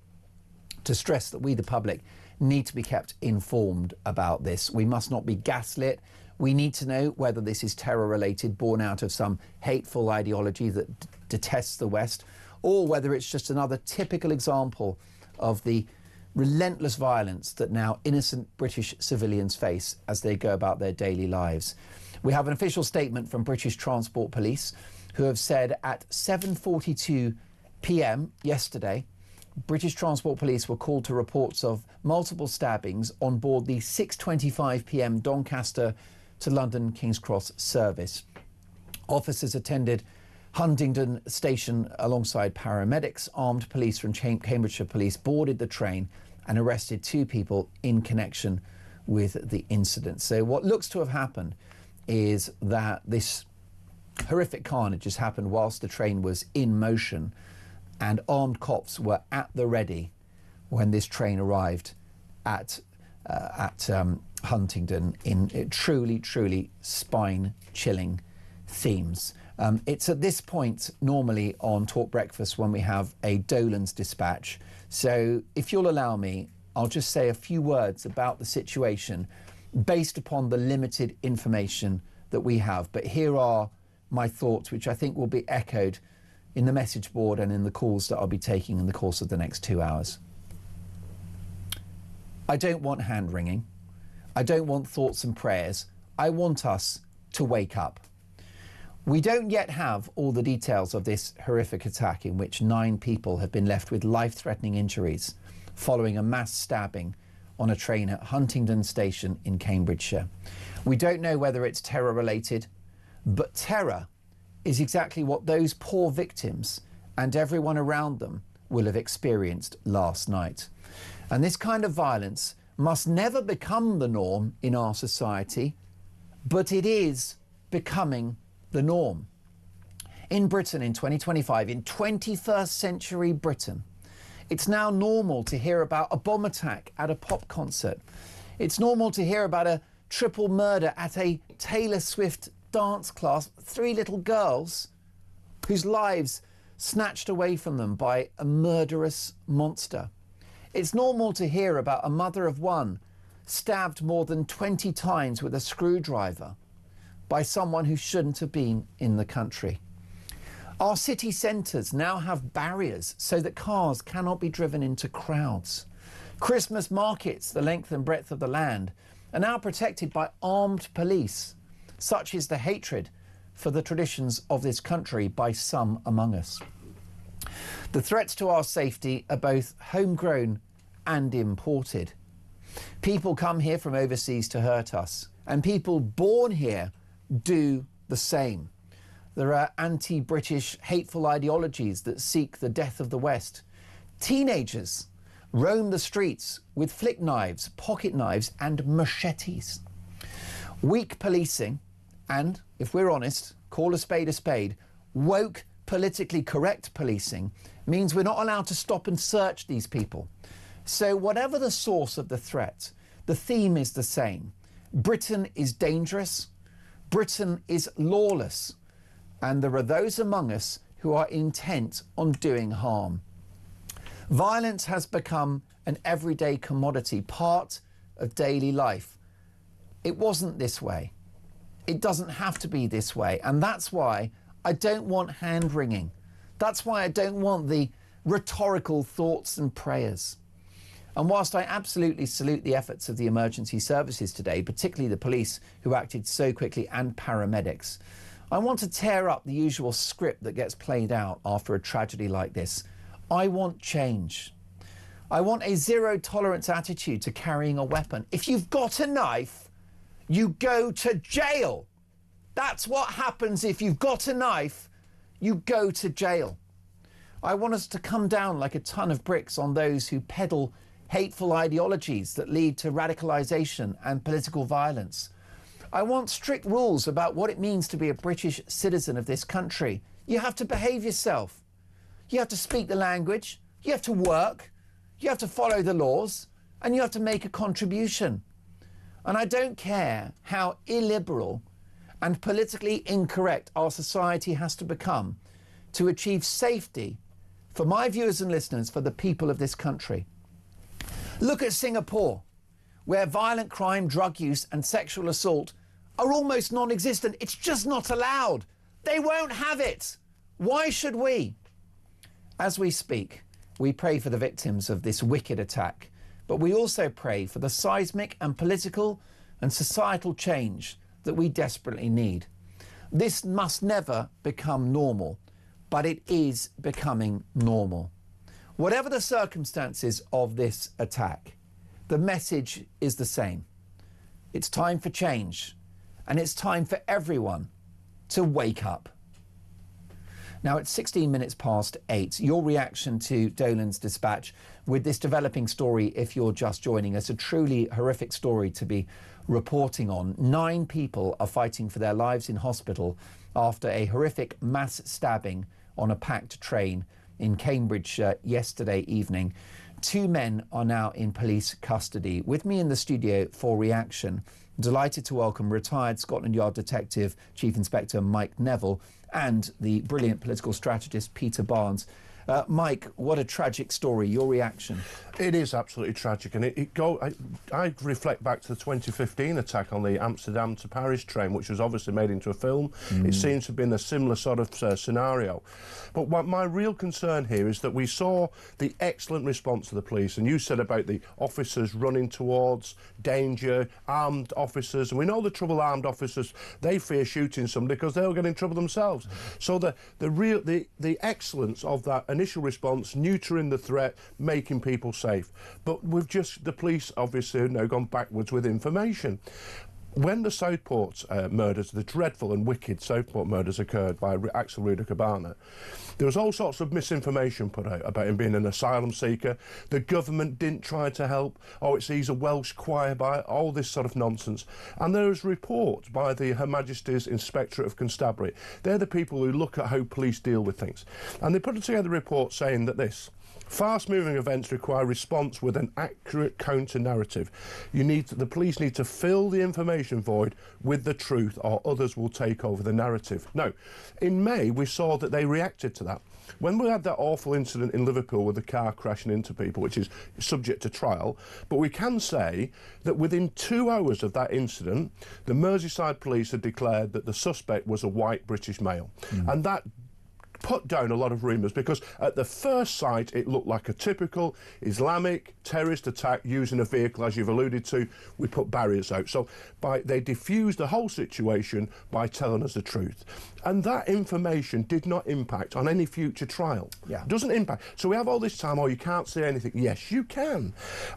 to stress that we, the public, need to be kept informed about this. We must not be gaslit. We need to know whether this is terror-related, born out of some hateful ideology that detests the West, or whether it's just another typical example of the relentless violence that now innocent British civilians face as they go about their daily lives. We have an official statement from British Transport Police, who have said at 7:42 p.m. yesterday, British Transport Police were called to reports of multiple stabbings on board the 6:25 p.m. Doncaster to London King's Cross service. Officers attended Huntingdon Station alongside paramedics. Armed police from Cambridgeshire Police boarded the train and arrested 2 people in connection with the incident. So what looks to have happened is that this horrific carnage has happened whilst the train was in motion, and armed cops were at the ready when this train arrived at Huntingdon in truly spine-chilling themes. It's at this point normally on Talk Breakfast when we have a Dolan's dispatch. So if you'll allow me, I'll just say a few words about the situation based upon the limited information that we have. But here are my thoughts, which I think will be echoed in the message board and in the calls that I'll be taking in the course of the next 2 hours. I don't want hand-wringing. I don't want thoughts and prayers. I want us to wake up. We don't yet have all the details of this horrific attack in which 9 people have been left with life-threatening injuries following a mass stabbing on a train at Huntingdon Station in Cambridgeshire. We don't know whether it's terror-related, but terror is exactly what those poor victims and everyone around them will have experienced last night. And this kind of violence must never become the norm in our society, but it is becoming the norm. In Britain in 2025, in 21st century Britain, it's now normal to hear about a bomb attack at a pop concert. It's normal to hear about a triple murder at a Taylor Swift dance class, 3 little girls whose lives snatched away from them by a murderous monster. It's normal to hear about a mother of 1 stabbed more than 20 times with a screwdriver by someone who shouldn't have been in the country. Our city centres now have barriers so that cars cannot be driven into crowds. Christmas markets, the length and breadth of the land, are now protected by armed police. Such is the hatred for the traditions of this country by some among us. The threats to our safety are both homegrown and imported. People come here from overseas to hurt us, and people born here do the same. There are anti-British hateful ideologies that seek the death of the West. Teenagers roam the streets with flick knives, pocket knives and machetes. Weak policing and, if we're honest, call a spade, woke, politically correct policing means we're not allowed to stop and search these people. So whatever the source of the threat, the theme is the same. Britain is dangerous, Britain is lawless, and there are those among us who are intent on doing harm. Violence has become an everyday commodity, part of daily life. It wasn't this way. It doesn't have to be this way. And that's why I don't want hand-wringing. That's why I don't want the rhetorical thoughts and prayers. And whilst I absolutely salute the efforts of the emergency services today, particularly the police who acted so quickly and paramedics, I want to tear up the usual script that gets played out after a tragedy like this. I want change. I want a zero-tolerance attitude to carrying a weapon. If you've got a knife, you go to jail. That's what happens if you've got a knife, you go to jail. I want us to come down like a ton of bricks on those who peddle hateful ideologies that lead to radicalisation and political violence. I want strict rules about what it means to be a British citizen of this country. You have to behave yourself. You have to speak the language. You have to work. You have to follow the laws. And you have to make a contribution. And I don't care how illiberal and politically incorrect our society has to become to achieve safety for my viewers and listeners, for the people of this country. Look at Singapore, where violent crime, drug use and sexual assault are almost non-existent. It's just not allowed. They won't have it. Why should we? As we speak, we pray for the victims of this wicked attack, but we also pray for the seismic and political and societal change that we desperately need. This must never become normal, but it is becoming normal. Whatever the circumstances of this attack, the message is the same. It's time for change, and it's time for everyone to wake up. Now, it's 16 minutes past 8. Your reaction to Dolan's dispatch with this developing story, if you're just joining us, a truly horrific story to be reporting on. 9 people are fighting for their lives in hospital after a horrific mass stabbing on a packed train in Cambridge yesterday evening. 2 men are now in police custody. With me in the studio for reaction, delighted to welcome retired Scotland Yard Detective Chief Inspector Mike Neville and the brilliant political strategist Peter Barnes. Mike, what a tragic story. Your reaction? It is absolutely tragic, and I reflect back to the 2015 attack on the Amsterdam to Paris train, which was obviously made into a film. It seems to have been a similar sort of scenario. But what my real concern here is that we saw the excellent response of the police, and you said about the officers running towards danger, armed officers, and we know the trouble armed officers, they fear shooting somebody because they'll get in trouble themselves. So the excellence of that initial response, neutering the threat, making people safe. But we've just, the police obviously have now gone backwards with information. when the Southport murders, the dreadful and wicked Southport murders occurred by Axel Rudiger Barnett, there was all sorts of misinformation put out about him being an asylum seeker. The government didn't try to help. Oh, he's a Welsh choir boy, all this sort of nonsense. And there was reports by the Her Majesty's Inspectorate of Constabulary. They're the people who look at how police deal with things. And they put together a report saying that this: fast-moving events require response with an accurate counter-narrative. The police need to fill the information void with the truth, or others will take over the narrative. Now, in May, we saw that they reacted to that. When we had that awful incident in Liverpool with the car crashing into people, which is subject to trial, but we can say that within 2 hours of that incident, the Merseyside police had declared that the suspect was a white British male. And that put down a lot of rumours, because at the first sight it looked like a typical Islamic terrorist attack using a vehicle, as you've alluded to. We put barriers out. So they diffused the whole situation by telling us the truth. And that information did not impact on any future trial. Yeah. Doesn't impact. So we have all this time, oh, you can't say anything. Yes, you can.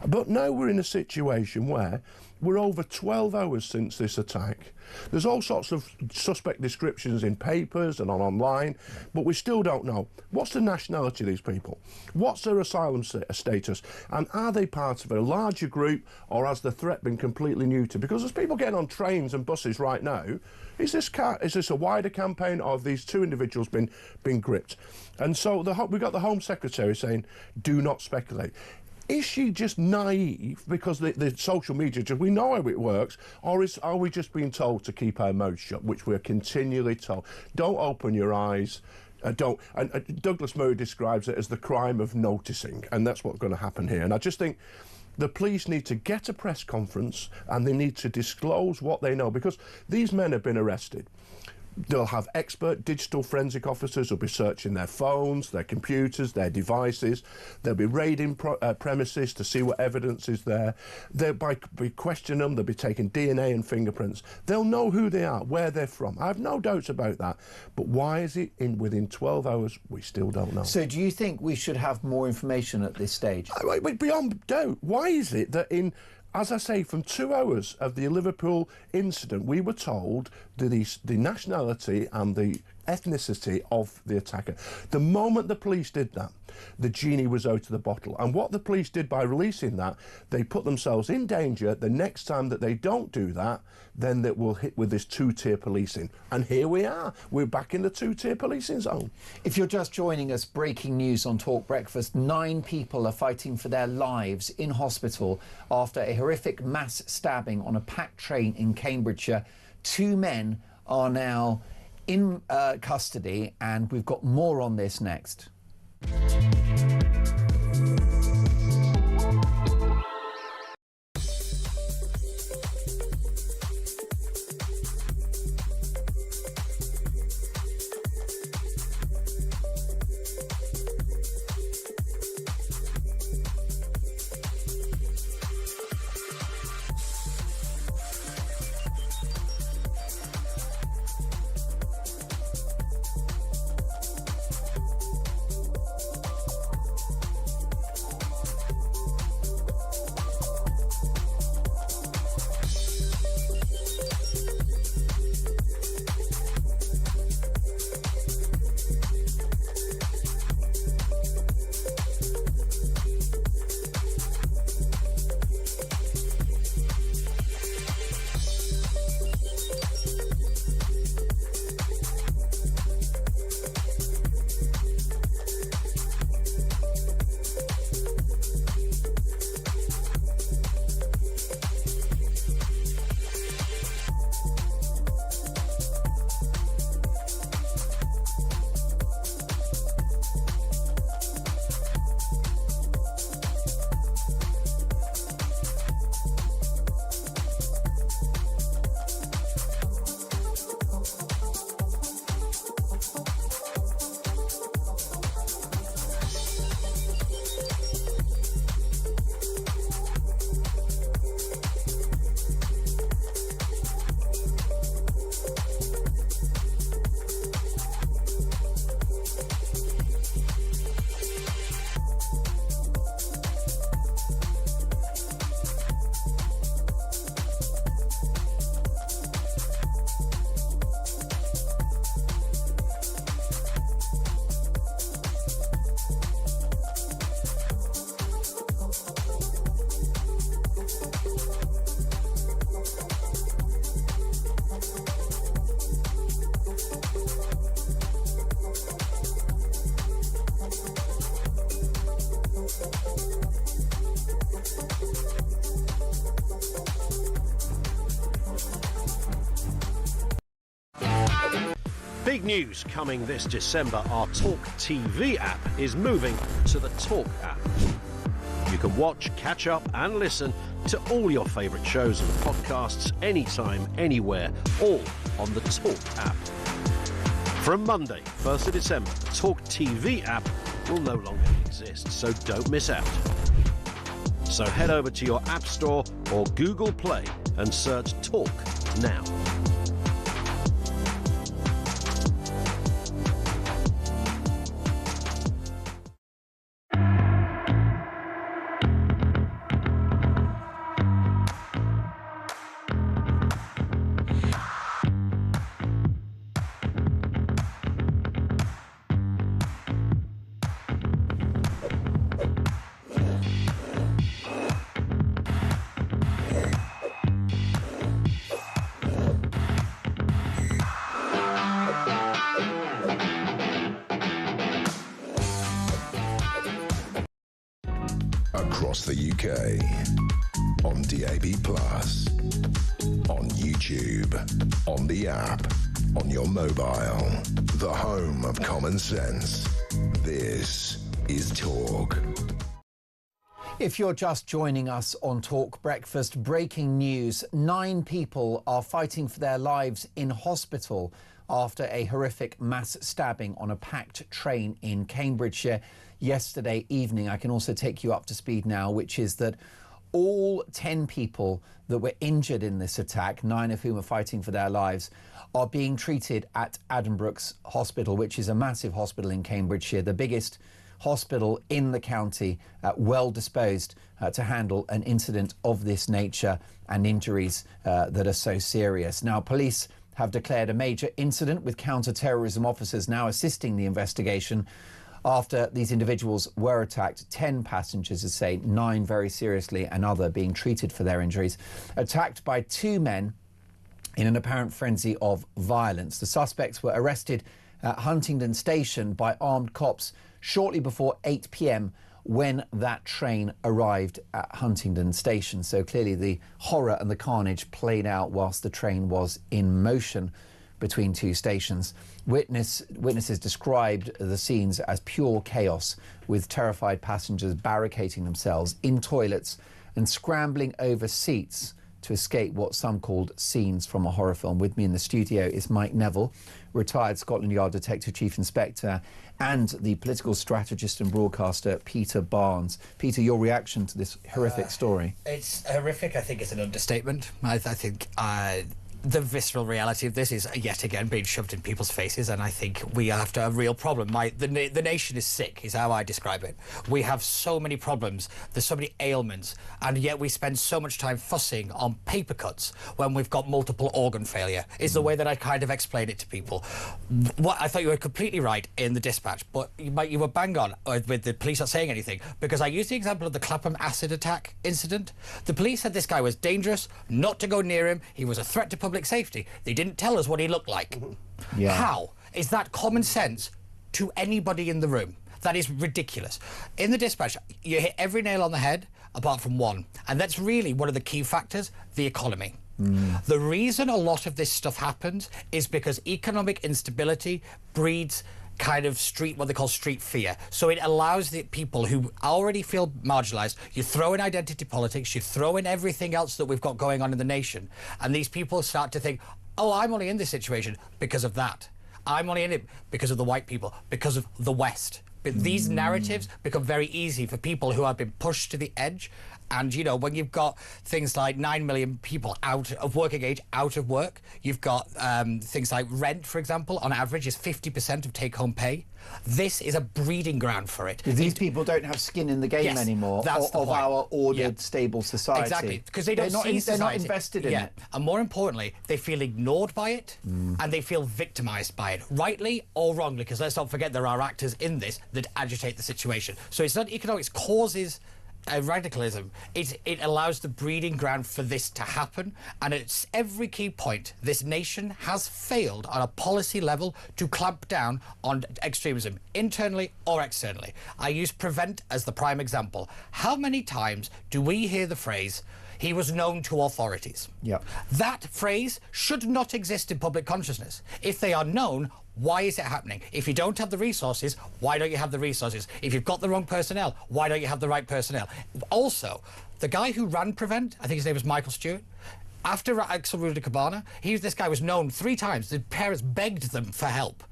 But now we're in a situation where we're over 12 hours since this attack. There's all sorts of suspect descriptions in papers and online, but we still don't know. What's the nationality of these people? What's their asylum status? And are they part of a larger group, or has the threat been completely neutered? Because there's people getting on trains and buses right now. Is this a wider campaign, or have these two individuals been gripped? And so we've got the Home Secretary saying, do not speculate. Is she just naive because the social media, we know how it works, or are we just being told to keep our mouths shut, which we're continually told? Don't open your eyes. Douglas Murray describes it as the crime of noticing, and that's what's going to happen here. And I just think the police need to get a press conference and they need to disclose what they know, because these men have been arrested. They'll have expert digital forensic officers who'll be searching their phones, their computers, their devices. They'll be raiding premises to see what evidence is there. They'll be questioning them. They'll be taking DNA and fingerprints. They'll know who they are, where they're from. I have no doubts about that. But why is it within 12 hours we still don't know? So do you think we should have more information at this stage? Beyond doubt. Why is it that as I say, from 2 hours of the Liverpool incident, we were told the nationality and the ethnicity of the attacker? The moment the police did that, the genie was out of the bottle. And what the police did by releasing that, they put themselves in danger. The next time that they don't do that, then that will hit with this two-tier policing. And here we are. We're back in the two-tier policing zone. If you're just joining us, breaking news on Talk Breakfast. 9 people are fighting for their lives in hospital after a horrific mass stabbing on a packed train in Cambridgeshire. 2 men are now in custody, and we've got more on this next. Big news coming this December. Our talkTV app is moving to the Talk app. You can watch, catch up and listen to all your favourite shows and podcasts anytime, anywhere, all on the Talk app. From Monday, 1st of December, the talkTV app will no longer exist, so don't miss out. So head over to your App Store or Google Play and search Talk now. Across the UK, on DAB+, on YouTube, on the app, on your mobile, the home of common sense. This is Talk. If you're just joining us on Talk Breakfast, breaking news. 9 people are fighting for their lives in hospital after a horrific mass stabbing on a packed train in Cambridgeshire yesterday evening. I can also take you up to speed now, which is that all 10 people that were injured in this attack, 9 of whom are fighting for their lives, are being treated at Addenbrooke's Hospital, which is a massive hospital in Cambridgeshire, the biggest hospital in the county, well disposed to handle an incident of this nature and injuries that are so serious. Now, police have declared a major incident with counter-terrorism officers now assisting the investigation after these individuals were attacked. 10 passengers, as say, 9 very seriously and other being treated for their injuries, attacked by 2 men in an apparent frenzy of violence. The suspects were arrested at Huntingdon Station by armed cops shortly before 8 p.m. when that train arrived at Huntingdon Station. So clearly the horror and the carnage played out whilst the train was in motion between 2 stations. Witnesses described the scenes as pure chaos, with terrified passengers barricading themselves in toilets and scrambling over seats to escape what some called scenes from a horror film. With me in the studio is Mike Neville, retired Scotland Yard Detective Chief Inspector, and the political strategist and broadcaster Peter Barnes. Peter, your reaction to this horrific story? It's horrific. I think it's an understatement. I think the visceral reality of this is yet again being shoved in people's faces, and I think we have a real problem. The nation is sick, is how I describe it. We have so many problems, there's so many ailments, and yet we spend so much time fussing on paper cuts when we've got multiple organ failure, is the way that I kind of explain it to people. I thought you were completely right in the dispatch, but you were bang on with the police not saying anything, because I used the example of the Clapham acid attack incident. The police said this guy was dangerous, not to go near him, he was a threat to public safety. They didn't tell us what he looked like. Yeah. How is that common sense to anybody in the room? That is ridiculous. In the dispatch, you hit every nail on the head apart from one, and that's really one of the key factors: the economy. The reason a lot of this stuff happens is because economic instability breeds kind of what they call street fear. So it allows the people who already feel marginalised, you throw in identity politics, you throw in everything else that we've got going on in the nation, and these people start to think, oh, I'm only in this situation because of that. I'm only in it because of the white people, because of the West. But these narratives become very easy for people who have been pushed to the edge. And, you know, when you've got things like 9 million people out of working age, out of work, you've got things like rent, for example, on average is 50% of take-home pay. This is a breeding ground for it. These people don't have skin in the game anymore of our ordered, stable society. Exactly, because they're not invested in it. And more importantly, they feel ignored by it, and they feel victimised by it, rightly or wrongly, because let's not forget there are actors in this that agitate the situation. So it's not economics causes radicalism. It allows the breeding ground for this to happen, and at every key point this nation has failed on a policy level to clamp down on extremism, internally or externally. I use prevent as the prime example. How many times do we hear the phrase, He was known to authorities. Yeah. That phrase should not exist in public consciousness. If they are known, why is it happening? If you don't have the resources, why don't you have the resources? If you've got the wrong personnel, why don't you have the right personnel? Also, the guy who ran Prevent, I think his name was Michael Stewart, after Axel Rudiker-Barner, this guy was known 3 times. The parents begged them for help.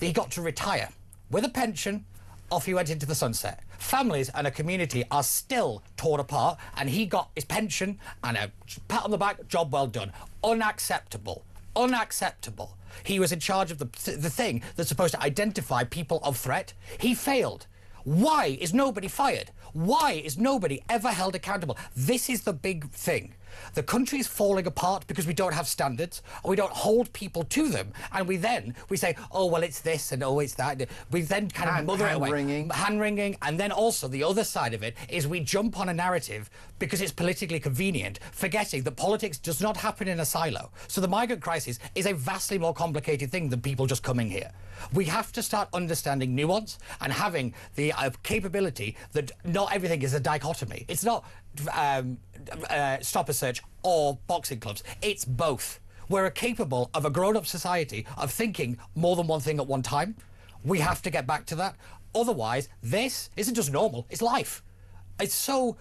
He got to retire with a pension. Off he went into the sunset. Families and a community are still torn apart, and he got his pension and a pat on the back, job well done. Unacceptable. Unacceptable. He was in charge of the thing that's supposed to identify people of threat. He failed. Why is nobody fired? Why is nobody ever held accountable? This is the big thing. The country is falling apart because we don't have standards, or we don't hold people to them, and we say, oh, well, it's this and oh, it's that. We then kind of mother it away. Hand-wringing. And then also the other side of it is we jump on a narrative because it's politically convenient, forgetting that politics does not happen in a silo. So the migrant crisis is a vastly more complicated thing than people just coming here. We have to start understanding nuance and having the capability that not everything is a dichotomy. It's not stop a search or boxing clubs. It's both. We're capable of a grown-up society of thinking more than one thing at one time. We have to get back to that. Otherwise, this isn't just normal, it's life. It's so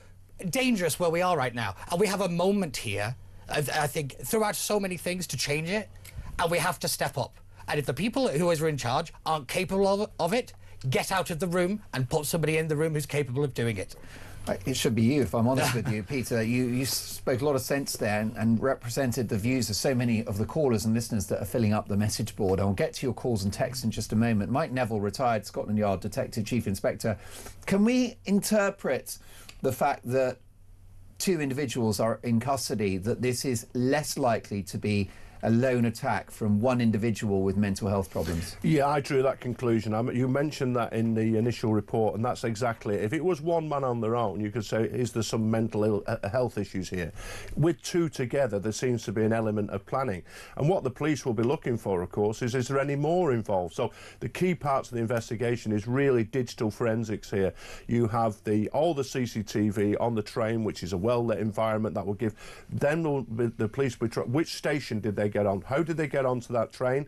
dangerous where we are right now. And we have a moment here, I think, throughout so many things to change it, and we have to step up. And if the people who are in charge aren't capable of it, get out of the room and put somebody in the room who's capable of doing it. It should be you, if I'm honest with you, Peter. You spoke a lot of sense there and represented the views of so many of the callers and listeners that are filling up the message board. I'll get to your calls and texts in just a moment. Mike Neville, retired Scotland Yard Detective Chief Inspector. Can we interpret the fact that 2 individuals are in custody, that this is less likely to be a lone attack from one individual with mental health problems? Yeah, I drew that conclusion. You mentioned that in the initial report, and that's exactly it. If it was one man on their own, you could say, is there some mental health issues here? With 2 together, there seems to be an element of planning. And what the police will be looking for, of course, is there any more involved? So the key parts of the investigation is really digital forensics here. You have all the CCTV on the train, which is a well-lit environment that will give. Then the police will which station did they get on? How did they get onto that train?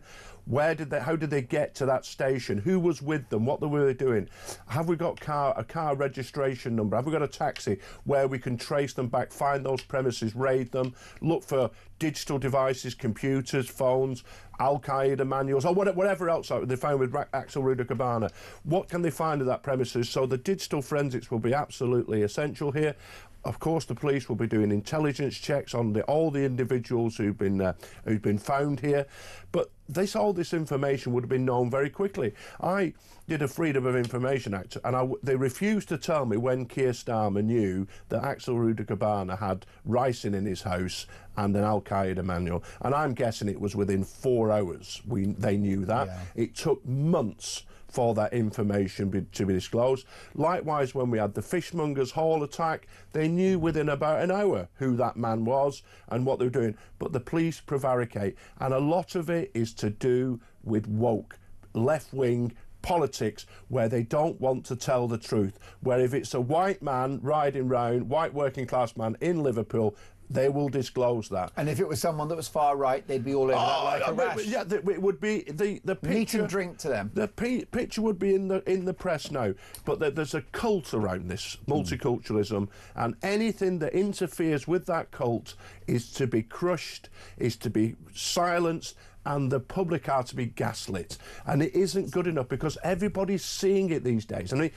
How did they get to that station? Who was with them? What were they doing? Have we got a car registration number? Have we got a taxi where we can trace them back, find those premises, raid them, look for digital devices, computers, phones, Al-Qaeda manuals, or whatever else they found with Axel Rudiker-Barner? What can they find at that premises? So the digital forensics will be absolutely essential here. Of course, the police will be doing intelligence checks on all the individuals who've been found here, but all this information would have been known very quickly. I did a Freedom of Information Act, and they refused to tell me when Keir Starmer knew that Axel Rudiker-Barner had ricin in his house and an Al-Qaeda manual, and I'm guessing it was within 4 hours they knew that. Yeah. It took months for that information to be disclosed. Likewise, when we had the Fishmongers Hall attack, they knew within about an hour who that man was and what they were doing. But the police prevaricate, and a lot of it is to do with woke, left-wing politics, where they don't want to tell the truth. Where if it's a white man riding round, white working class man in Liverpool, they will disclose that. And if it was someone that was far right, they'd be all over that like a rash. Yeah, it would be the picture. Meat and drink to them. The picture would be in the press now, but there's a cult around this multiculturalism, and anything that interferes with that cult is to be crushed, is to be silenced, and the public are to be gaslit. And it isn't good enough because everybody's seeing it these days. I mean,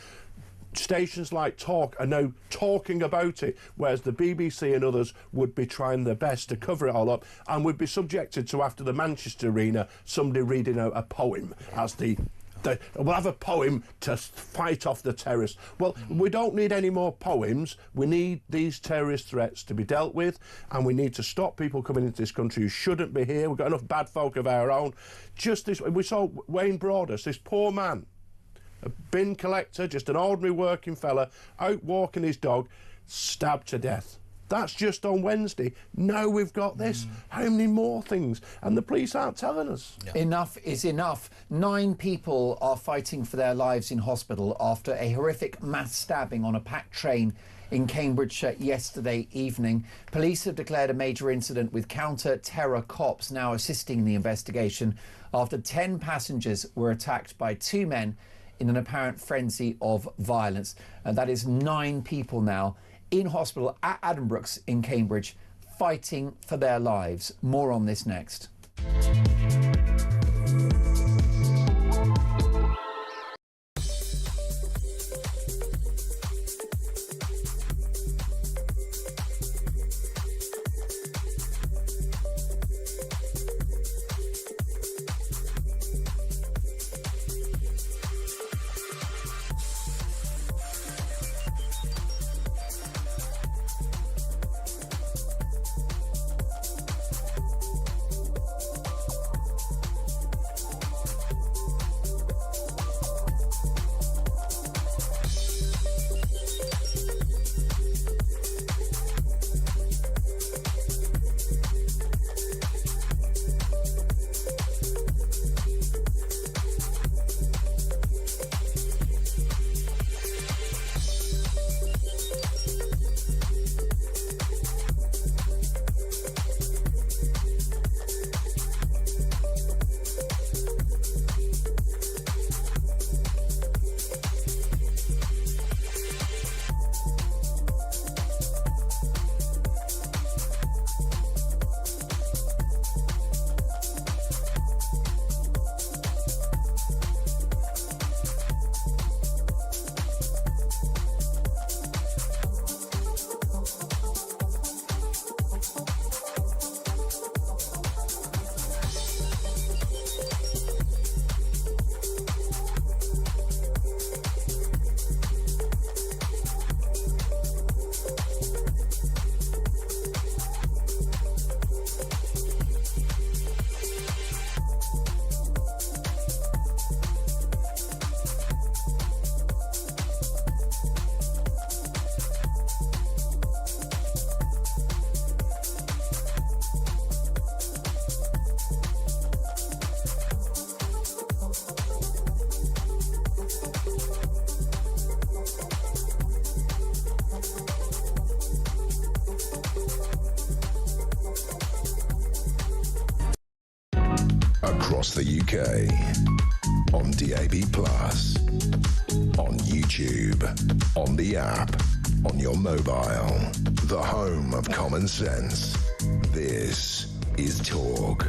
stations like Talk are now talking about it, whereas the BBC and others would be trying their best to cover it all up, and would be subjected to, after the Manchester Arena, somebody reading out a poem as we'll have a poem to fight off the terrorists. Well, we don't need any more poems. We need these terrorist threats to be dealt with, and we need to stop people coming into this country who shouldn't be here. We've got enough bad folk of our own. We saw Wayne Broadus, this poor man, a bin collector, just an ordinary working fella, out walking his dog, stabbed to death. That's just on Wednesday. Now we've got this. How many more things? And the police aren't telling us. Yeah. Enough is enough. 9 people are fighting for their lives in hospital after a horrific mass stabbing on a packed train in Cambridgeshire yesterday evening. Police have declared a major incident with counter-terror cops now assisting the investigation after 10 passengers were attacked by 2 men in an apparent frenzy of violence. And that is 9 people now in hospital at Addenbrooke's in Cambridge fighting for their lives. More on this next. Across the UK, on DAB+, on YouTube, on the app, on your mobile, the home of common sense. This is Talk.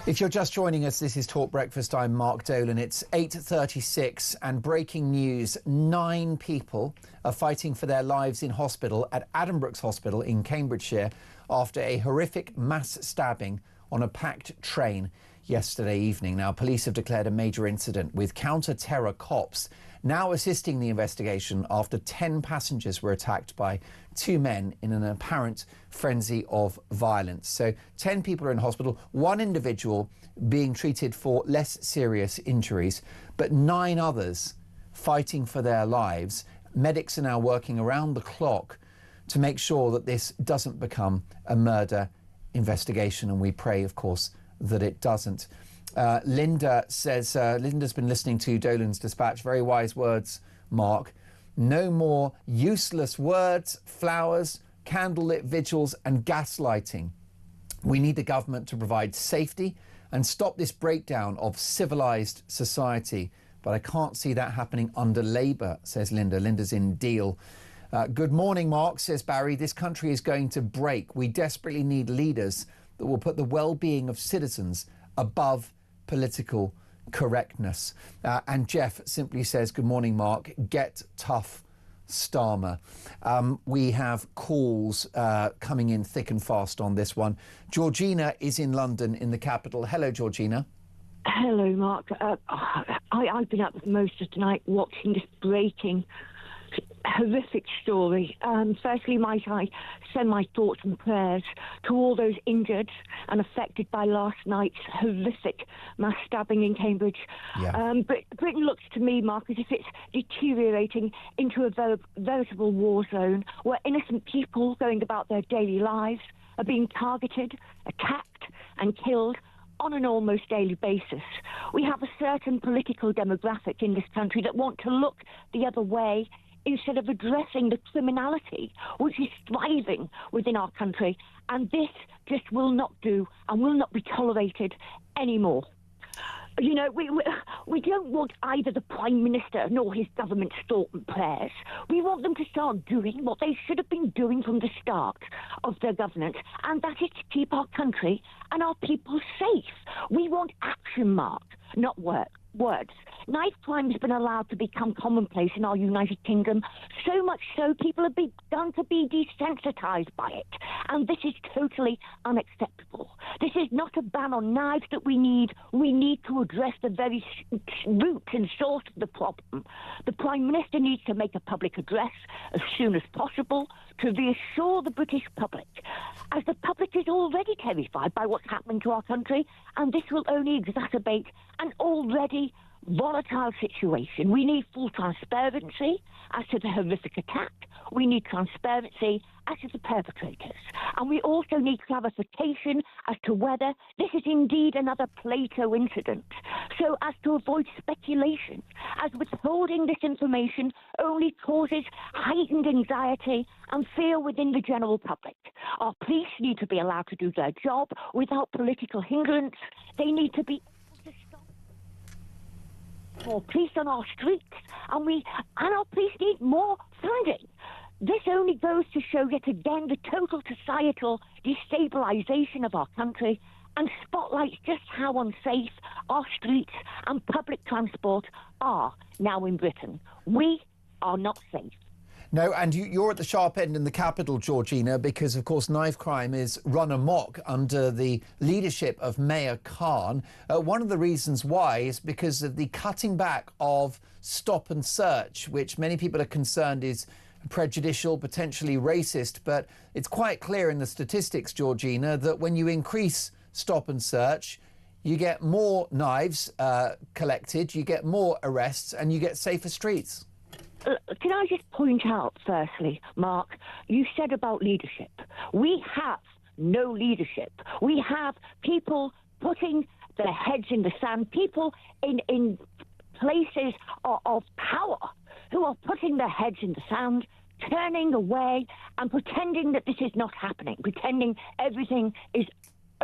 If you're just joining us, this is Talk Breakfast. I'm Mark Dolan. It's 8:36 and breaking news. 9 people are fighting for their lives in hospital at Addenbrooke's Hospital in Cambridgeshire after a horrific mass stabbing on a packed train yesterday evening. Now, police have declared a major incident with counter-terror cops now assisting the investigation after 10 passengers were attacked by 2 men in an apparent frenzy of violence. So 10 people are in hospital, 1 individual being treated for less serious injuries, but 9 others fighting for their lives. Medics are now working around the clock to make sure that this doesn't become a murder investigation, and we pray, of course, that it doesn't. Linda says, Linda's been listening to Dolan's dispatch. Very wise words, Mark. No more useless words, flowers, candlelit vigils and gaslighting. We need the government to provide safety and stop this breakdown of civilised society. But I can't see that happening under Labour, says Linda. Linda's in Deal. Good morning, Mark, says Barry. This country is going to break. We desperately need leaders that will put the well-being of citizens above political correctness. And Jeff simply says, good morning, Mark. Get tough, Starmer. We have calls coming in thick and fast on this one. Georgina is in London, in the capital. Hello, Georgina. Hello, Mark. I've been up most of tonight watching this breaking horrific story. Firstly, might I send my thoughts and prayers to all those injured and affected by last night's horrific mass stabbing in Cambridge. Yeah. But Britain looks to me, Mark, as if it's deteriorating into a veritable war zone where innocent people going about their daily lives are being targeted, attacked and killed on an almost daily basis. We have a certain political demographic in this country that want to look the other way instead of addressing the criminality which is thriving within our country. And this just will not do and will not be tolerated anymore. You know, we don't want either the Prime Minister nor his government's thought and prayers. We want them to start doing what they should have been doing from the start of their governance, and that is to keep our country and our people safe. We want action, Mark, not words. Knife crime has been allowed to become commonplace in our United Kingdom, so much so people have begun to be desensitised by it. And this is totally unacceptable. This is not a ban on knives that we need. We need to address the very root and source of the problem. The Prime Minister needs to make a public address as soon as possible to reassure the British public, as the public is already terrified by what's happening to our country, and this will only exacerbate an already volatile situation. We need full transparency as to the horrific attack. We need transparency as to the perpetrators. And we also need clarification as to whether this is indeed another Plato incident, so as to avoid speculation, as withholding this information only causes heightened anxiety and fear within the general public. Our police need to be allowed to do their job without political hindrance. They need to be more police on our streets, and our police need more funding. This only goes to show yet again the total societal destabilisation of our country and spotlights just how unsafe our streets and public transport are now in Britain. We are not safe. No, and you're at the sharp end in the capital, Georgina, because, of course, knife crime is run amok under the leadership of Mayor Khan. One of the reasons why is because of the cutting back of stop and search, which many people are concerned is prejudicial, potentially racist. But it's quite clear in the statistics, Georgina, that when you increase stop and search, you get more knives collected, you get more arrests, and you get safer streets. Can I just point out, firstly, Mark, you said about leadership. We have no leadership. We have people putting their heads in the sand, people in places of power who are putting their heads in the sand, turning away and pretending that this is not happening, pretending everything is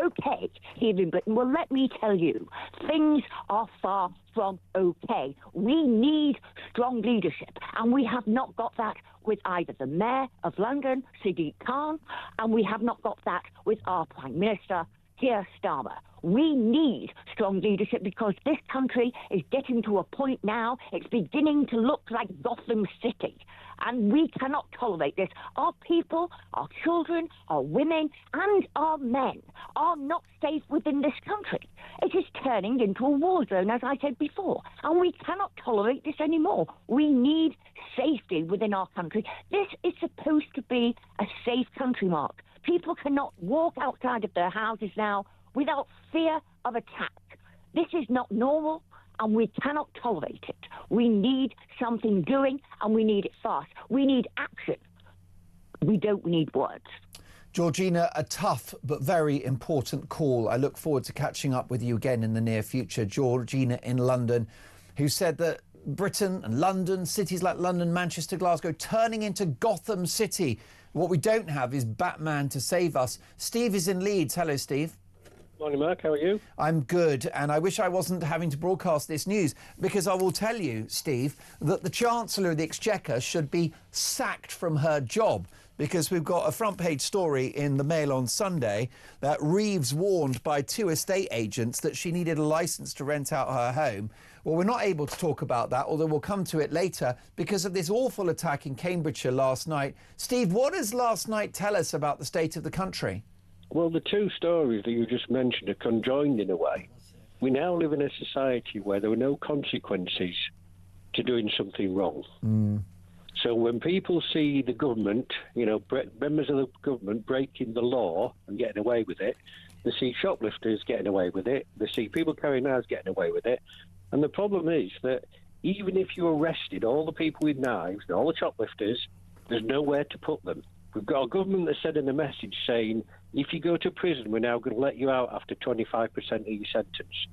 okay here in Britain. Well, let me tell you, things are far from okay. We need strong leadership, and we have not got that with either the Mayor of London, Sadiq Khan, and we have not got that with our Prime Minister, Keir Starmer. We need strong leadership because this country is getting to a point now, it's beginning to look like Gotham City. And we cannot tolerate this. Our people, our children, our women, and our men are not safe within this country. It is turning into a war zone, as I said before, and we cannot tolerate this anymore. We need safety within our country. This is supposed to be a safe country, Mark. People cannot walk outside of their houses now without fear of attack. This is not normal, and we cannot tolerate it. We need something doing, and we need it fast. We need action. We don't need words. Georgina, a tough but very important call. I look forward to catching up with you again in the near future. Georgina in London, who said that Britain and London, cities like London, Manchester, Glasgow, turning into Gotham City. What we don't have is Batman to save us. Steve is in Leeds. Hello, Steve. Morning, Mark. How are you? I'm good, and I wish I wasn't having to broadcast this news, because I will tell you, Steve, that the Chancellor of the Exchequer should be sacked from her job, because we've got a front-page story in the Mail on Sunday that Reeves warned by 2 estate agents that she needed a licence to rent out her home. Well, we're not able to talk about that, although we'll come to it later, because of this awful attack in Cambridgeshire last night. Steve, what does last night tell us about the state of the country? Well, the two stories that you just mentioned are conjoined in a way. We now live in a society where there are no consequences to doing something wrong. So when people see the government, you know, members of the government breaking the law and getting away with it, they see shoplifters getting away with it, they see people carrying knives getting away with it. And the problem is that even if you arrested all the people with knives and all the shoplifters, there's nowhere to put them. We've got a government that said in a message saying, if you go to prison, we're now going to let you out after 25% of your sentence.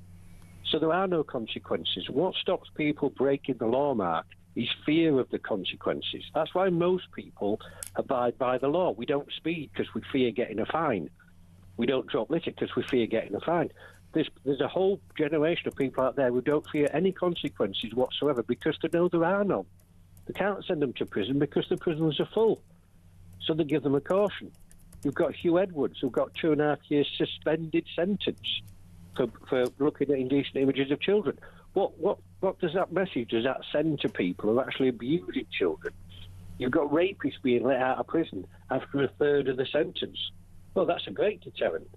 So there are no consequences. What stops people breaking the law, Mark, is fear of the consequences. That's why most people abide by the law. We don't speed because we fear getting a fine. We don't drop litter because we fear getting a fine. There's a whole generation of people out there who don't fear any consequences whatsoever because they know there are none. They can't send them to prison because the prisons are full. So they give them a caution. You've got Hugh Edwards, who got 2.5 years suspended sentence for looking at indecent images of children. What does that message does that send to people who are actually abusing children? You've got rapists being let out of prison after a third of the sentence. Well, that's a great deterrent.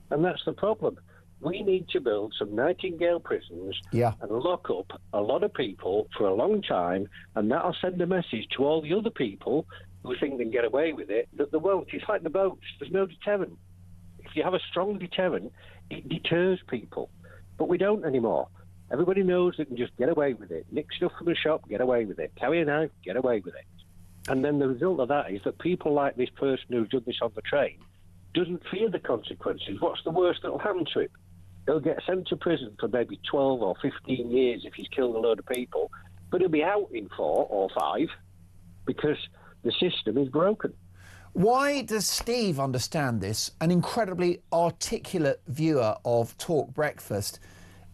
And that's the problem. We need to build some Nightingale prisons and lock up a lot of people for a long time, and that'll send a message to all the other people who think they can get away with it that they won't. It's like the boats. There's no deterrent. If you have a strong deterrent, it deters people. But we don't anymore. Everybody knows they can just get away with it. Nick stuff from the shop, get away with it. Carry a knife, get away with it. And then the result of that is that people like this person who's done this on the train doesn't fear the consequences. What's the worst that'll happen to him? He'll get sent to prison for maybe 12 or 15 years if he's killed a load of people, but he'll be out in 4 or 5 because the system is broken. Why does Steve understand this, an incredibly articulate viewer of Talk Breakfast,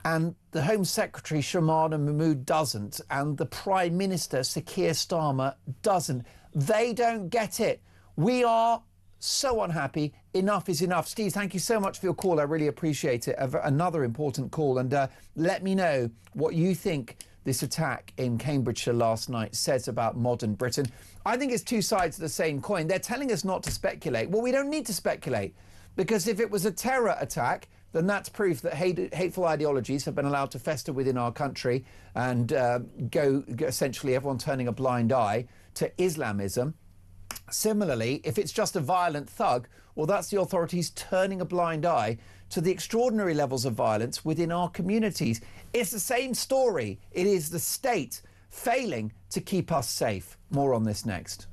and the Home Secretary Shamana Mahmood doesn't, and the Prime Minister Sir Keir Starmer doesn't? They don't get it. We are so unhappy. Enough is enough. Steve, thank you so much for your call. I really appreciate it. Another important call. And let me know what you think this attack in Cambridgeshire last night says about modern Britain. I think it's two sides of the same coin. They're telling us not to speculate. Well, we don't need to speculate, because if it was a terror attack, then that's proof that hateful ideologies have been allowed to fester within our country and go essentially everyone turning a blind eye to Islamism. Similarly, if it's just a violent thug, well, that's the authorities turning a blind eye to the extraordinary levels of violence within our communities. It's the same story. It is the state failing to keep us safe. More on this next.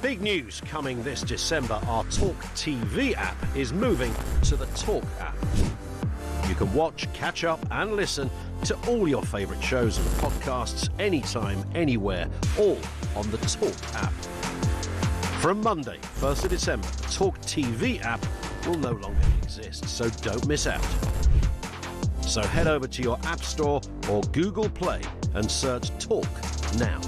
Big news coming this December. Our talkTV app is moving to the Talk app. You can watch, catch up and listen to all your favourite shows and podcasts anytime, anywhere, all on the Talk app. From Monday, 1st of December, the talkTV app will no longer exist, so don't miss out. So head over to your App Store or Google Play and search Talk now.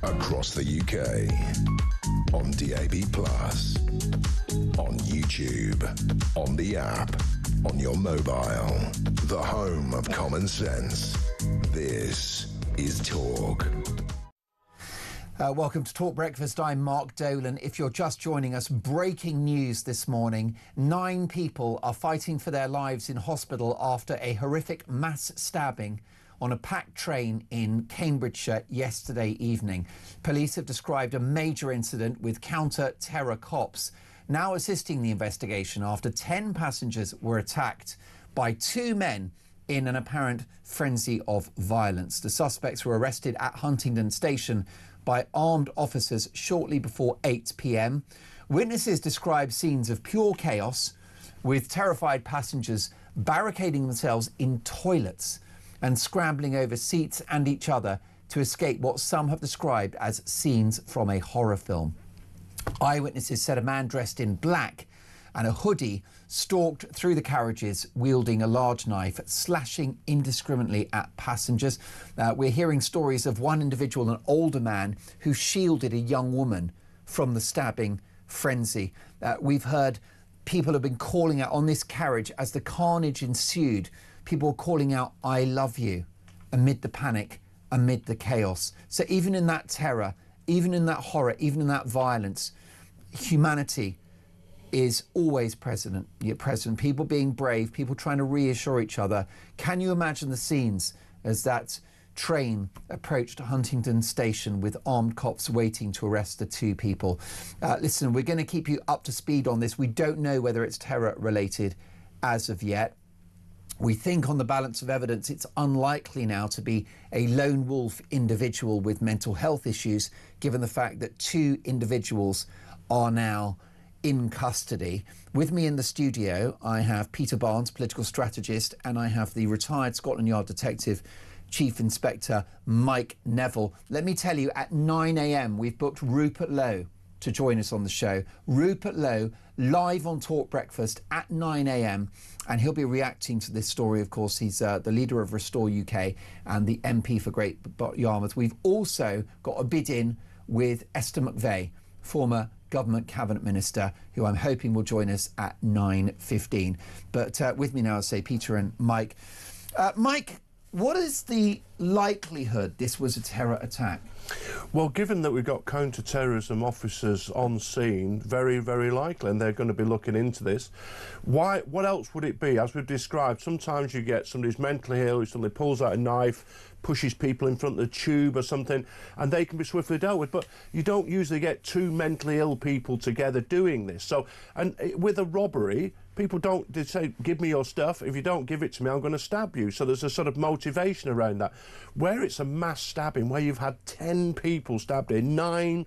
Across the UK, on DAB+, on YouTube, on the app, on your mobile, the home of common sense. This is Talk. Welcome to Talk Breakfast. I'm Mark Dolan. If you're just joining us, breaking news this morning. 9 people are fighting for their lives in hospital after a horrific mass stabbing on a packed train in Cambridgeshire yesterday evening. Police have described a major incident with counter-terror cops now assisting the investigation after 10 passengers were attacked by 2 men in an apparent frenzy of violence. The suspects were arrested at Huntingdon Station by armed officers shortly before 8 p.m. Witnesses describe scenes of pure chaos, with terrified passengers barricading themselves in toilets and scrambling over seats and each other to escape what some have described as scenes from a horror film. Eyewitnesses said a man dressed in black and a hoodie stalked through the carriages wielding a large knife, slashing indiscriminately at passengers. We're hearing stories of one individual, an older man, who shielded a young woman from the stabbing frenzy. We've heard people have been calling out on this carriage as the carnage ensued. People were calling out, "I love you," amid the panic, amid the chaos. So even in that terror, even in that horror, even in that violence, humanity is always present. People being brave, people trying to reassure each other. Can you imagine the scenes as that train approached Huntingdon Station with armed cops waiting to arrest the 2 people? Listen, we're going to keep you up to speed on this. We don't know whether it's terror related as of yet. We think on the balance of evidence it's unlikely now to be a lone wolf individual with mental health issues, given the fact that 2 individuals are now in custody. With me in the studio, I have Peter Barnes, political strategist, and I have the retired Scotland Yard detective, Chief Inspector Mike Neville. Let me tell you, at 9 a.m, we've booked Rupert Lowe to join us on the show. Rupert Lowe, live on Talk Breakfast at 9 a.m, and he'll be reacting to this story. Of course, he's the leader of Restore UK and the MP for Great Yarmouth. We've also got a bid in with Esther McVeigh, former Government Cabinet Minister, who I'm hoping will join us at 9:15. But with me now, I say, Peter and Mike. Mike, what is the likelihood this was a terror attack? Well, given that we've got counter-terrorism officers on scene, very, very likely, and they're going to be looking into this. What else would it be? As we've described, sometimes you get somebody who's mentally ill, who suddenly pulls out a knife, pushes people in front of the tube or something, and they can be swiftly dealt with. But you don't usually get two mentally ill people together doing this. So, and with a robbery, people don't, they say, give me your stuff. If you don't give it to me, I'm going to stab you. So there's a sort of motivation around that. Where it's a mass stabbing, where you've had 10 people stabbed here, 9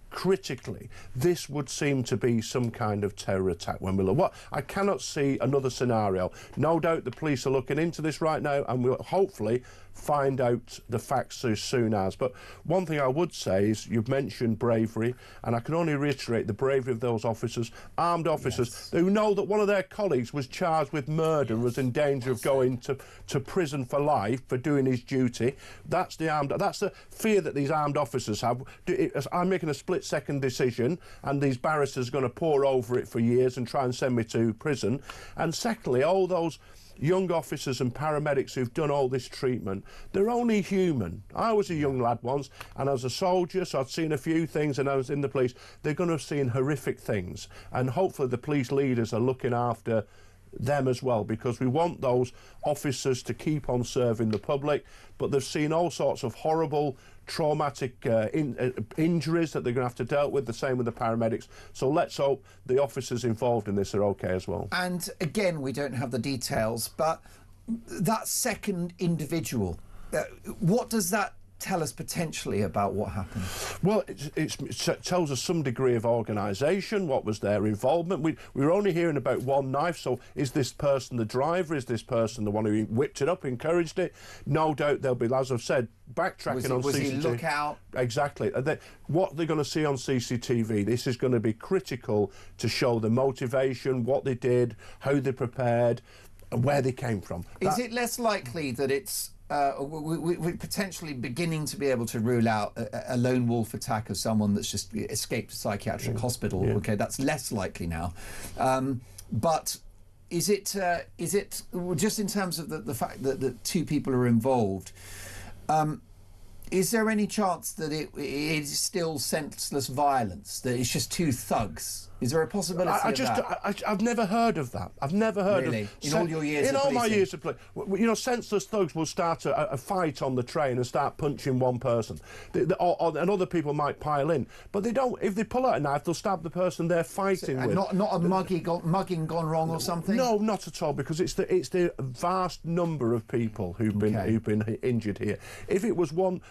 critically, this would seem to be some kind of terror attack when we look. What I cannot see another scenario. No doubt the police are looking into this right now, and we'll hopefully find out the facts as soon as. But one thing I would say is, you've mentioned bravery, and I can only reiterate the bravery of those officers, armed officers, who know that one of their colleagues was charged with murder and was in danger of going to prison for life for doing his duty. That's the fear that these armed officers have. I'm making a split-second decision, and these barristers are going to pore over it for years and try and send me to prison. And secondly, all those young officers and paramedics who've done all this treatment, they're only human. I was a young lad once, and as a soldier, so I'd seen a few things, and I was in the police. They're going to have seen horrific things, and hopefully the police leaders are looking after them as well, because we want those officers to keep on serving the public, but they've seen all sorts of horrible traumatic injuries that they're going to have to deal with, the same with the paramedics. So let's hope the officers involved in this are okay as well. And again, we don't have the details, but that second individual, what does that tell us potentially about what happened? Well, it tells us some degree of organisation, what was their involvement. We were only hearing about one knife, so is this person the driver? Is this person the one who whipped it up, encouraged it? No doubt there'll be, as I've said, backtracking on CCTV. Was he lookout? Exactly. What they're going to see on CCTV, this is going to be critical to show the motivation, what they did, how they prepared, and where they came from. Is it less likely that it's we're potentially beginning to be able to rule out a lone wolf attack of someone that's just escaped a psychiatric hospital? Yeah. Okay, that's less likely now. But is it just in terms of the fact that 2 people are involved? Is there any chance that it is still senseless violence? That it's just 2 thugs? Is there a possibility of that? I've never heard of that. I've never heard of... In all your years of policing? In all my years of policing. You know, senseless thugs will start a fight on the train and start punching one person. And other people might pile in. But they don't... If they pull out a knife, they'll stab the person they're fighting with. Not a mugging gone wrong or something? No, not at all, because it's the vast number of people who've been injured here. If it was one...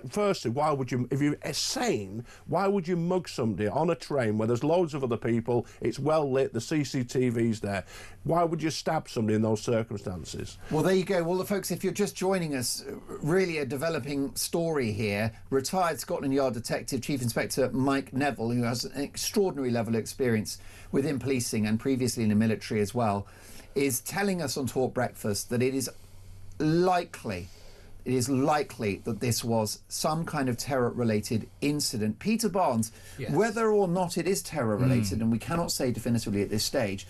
Firstly, why would you... If you're sane, why would you mug somebody on a train where there's loads of other people, it's well lit, the CCTV's there? Why would you stab somebody in those circumstances? Well, there you go. Well, folks, if you're just joining us, really a developing story here. Retired Scotland Yard Detective Chief Inspector Mike Neville, who has an extraordinary level of experience within policing and previously in the military as well, is telling us on Talk Breakfast that it is likely that this was some kind of terror-related incident. Peter Barnes, whether or not it is terror-related, and we cannot say definitively at this stage,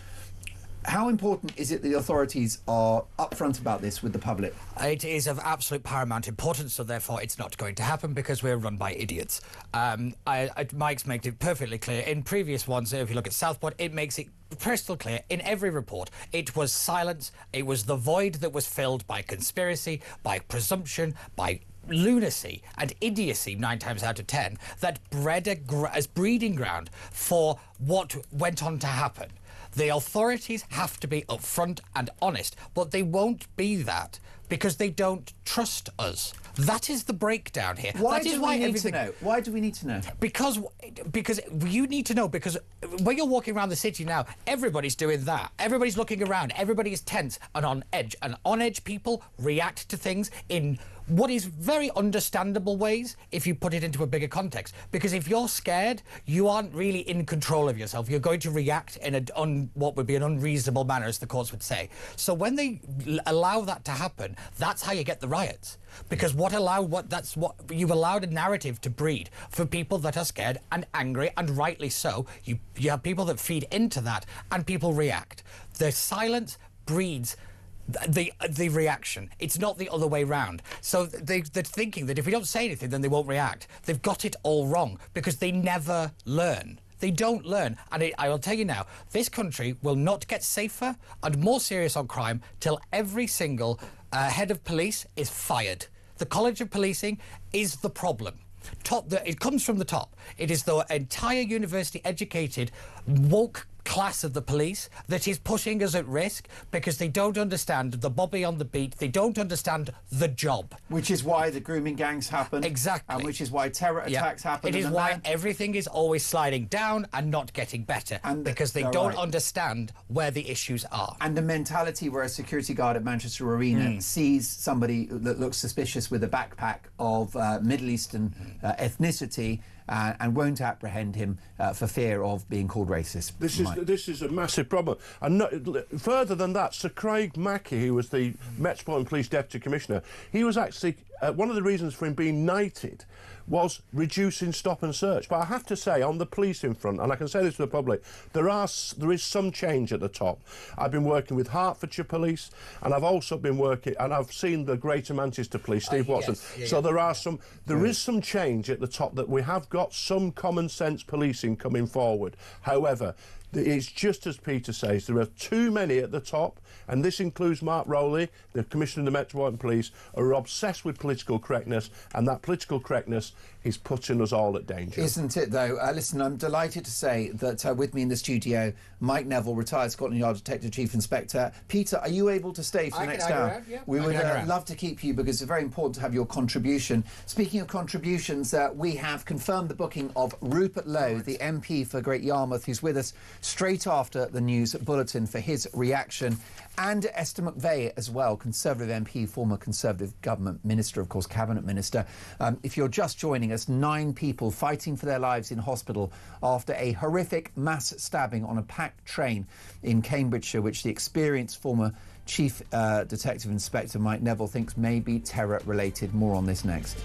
how important is it the authorities are upfront about this with the public? It is of absolute paramount importance, so therefore it's not going to happen because we're run by idiots. Mike's made it perfectly clear. In previous ones, if you look at Southport, it makes it crystal clear in every report. It was silence. It was the void that was filled by conspiracy, by presumption, by lunacy and idiocy 9 times out of 10 that bred as breeding ground for what went on to happen. The authorities have to be upfront and honest, but they won't be that because they don't trust us. That is the breakdown here. Why do we need to know? Why do we need to know? Because you need to know, because when you're walking around the city now, everybody's doing that. Everybody's looking around. Everybody is tense and on edge. And on-edge people react to things in what is very understandable ways if you put it into a bigger context. Because if you're scared, you aren't really in control of yourself. You're going to react in what would be an unreasonable manner, as the courts would say. So when they allow that to happen, that's how you get the riots. Because you've allowed a narrative to breed for people that are scared and angry, and rightly so. You have people that feed into that, and people react. The silence breeds the reaction. It's not the other way round. So they're thinking that if we don't say anything, then they won't react. They've got it all wrong because they never learn. They don't learn. And I will tell you now, this country will not get safer and more serious on crime till every single head of police is fired. The College of Policing is the problem. It comes from the top. It is the entire university-educated, woke class of the police that is pushing us at risk because they don't understand the Bobby on the beat. They don't understand the job. Which is why the grooming gangs happen. Exactly. And which is why terror attacks happen. It is why everything is always sliding down and not getting better. Because they don't understand where the issues are. And the mentality where a security guard at Manchester Arena sees somebody that looks suspicious with a backpack of Middle Eastern ethnicity and won't apprehend him for fear of being called racist. This is a massive problem. And further than that, Sir Craig Mackey, who was the Metropolitan Police Deputy Commissioner, he was actually one of the reasons for him being knighted was reducing stop and search. But I have to say, on the policing front, and I can say this to the public, there is some change at the top. I've been working with Hertfordshire Police, and I've also been working, and I've seen the Greater Manchester Police, Steve Watson. There is some change at the top, that we have got some common sense policing coming forward. However, it's just as Peter says, there are too many at the top, and this includes Mark Rowley, the Commissioner of the Metropolitan Police, are obsessed with political correctness, and that political correctness is putting us all at danger. Isn't it, though? Listen, I'm delighted to say that with me in the studio, Mike Neville, retired Scotland Yard Detective Chief Inspector. Peter, are you able to stay for the next hour? We would love to keep you because it's very important to have your contribution. Speaking of contributions, we have confirmed the booking of Rupert Lowe, the MP for Great Yarmouth, who's with us straight after the news bulletin for his reaction, and Esther McVeigh as well, Conservative MP, former Conservative government minister, of course, cabinet minister. If you're just joining us, 9 people fighting for their lives in hospital after a horrific mass stabbing on a packed train in Cambridgeshire, which the experienced former Chief Detective Inspector Mike Neville thinks may be terror-related. More on this next.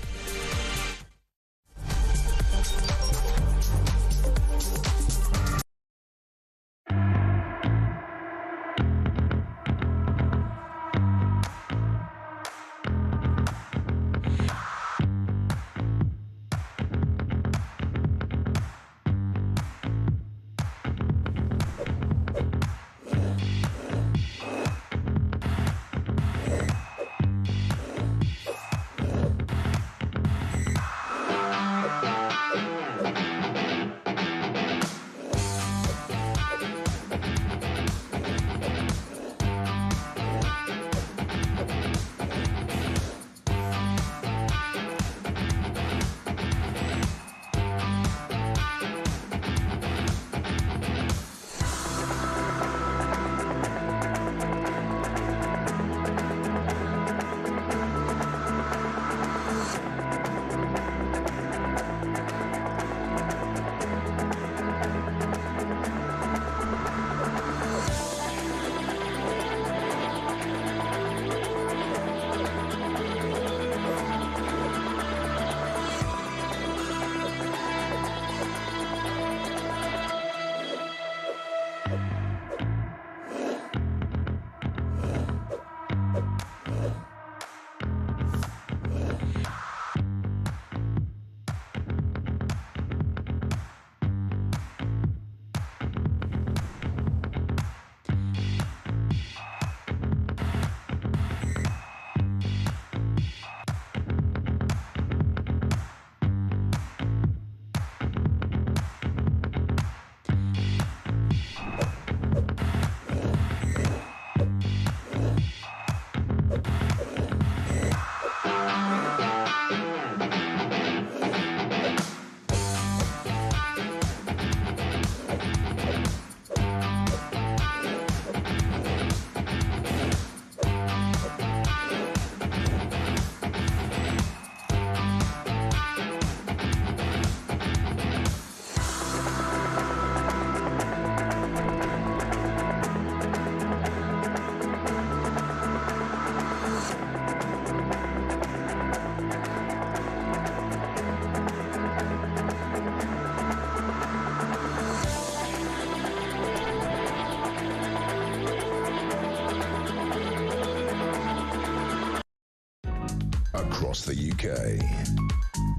across the UK,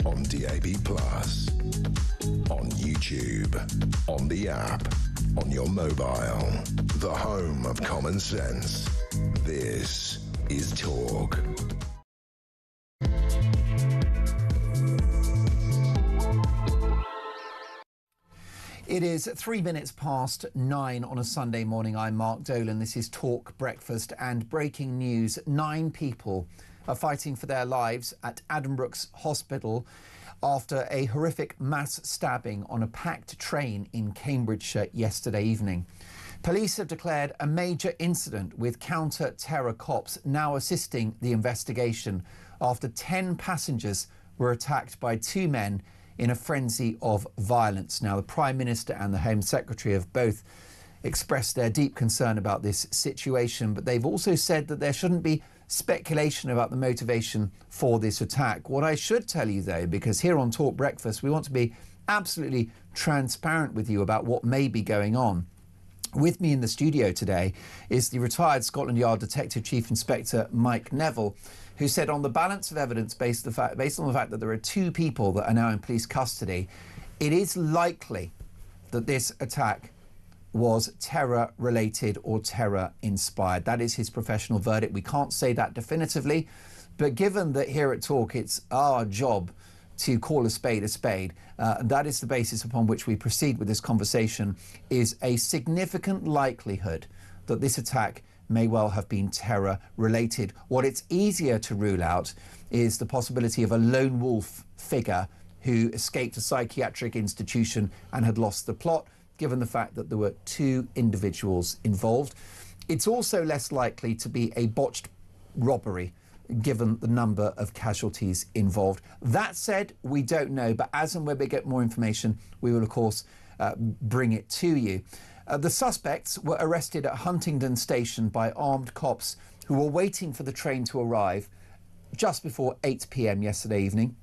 on DAB+, on YouTube, on the app, on your mobile, the home of common sense. This is Talk. It is 3 minutes past 9 on a Sunday morning. I'm Mark Dolan. This is Talk Breakfast, and breaking news. 9 people are fighting for their lives at Addenbrooke's Hospital after a horrific mass stabbing on a packed train in Cambridgeshire yesterday evening. Police have declared a major incident, with counter-terror cops now assisting the investigation after 10 passengers were attacked by 2 men in a frenzy of violence. Now, the Prime Minister and the Home Secretary have both expressed their deep concern about this situation, but they've also said that there shouldn't be speculation about the motivation for this attack. What I should tell you, though, because here on Talk Breakfast, we want to be absolutely transparent with you about what may be going on. With me in the studio today is the retired Scotland Yard Detective Chief Inspector Mike Neville, who said on the balance of evidence based on the fact that there are 2 people that are now in police custody, it is likely that this attack was terror-related or terror-inspired. That is his professional verdict. We can't say that definitively, but given that here at Talk it's our job to call a spade, that is the basis upon which we proceed with this conversation, is a significant likelihood that this attack may well have been terror-related. What it's easier to rule out is the possibility of a lone wolf figure who escaped a psychiatric institution and had lost the plot, given the fact that there were 2 individuals involved. It's also less likely to be a botched robbery, given the number of casualties involved. That said, we don't know, but as and when we get more information, we will, of course, bring it to you. The suspects were arrested at Huntingdon Station by armed cops who were waiting for the train to arrive just before 8 p.m. yesterday evening.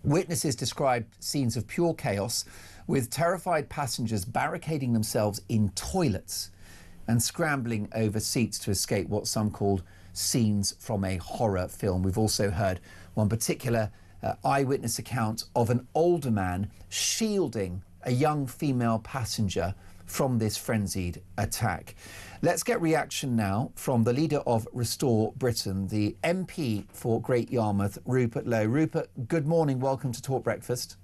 Witnesses described scenes of pure chaos, with terrified passengers barricading themselves in toilets and scrambling over seats to escape what some called scenes from a horror film. We've also heard one particular eyewitness account of an older man shielding a young female passenger from this frenzied attack. Let's get reaction now from the leader of Restore Britain, the MP for Great Yarmouth, Rupert Lowe. Rupert, good morning. Welcome to Talk Breakfast.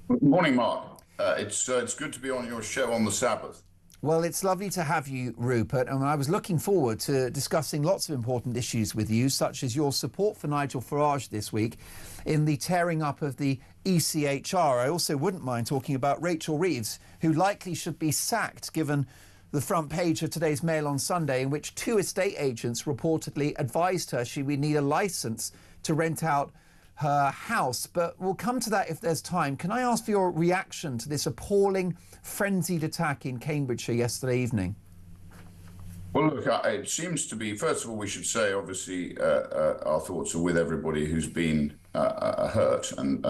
Good morning, Mark. It's good to be on your show on the Sabbath. Well, it's lovely to have you, Rupert, and I was looking forward to discussing lots of important issues with you, such as your support for Nigel Farage this week in the tearing up of the ECHR. I also wouldn't mind talking about Rachel Reeves, who likely should be sacked, given the front page of today's Mail on Sunday, in which 2 estate agents reportedly advised her she would need a licence to rent out her house. But we'll come to that if there's time. Can I ask for your reaction to this appalling, frenzied attack in Cambridgeshire yesterday evening? Well, look, it seems to be, first of all, we should say, obviously, our thoughts are with everybody who's been hurt, and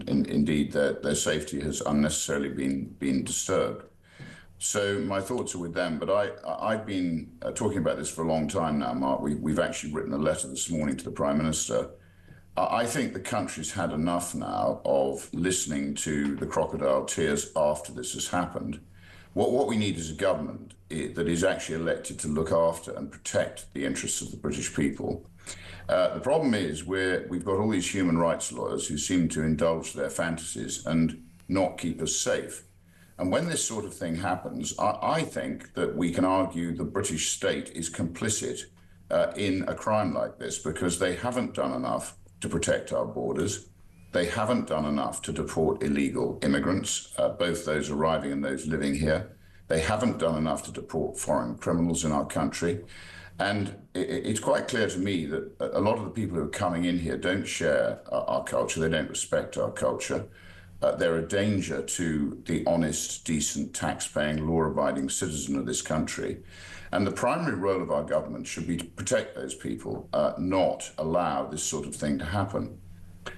indeed their safety has unnecessarily been disturbed. So my thoughts are with them. But I've been talking about this for a long time now, Mark. We've actually written a letter this morning to the Prime Minister. I think the country's had enough now of listening to the crocodile tears after this has happened. What we need is a government that is actually elected to look after and protect the interests of the British people. The problem is we've got all these human rights lawyers who seem to indulge their fantasies and not keep us safe. And when this sort of thing happens, I think that we can argue the British state is complicit in a crime like this, because they haven't done enough to protect our borders. They haven't done enough to deport illegal immigrants, both those arriving and those living here. They haven't done enough to deport foreign criminals in our country. And it's quite clear to me that a lot of the people who are coming in here don't share our culture. They don't respect our culture. They're a danger to the honest, decent, tax-paying, law-abiding citizen of this country. And the primary role of our government should be to protect those people, not allow this sort of thing to happen.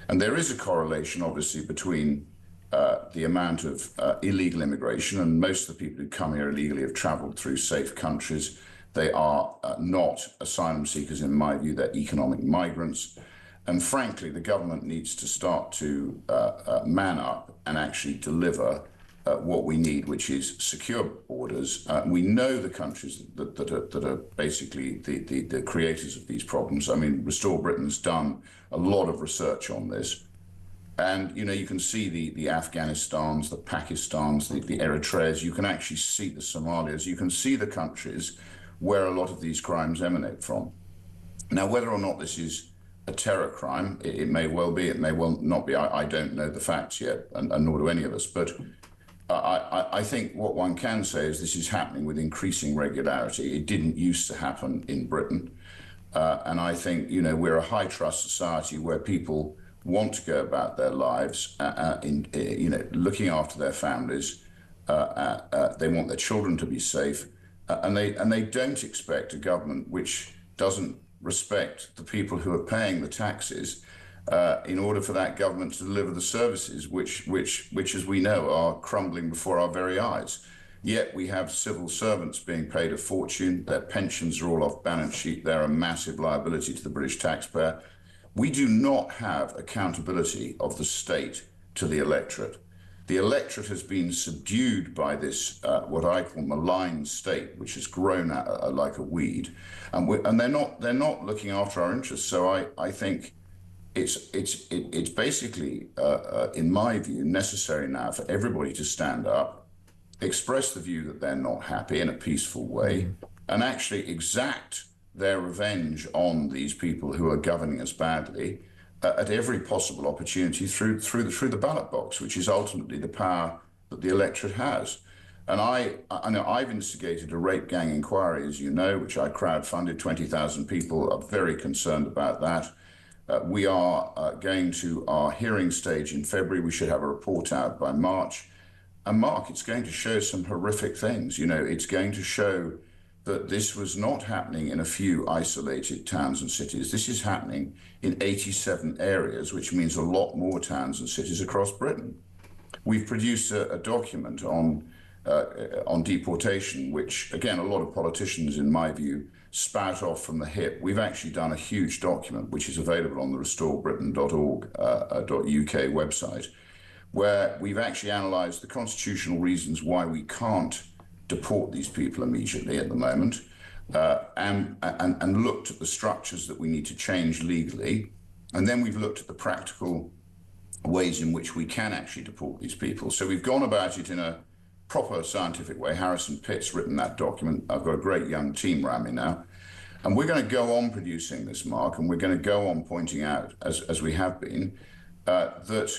And there is a correlation, obviously, between the amount of illegal immigration, and most of the people who come here illegally have travelled through safe countries. They are not asylum seekers, in my view. They're economic migrants. And frankly, the government needs to start to man up and actually deliver what we need, which is secure borders. We know the countries that are basically the creators of these problems. I mean, Restore Britain's done a lot of research on this. And, you know, you can see the Afghanistans, the Pakistans, the Eritreas. You can actually see the Somalias. You can see the countries where a lot of these crimes emanate from. Now, whether or not this is a terror crime, it may well be, it may well not be. I don't know the facts yet, and nor do any of us. But I think what one can say is this is happening with increasing regularity. It didn't used to happen in Britain. And I think, you know, we're a high trust society where people want to go about their lives, you know, looking after their families. They want their children to be safe, and they don't expect a government which doesn't respect the people who are paying the taxes in order for that government to deliver the services which, as we know, are crumbling before our very eyes. Yet we have civil servants being paid a fortune. Their pensions are all off balance sheet. They're a massive liability to the British taxpayer. We do not have accountability of the state to the electorate. The electorate has been subdued by this, what I call malign state, which has grown like a weed, and they're not looking after our interests. So I think it's basically, in my view, necessary now for everybody to stand up, express the view that they're not happy in a peaceful way, and actually exact their revenge on these people who are governing us badly at every possible opportunity through the ballot box, which is ultimately the power that the electorate has. And I know I've instigated a rape gang inquiry, as you know, which I crowdfunded. 20,000 people are very concerned about that. We are going to our hearing stage in February. We should have a report out by March. And Mark, it's going to show some horrific things. You know, it's going to show that this was not happening in a few isolated towns and cities. This is happening in 87 areas, which means a lot more towns and cities across Britain. We've produced a document on deportation, which, again, a lot of politicians, in my view, spout off from the hip. We've actually done a huge document, which is available on the restorebritain.org.uk website, where we've actually analysed the constitutional reasons why we can't deport these people immediately at the moment, and looked at the structures that we need to change legally. And then we've looked at the practical ways in which we can actually deport these people. So we've gone about it in a proper scientific way. Harrison Pitt's written that document. I've got a great young team around me now. And we're going to go on producing this, Mark, and we're going to go on pointing out, as we have been, that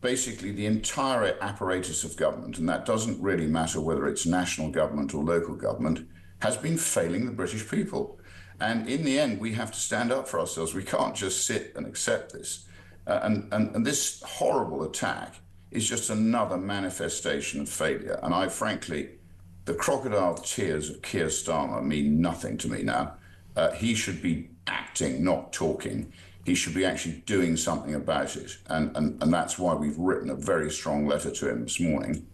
basically the entire apparatus of government, and that doesn't really matter whether it's national government or local government, has been failing the British people. And in the end, we have to stand up for ourselves. We can't just sit and accept this. And this horrible attack is just another manifestation of failure. And I frankly, the crocodile tears of Keir Starmer mean nothing to me now. He should be acting, not talking. He should be actually doing something about it. And that's why we've written a very strong letter to him this morning.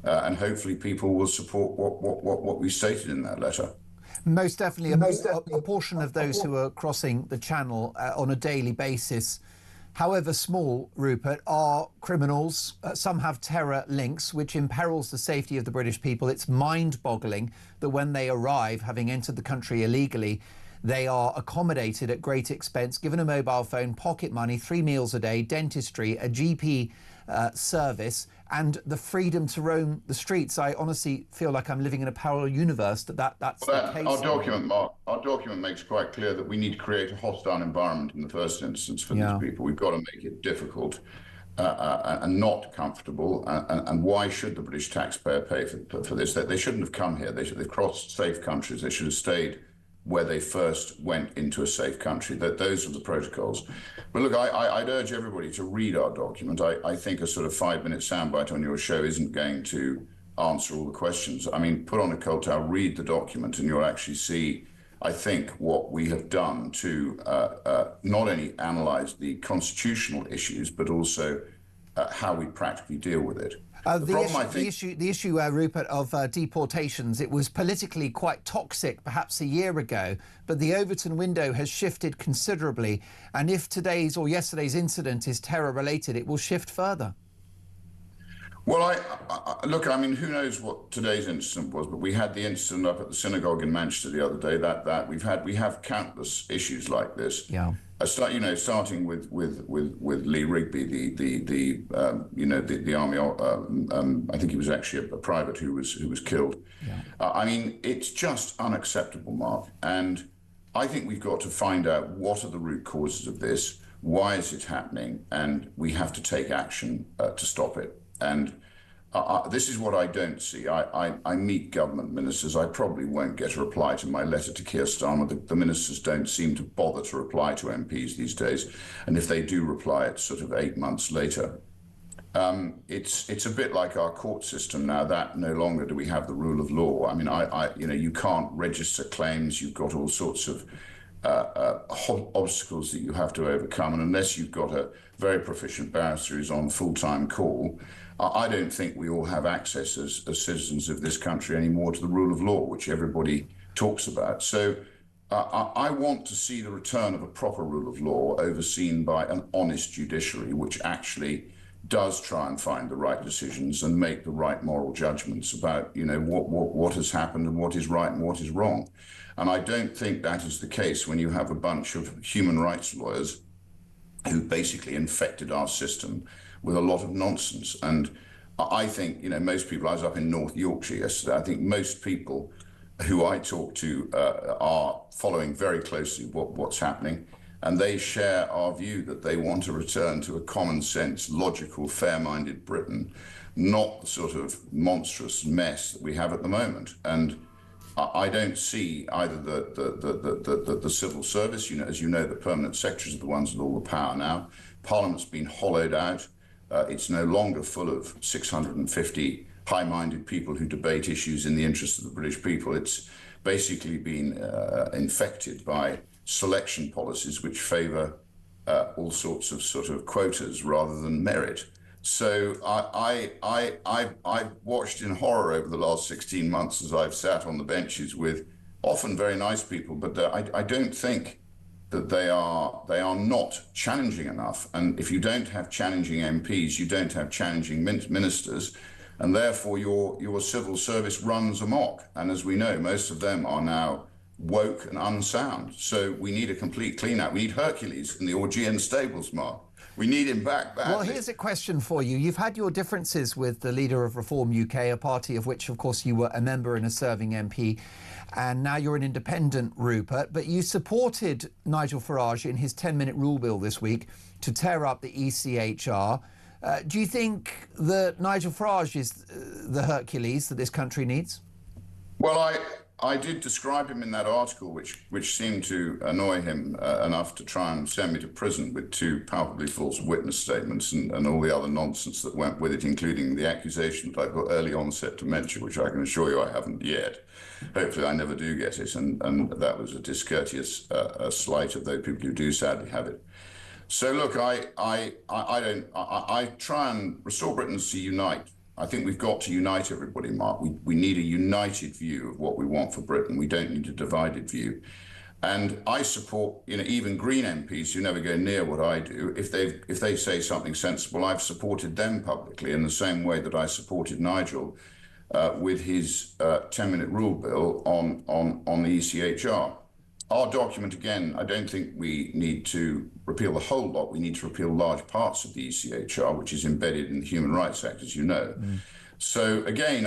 And hopefully people will support what we stated in that letter. Most definitely. A portion of those who are crossing the channel on a daily basis, however small, Rupert, are criminals. Some have terror links, which imperils the safety of the British people. It's mind-boggling that when they arrive, having entered the country illegally, they are accommodated at great expense, given a mobile phone, pocket money, 3 meals a day, dentistry, a GP service, and the freedom to roam the streets. I honestly feel like I'm living in a parallel universe that's the case. Our document, Mark, our document makes quite clear that we need to create a hostile environment in the first instance for these people. We've got to make it difficult and not comfortable. And why should the British taxpayer pay for this? They shouldn't have come here. They've crossed safe countries. They should have stayed where they first went into a safe country. Those are the protocols. But look, I'd urge everybody to read our document. I think a sort of 5-minute soundbite on your show isn't going to answer all the questions. I mean, put on a coat towel, read the document, and you'll actually see, I think, what we have done to not only analyse the constitutional issues, but also how we practically deal with it. The issue, Rupert, of deportations, it was politically quite toxic perhaps a year ago, but the Overton window has shifted considerably. And if today's or yesterday's incident is terror-related, it will shift further. Well, look, I mean, who knows what today's incident was, but we had the incident up at the synagogue in Manchester the other day. That we have countless issues like this. Yeah. Starting with Lee Rigby, the army. I think he was actually a private who was killed. Yeah. I mean, it's just unacceptable, Mark. And I think we've got to find out what are the root causes of this, why is it happening, and we have to take action to stop it. And this is what I don't see. I meet government ministers. I probably won't get a reply to my letter to Keir Starmer. The ministers don't seem to bother to reply to MPs these days. And if they do reply, it's sort of 8 months later. It's a bit like our court system now. That no longer do we have the rule of law. I mean, you can't register claims. You've got all sorts of obstacles that you have to overcome. And unless you've got a very proficient barrister who's on full-time call, I don't think we all have access as citizens of this country anymore to the rule of law, which everybody talks about. So I want to see the return of a proper rule of law overseen by an honest judiciary, which actually does try and find the right decisions and make the right moral judgments about, what has happened and what is right and what is wrong. And I don't think that is the case when you have a bunch of human rights lawyers who basically infected our system with a lot of nonsense. And I think, most people, I was up in North Yorkshire yesterday, I think most people who I talk to are following very closely what's happening. And they share our view that they want to return to a common sense, logical, fair-minded Britain, not the sort of monstrous mess that we have at the moment. And I don't see either the civil service, as you know, the permanent secretaries are the ones with all the power now. Parliament's been hollowed out. It's no longer full of 650 high-minded people who debate issues in the interest of the British people. It's basically been infected by selection policies which favour all sorts of sort of quotas rather than merit. So I've watched in horror over the last 16 months as I've sat on the benches with often very nice people, but I don't think that they are not challenging enough. And if you don't have challenging MPs, you don't have challenging ministers, and therefore your civil service runs amok. And as we know, most of them are now woke and unsound. So we need a complete clean-out. We need Hercules in the Augean stables, Mark. We need him back badly. Well, here's a question for you. You've had your differences with the leader of Reform UK, a party of which, of course, you were a member and a serving MP, and now you're an independent, Rupert, but you supported Nigel Farage in his 10-minute rule bill this week to tear up the ECHR. Do you think that Nigel Farage is the Hercules that this country needs? Well, I did describe him in that article, which seemed to annoy him enough to try and send me to prison with 2 palpably false witness statements and all the other nonsense that went with it, including the accusation that I've got early onset dementia, which I can assure you I haven't yet. Hopefully I never do get it, and that was a discourteous slight of those people who do sadly have it. So look, I try and restore Britain to unite. I think we've got to unite everybody, Mark. We need a united view of what we want for Britain. We don't need a divided view. And I support, even Green MPs who never go near what I do. If they say something sensible, I've supported them publicly in the same way that I supported Nigel with his 10-minute rule bill on the ECHR. Our document, again, I don't think we need to repeal the whole lot. We need to repeal large parts of the ECHR, which is embedded in the Human Rights Act, as you know. So, again,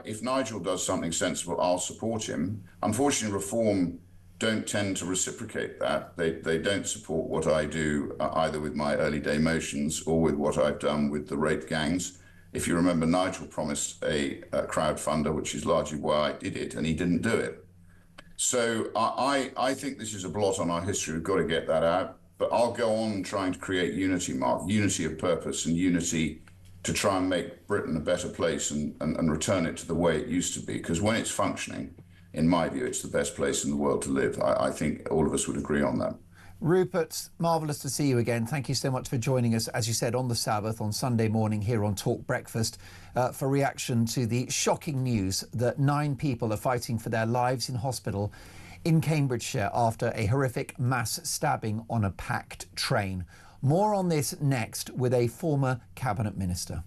if Nigel does something sensible, I'll support him. Unfortunately, Reform don't tend to reciprocate that. They don't support what I do, either with my early day motions or with what I've done with the rape gangs. If you remember, Nigel promised a crowdfunder, which is largely why I did it, and he didn't do it. So I think this is a blot on our history. We've got to get that out. But I'll go on trying to create unity, Mark, unity of purpose and unity to try and make Britain a better place and return it to the way it used to be. Because when it's functioning, in my view, it's the best place in the world to live. I think all of us would agree on that. Rupert, marvellous to see you again. Thank you so much for joining us, as you said, on the Sabbath, on Sunday morning here on Talk Breakfast, for reaction to the shocking news that 9 people are fighting for their lives in hospital in Cambridgeshire after a horrific mass stabbing on a packed train. More on this next with a former Cabinet Minister.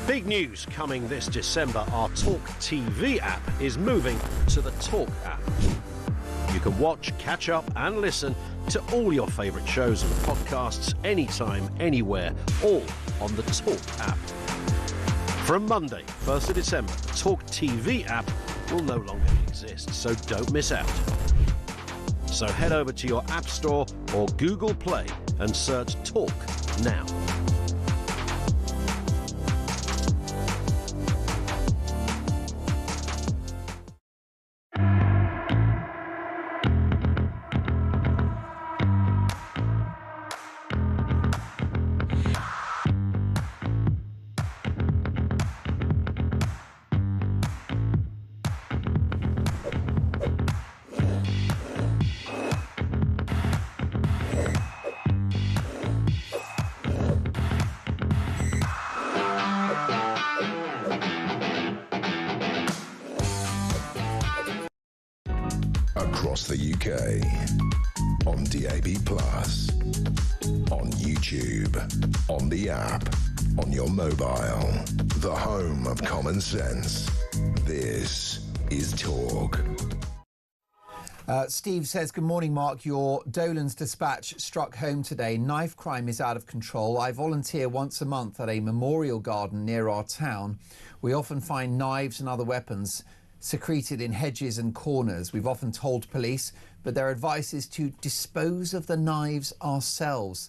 Big news coming this December. Our talkTV app is moving to the Talk app. You can watch, catch up and listen to all your favourite shows and podcasts anytime, anywhere, all on the Talk app. From Monday, 1st of December, the talkTV app will no longer exist, so don't miss out. So head over to your App Store or Google Play and search Talk now. Across the UK, on DAB+, on YouTube, on the app, on your mobile, the home of common sense. This is Talk. Steve says, good morning, Mark. Your Dolan's dispatch struck home today. Knife crime is out of control. I volunteer once a month at a memorial garden near our town. We often find knives and other weapons secreted in hedges and corners. We've often told police, but their advice is to dispose of the knives ourselves.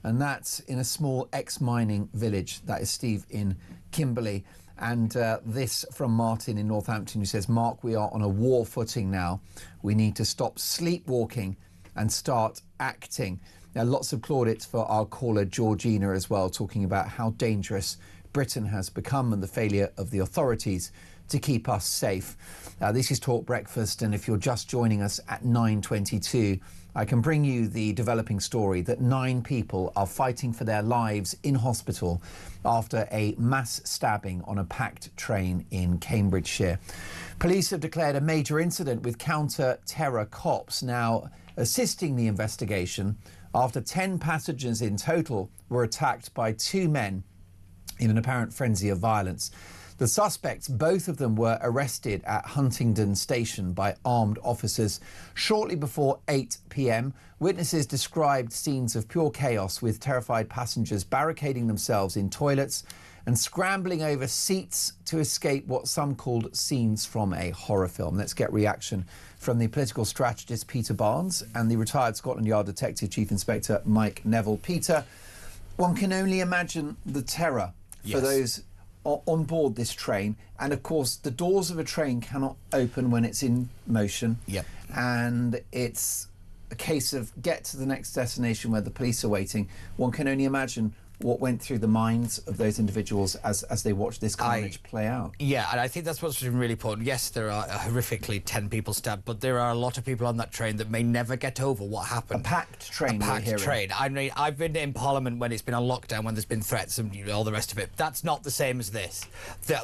And that's in a small ex-mining village. That is Steve in Kimberley. And this from Martin in Northampton, who says, Mark, we are on a war footing now. We need to stop sleepwalking and start acting. Now, lots of plaudits for our caller Georgina as well, talking about how dangerous Britain has become and the failure of the authorities to keep us safe. This is Talk Breakfast, and if you're just joining us at 9:22, I can bring you the developing story that 9 people are fighting for their lives in hospital after a mass stabbing on a packed train in Cambridgeshire. Police have declared a major incident with counter-terror cops now assisting the investigation after 10 passengers in total were attacked by 2 men in an apparent frenzy of violence. The suspects, both of them, were arrested at Huntingdon Station by armed officers shortly before 8 p.m. Witnesses described scenes of pure chaos, with terrified passengers barricading themselves in toilets and scrambling over seats to escape what some called scenes from a horror film. Let's get reaction from the political strategist Peter Barnes and the retired Scotland Yard Detective Chief Inspector Mike Neville. Peter, one can only imagine the terror for those on board this train, and of course the doors of a train cannot open when it's in motion. And it's a case of get to the next destination where the police are waiting. One can only imagine what went through the minds of those individuals as they watched this carnage play out. Yeah, and I think that's what's really important. Yes, there are horrifically 10 people stabbed, but there are a lot of people on that train that may never get over what happened. A packed train. A packed train. I mean, I've been in Parliament when it's been on lockdown, when there's been threats and all the rest of it. That's not the same as this.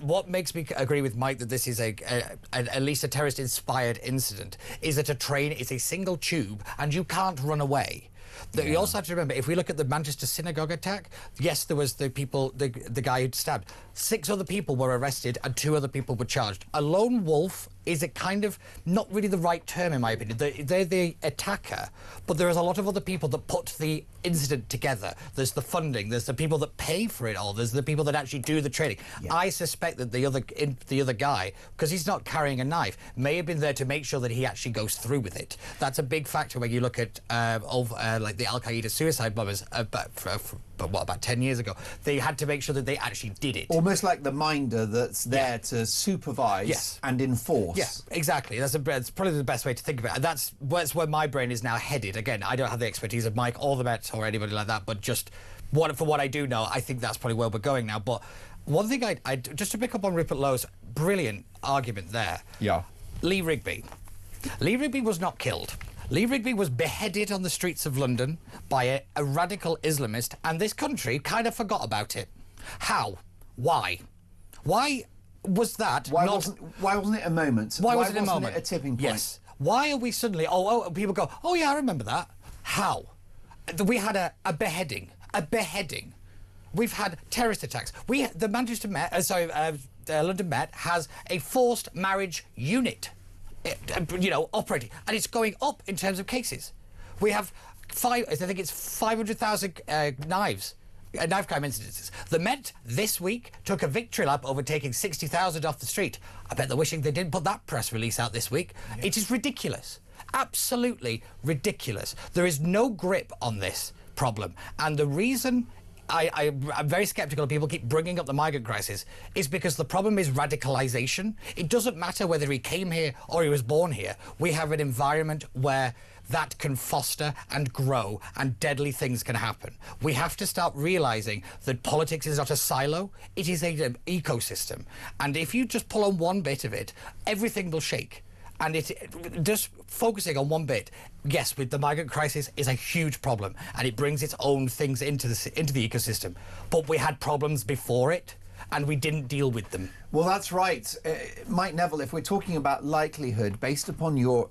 What makes me agree with Mike that this is at least a terrorist-inspired incident is that a train is a single tube and you can't run away. You also have to remember, if we look at the Manchester synagogue attack, yes, there was the guy who'd stabbed. 6 other people were arrested and 2 other people were charged. A lone wolf is a kind of not really the right term, in my opinion. They're the attacker, but there is a lot of other people that put the incident together. There's the funding, there's the people that pay for it all, there's the people that actually do the training. I suspect that the other guy, because he's not carrying a knife, may have been there to make sure that he actually goes through with it. That's a big factor when you look at like the Al-Qaeda suicide bombers about 10 years ago. They had to make sure that they actually did it. Almost like the minder that's there to supervise and enforce. Yeah, exactly. That's probably the best way to think of it. And that's where my brain is now headed. Again, I don't have the expertise of Mike or the Met or anybody like that, but just for what I do know, I think that's probably where we're going now. But one thing I just to pick up on Rupert Lowe's brilliant argument there. Yeah. Lee Rigby. Lee Rigby was not killed. Lee Rigby was beheaded on the streets of London by a radical Islamist, and this country kind of forgot about it. How? Why? Why was that why wasn't it a moment? Why wasn't it a moment? A tipping point? Yes. Why are we suddenly... people go, oh, yeah, I remember that. How? We had a beheading. A beheading. We've had terrorist attacks. The Manchester Met... London Met has a forced marriage unit, operating, and it's going up in terms of cases. We have I think it's 500,000 knife crime incidences. The Met this week took a victory lap over taking 60,000 off the street. I bet they're wishing they didn't put that press release out this week. Yes. It is ridiculous. Absolutely ridiculous. There is no grip on this problem. And the reason I'm very sceptical of people keep bringing up the migrant crisis is because the problem is radicalisation. It doesn't matter whether he came here or he was born here. We have an environment where that can foster and grow and deadly things can happen. We have to start realising that politics is not a silo, it is an ecosystem. And if you just pull on one bit of it, everything will shake. And just focusing on one bit, yes, with the migrant crisis is a huge problem, and it brings its own things into the ecosystem. But we had problems before it, and we didn't deal with them. Well, that's right. Mike Neville, if we're talking about likelihood, based upon your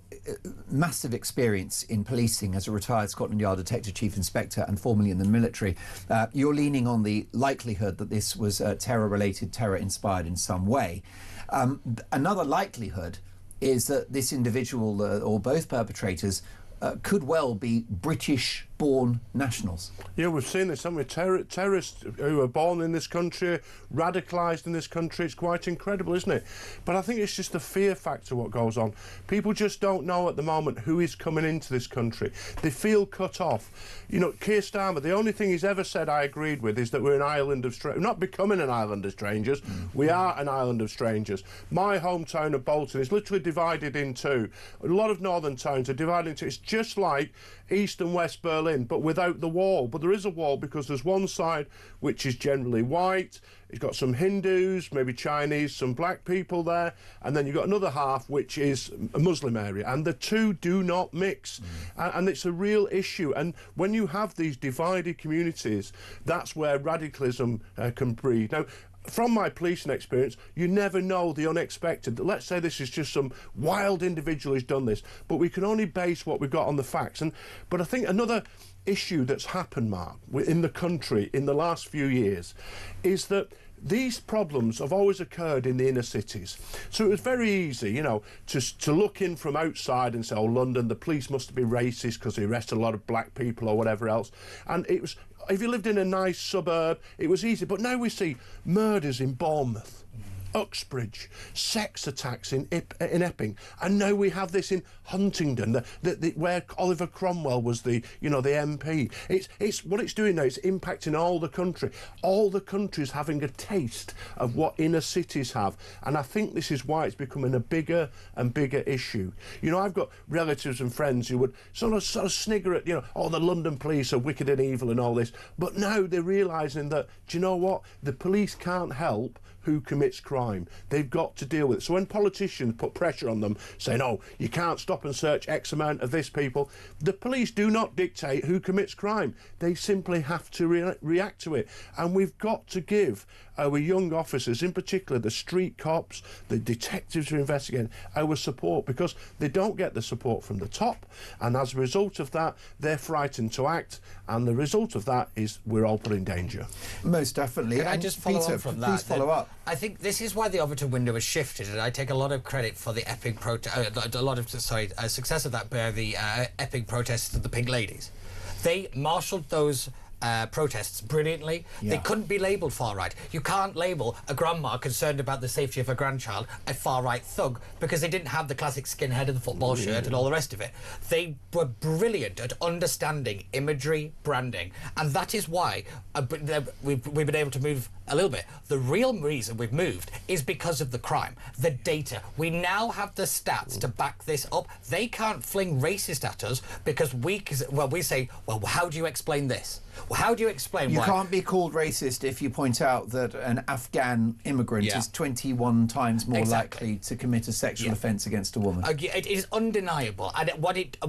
massive experience in policing as a retired Scotland Yard Detective Chief Inspector and formerly in the military, you're leaning on the likelihood that this was terror-related, terror-inspired in some way. Another likelihood is that this individual or both perpetrators could well be British-born nationals. Yeah, we've seen this, haven't we? Terrorists who are born in this country, radicalised in this country. It's quite incredible, isn't it? But I think it's just the fear factor what goes on. People just don't know at the moment who is coming into this country. They feel cut off. You know, Keir Starmer, the only thing he's ever said I agreed with is that we're an island of strangers. We're not becoming an island of strangers. We are an island of strangers. My hometown of Bolton is literally divided in two. A lot of northern towns are divided into... It's just like East and West Berlin in, but without the wall. But there is a wall because there's one side which is generally white. It's got some Hindus, maybe Chinese, some black people there, and then you've got another half which is a Muslim area, and the two do not mix. And it's a real issue. And when you have these divided communities, that's where radicalism can breed. Now, from my policing experience, you never know the unexpected. Let's say this is just some wild individual who's done this, but we can only base what we've got on the facts. But I think another issue that's happened, Mark, in the country in the last few years is that these problems have always occurred in the inner cities. So it was very easy, you know, to look in from outside and say, oh, London, the police must be racist because they arrested a lot of black people or whatever else. And it was, if you lived in a nice suburb, it was easy. But now we see murders in Bournemouth, Uxbridge, sex attacks in Epping, and now we have this in Huntingdon, where Oliver Cromwell was the MP. It's what it's doing now. It's impacting all the country. All the country's having a taste of what inner cities have, and I think this is why it's becoming a bigger and bigger issue. You know, I've got relatives and friends who would sort of snigger at, oh, the London police are wicked and evil and all this, but now they're realising that, do you know what? The police can't help who commits crime. They've got to deal with it. So when politicians put pressure on them, saying, oh, you can't stop and search X amount of this people, the police do not dictate who commits crime. They simply have to react to it. And we've got to give our young officers, in particular the street cops, the detectives who are investigating, our support, because they don't get the support from the top, and as a result of that, they're frightened to act, and the result of that is we're all put in danger. Most definitely. Can I just follow Peter, on from that? Please follow up. I think this is why the Overton window has shifted, and I take a lot of credit for the Epping success of that by the Epping protests of the Pink Ladies. They marshalled those protests brilliantly. Yeah. They couldn't be labelled far-right. You can't label a grandma concerned about the safety of her grandchild a far-right thug because they didn't have the classic skinhead and the football shirt and all the rest of it. They were brilliant at understanding imagery, branding, and that is why we've been able to move a little bit. The real reason we've moved is because of the crime, the data. We now have the stats to back this up. They can't fling racist at us because we say, well, how do you explain this? Well, how do you explain You why? can't be called racist if you point out that an Afghan immigrant is 21 times more likely to commit a sexual offence against a woman. It is undeniable, and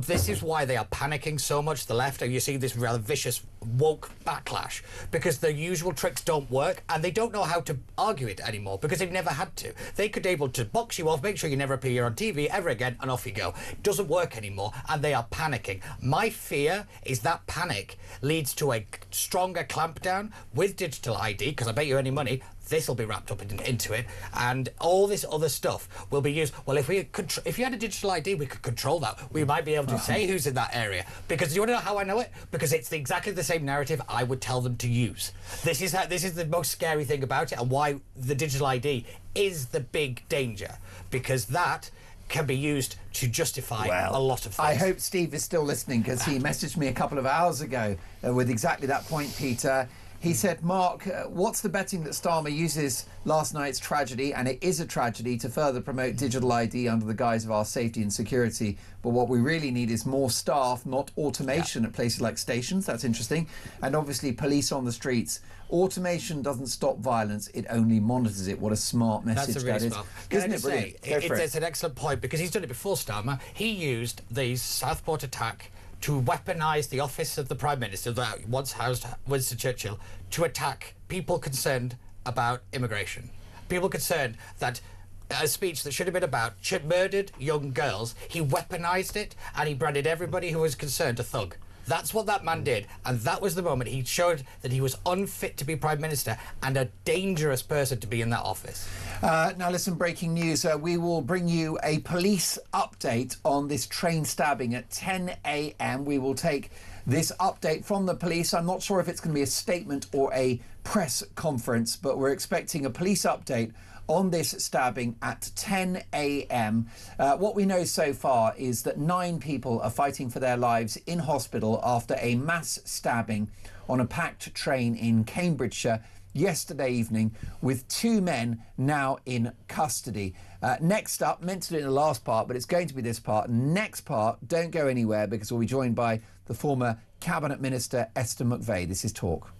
this is why they are panicking so much, the left, and you see this rather vicious woke backlash, because the usual tricks don't work, and they don't know how to argue it anymore, because they've never had to. They could be able to box you off, make sure you never appear on TV ever again, and off you go. It doesn't work anymore, and they are panicking. My fear is that panic leads to a stronger clampdown with digital ID, because I bet you any money this will be wrapped up into it, and all this other stuff will be used. Well, if you had a digital ID, we could control that. We might be able to say who's in that area. Because do you want to know how I know it? Because it's exactly the same narrative I would tell them to use. This is the most scary thing about it, and why the digital ID is the big danger, because that can be used to justify a lot of things. I hope Steve is still listening, because he messaged me a couple of hours ago with exactly that point, Peter. He said, Mark, what's the betting that Starmer uses last night's tragedy, and it is a tragedy, to further promote digital ID under the guise of our safety and security? But what we really need is more staff, not automation at places like stations. That's interesting. And obviously police on the streets. Automation doesn't stop violence, it only monitors it. What a smart message that is. Isn't it brilliant? It's an excellent point, because he's done it before, Starmer. He used the Southport attack to weaponise the office of the Prime Minister that once housed Winston Churchill to attack people concerned about immigration. People concerned that a speech that should have been about murdered young girls, he weaponised it, and he branded everybody who was concerned a thug. That's what that man did, and that was the moment he showed that he was unfit to be Prime Minister and a dangerous person to be in that office. Now listen, breaking news. We will bring you a police update on this train stabbing at 10 a.m. We will take this update from the police. I'm not sure if it's going to be a statement or a press conference, but we're expecting a police update on this stabbing at 10 a.m. What we know so far is that 9 people are fighting for their lives in hospital after a mass stabbing on a packed train in Cambridgeshire. yesterday evening, with 2 men now in custody. Next up, meant to do it in the last part, but it's going to be this part. Next part, don't go anywhere, because we'll be joined by the former Cabinet Minister Esther McVey. This is Talk.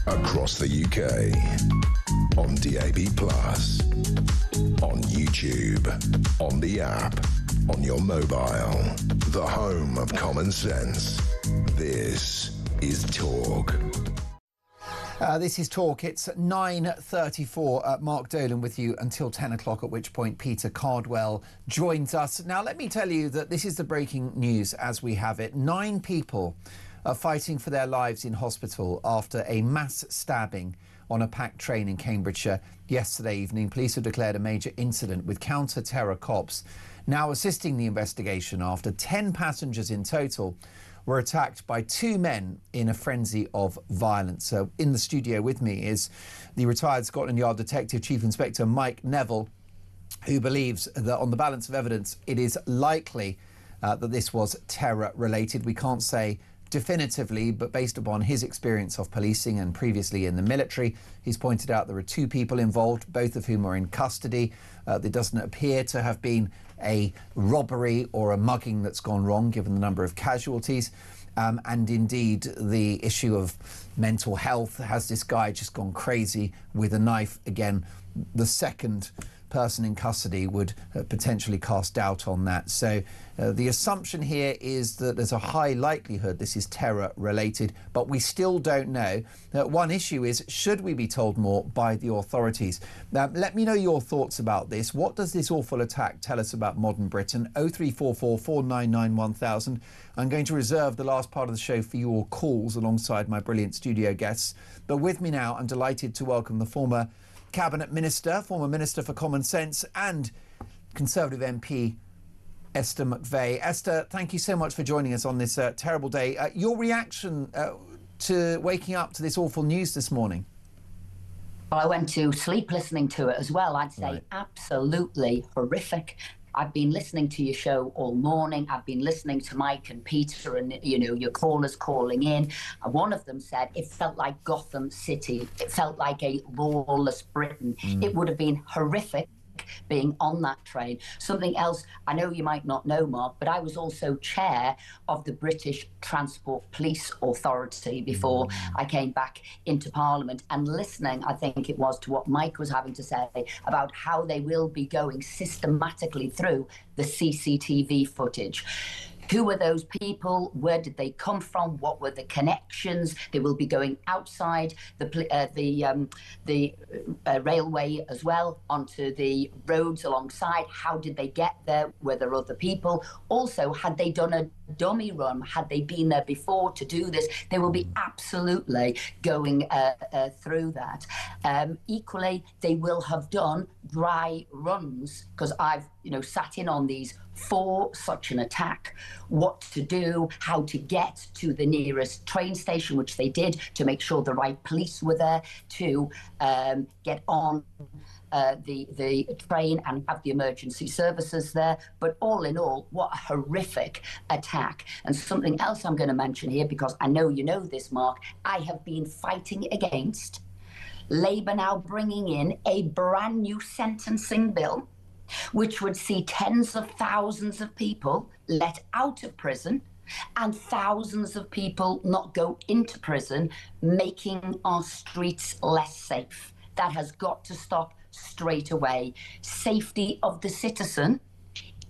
Across the UK, on DAB+, on YouTube, on the app, on your mobile, the home of common sense. This is Talk. This is Talk. It's 9:34. Mark Dolan with you until 10 o'clock, at which point Peter Cardwell joins us. Now, let me tell you that this is the breaking news as we have it. 9 people are fighting for their lives in hospital after a mass stabbing on a packed train in Cambridgeshire yesterday evening. Police have declared a major incident, with counter-terror cops now assisting the investigation after 10 passengers in total were attacked by 2 men in a frenzy of violence. So in the studio with me is the retired Scotland Yard Detective Chief Inspector Mike Neville, who believes that on the balance of evidence it is likely that this was terror-related. We can't say definitively, but based upon his experience of policing and previously in the military, he's pointed out there are 2 people involved, both of whom are in custody. There doesn't appear to have been a robbery or a mugging that's gone wrong, given the number of casualties. And indeed, the issue of mental health. Has this guy just gone crazy with a knife? Again, the second person in custody would potentially cast doubt on that. So the assumption here is that there's a high likelihood this is terror related, but we still don't know. One issue is, should we be told more by the authorities? Let me know your thoughts about this. What does this awful attack tell us about modern Britain? 0344 499 1000. I'm going to reserve the last part of the show for your calls alongside my brilliant studio guests. But with me now, I'm delighted to welcome the former Cabinet Minister, former Minister for Common Sense and Conservative MP, Esther McVey. Esther, thank you so much for joining us on this terrible day. Your reaction to waking up to this awful news this morning? Well, I went to sleep listening to it as well. I'd say absolutely horrific. I've been listening to your show all morning. I've been listening to Mike and Peter and, you know, your callers calling in. And one of them said it felt like Gotham City. It felt like a lawless Britain. It would have been horrific being on that train. Something else, I know you might not know, Mark, but I was also chair of the British Transport Police Authority before I came back into Parliament, and listening, I think it was, to what Mike was having to say about how they will be going systematically through the CCTV footage. Who were those people? Where did they come from? What were the connections? They will be going outside the railway as well, onto the roads alongside. How did they get there? Were there other people? Also, had they done a dummy run? Had they been there before to do this? They will be absolutely going through that. Equally, they will have done dry runs, because I've, you know, sat in on these for such an attack. What to do, how to get to the nearest train station, which they did, to make sure the right police were there to get on the train and have the emergency services there. But all in all, what a horrific attack. And something else I'm going to mention here, because I know you know this, Mark, I have been fighting against Labour now bringing in a brand new sentencing bill, which would see tens of thousands of people let out of prison and thousands of people not go into prison, making our streets less safe. That has got to stop straight away. Safety of the citizen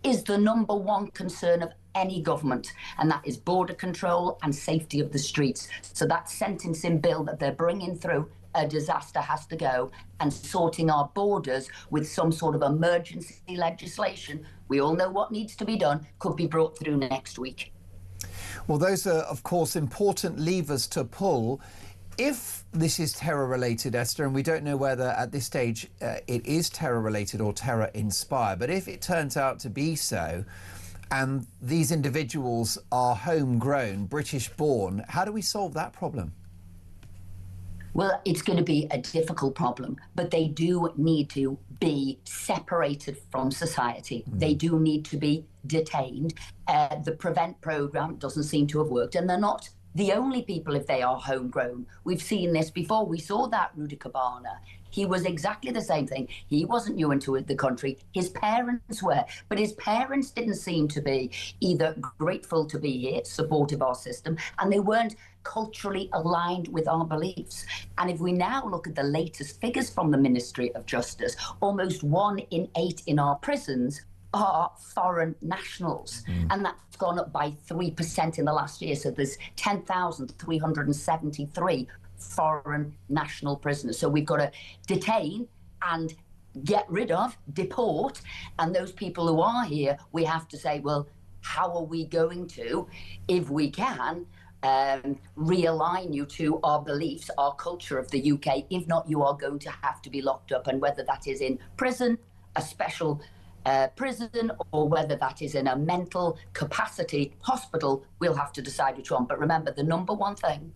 is the number one concern of any government, and that is border control and safety of the streets. So that sentencing bill that they're bringing through, a disaster has to go, and sorting our borders with some sort of emergency legislation, we all know what needs to be done, could be brought through next week. Well, those are, of course, important levers to pull. If this is terror-related, Esther, and we don't know whether at this stage it is terror-related or terror-inspired, but if it turns out to be so, and these individuals are homegrown, British-born, how do we solve that problem? Well, it's going to be a difficult problem, but they do need to be separated from society. They do need to be detained. The PREVENT programme doesn't seem to have worked, and they're not the only people if they are homegrown. We've seen this before. We saw that Rudy Cabana. He was exactly the same thing. He wasn't new into the country. His parents were, but his parents didn't seem to be either grateful to be here, supportive of our system, and they weren't culturally aligned with our beliefs. And if we now look at the latest figures from the Ministry of Justice, almost 1 in 8 in our prisons are foreign nationals, and that's gone up by 3% in the last year. So there's 10,373 foreign national prisoners. So we've got to detain and get rid of, deport, and those people who are here, we have to say, well, how are we going to, if we can, realign you to our beliefs, our culture of the UK? If not, you are going to have to be locked up, and whether that is in prison, a special prison, or whether that is in a mental capacity hospital, we'll have to decide which one. But remember, the number one thing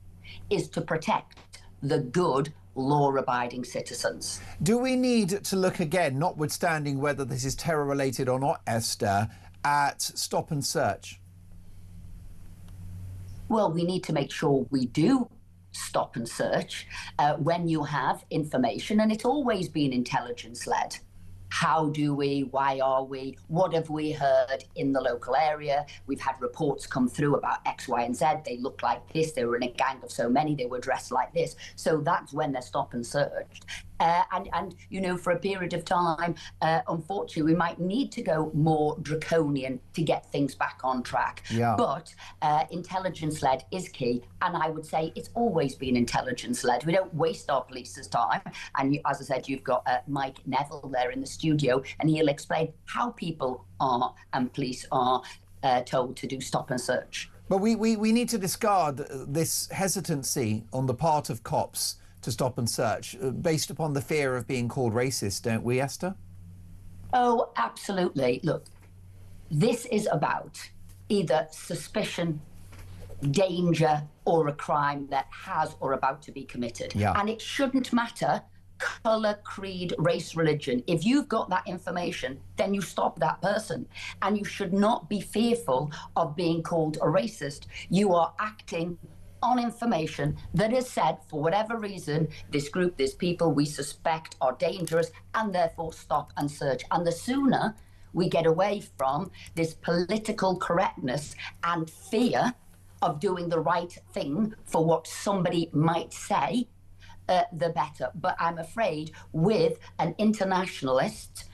is to protect the good, law-abiding citizens. Do we need to look again, notwithstanding whether this is terror-related or not, Esther, at stop and search? Well, we need to make sure we do stop and search when you have information, and it's always been intelligence-led. How do we, why are we, what have we heard in the local area? We've had reports come through about X, Y, and Z. They look like this, they were in a gang of so many, they were dressed like this. So that's when they're stop and searched. And you know, for a period of time, unfortunately, we might need to go more draconian to get things back on track. Yeah. But intelligence-led is key, and I would say it's always been intelligence-led. We don't waste our police's time. And as I said, you've got Mike Neville there in the studio, and he'll explain how people are and police are told to do stop and search. But we need to discard this hesitancy on the part of cops to stop and search based upon the fear of being called racist, don't we, Esther? Oh, absolutely. Look, this is about either suspicion, danger, or a crime that has or about to be committed. Yeah. And it shouldn't matter colour, creed, race, religion. If you've got that information, then you stop that person. And you should not be fearful of being called a racist. You are acting on information that is said, for whatever reason, this group, this people we suspect are dangerous, and therefore stop and search. And the sooner we get away from this political correctness and fear of doing the right thing for what somebody might say, the better. But I'm afraid with an internationalist,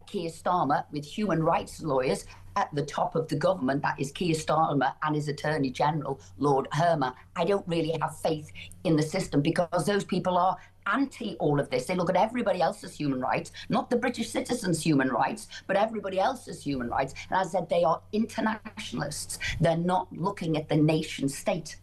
Keir Starmer, with human rights lawyers at the top of the government, that is Keir Starmer and his Attorney General, Lord Hermer, I don't really have faith in the system, because those people are anti all of this. They look at everybody else's human rights, not the British citizens' human rights, but everybody else's human rights. And as I said, they are internationalists. They're not looking at the nation state.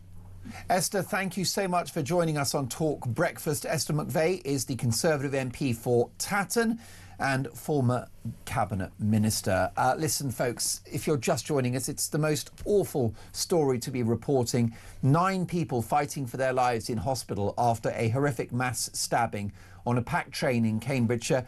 Esther, thank you so much for joining us on Talk Breakfast. Esther McVey is the Conservative MP for Tatton and former Cabinet Minister. Listen, folks, if you're just joining us, it's the most awful story to be reporting. 9 people fighting for their lives in hospital after a horrific mass stabbing on a packed train in Cambridgeshire.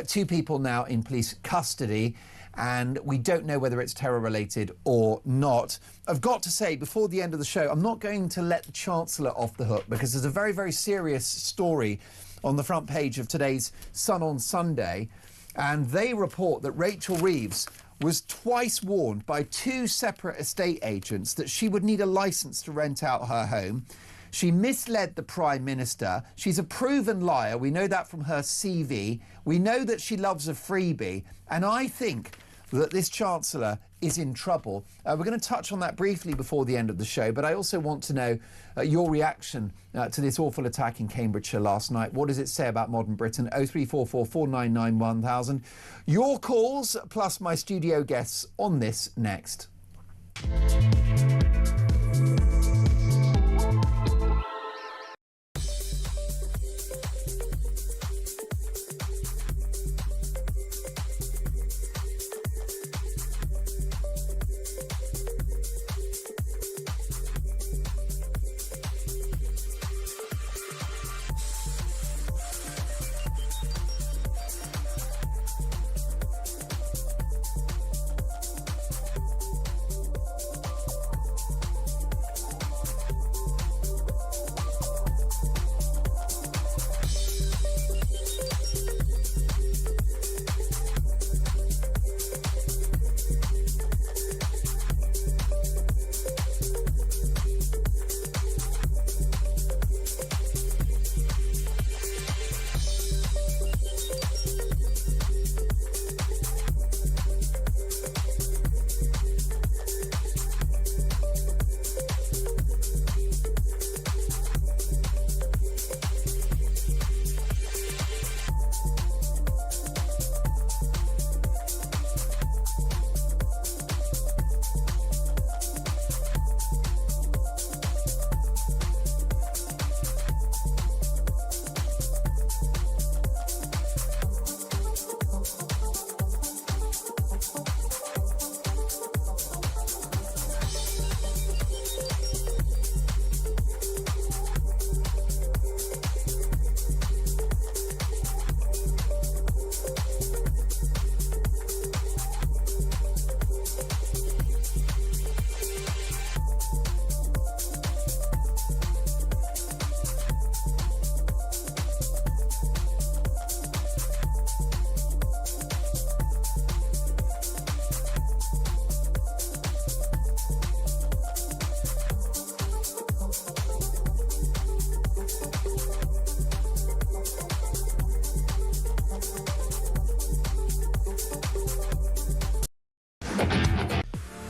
2 people now in police custody, and we don't know whether it's terror-related or not. I've got to say, before the end of the show, I'm not going to let the Chancellor off the hook, because there's a very, very serious story on the front page of today's Sun on Sunday, and they report that Rachel Reeves was twice warned by 2 separate estate agents that she would need a licence to rent out her home. She misled the Prime Minister. She's a proven liar. We know that from her CV. We know that she loves a freebie. And I think that this Chancellor is in trouble. We're going to touch on that briefly before the end of the show, but I also want to know your reaction to this awful attack in Cambridgeshire last night. What does it say about modern Britain? 0344 499 1000. Your calls plus my studio guests on this next.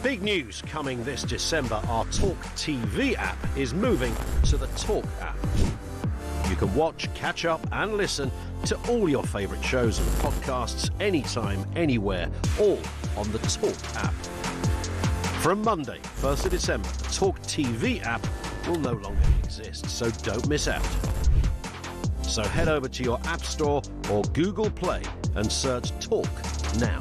Big news coming this December. Our talkTV app is moving to the Talk app. You can watch, catch up and listen to all your favourite shows and podcasts anytime, anywhere, all on the Talk app. From Monday, 1st of December, the talkTV app will no longer exist, so don't miss out. So head over to your App Store or Google Play and search Talk now.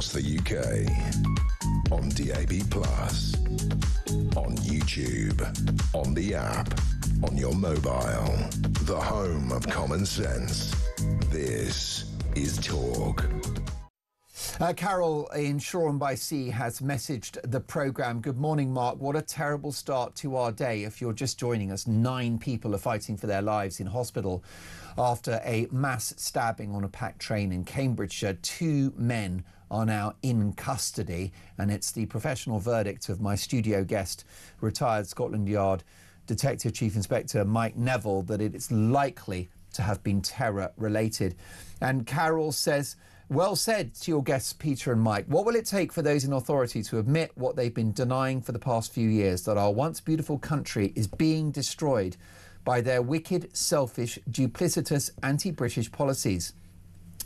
across the UK. On DAB+, on YouTube, on the app, on your mobile. The home of common sense. This is Talk. Carol in Shoreham-by-Sea has messaged the programme. Good morning, Mark. What a terrible start to our day. If you're just joining us, 9 people are fighting for their lives in hospital after a mass stabbing on a packed train in Cambridgeshire. 2 men are now in custody, and it's the professional verdict of my studio guest, retired Scotland Yard Detective Chief Inspector Mike Neville, that it is likely to have been terror-related. And Carol says, well said to your guests Peter and Mike. What will it take for those in authority to admit what they've been denying for the past few years, that our once beautiful country is being destroyed by their wicked, selfish, duplicitous, anti-British policies?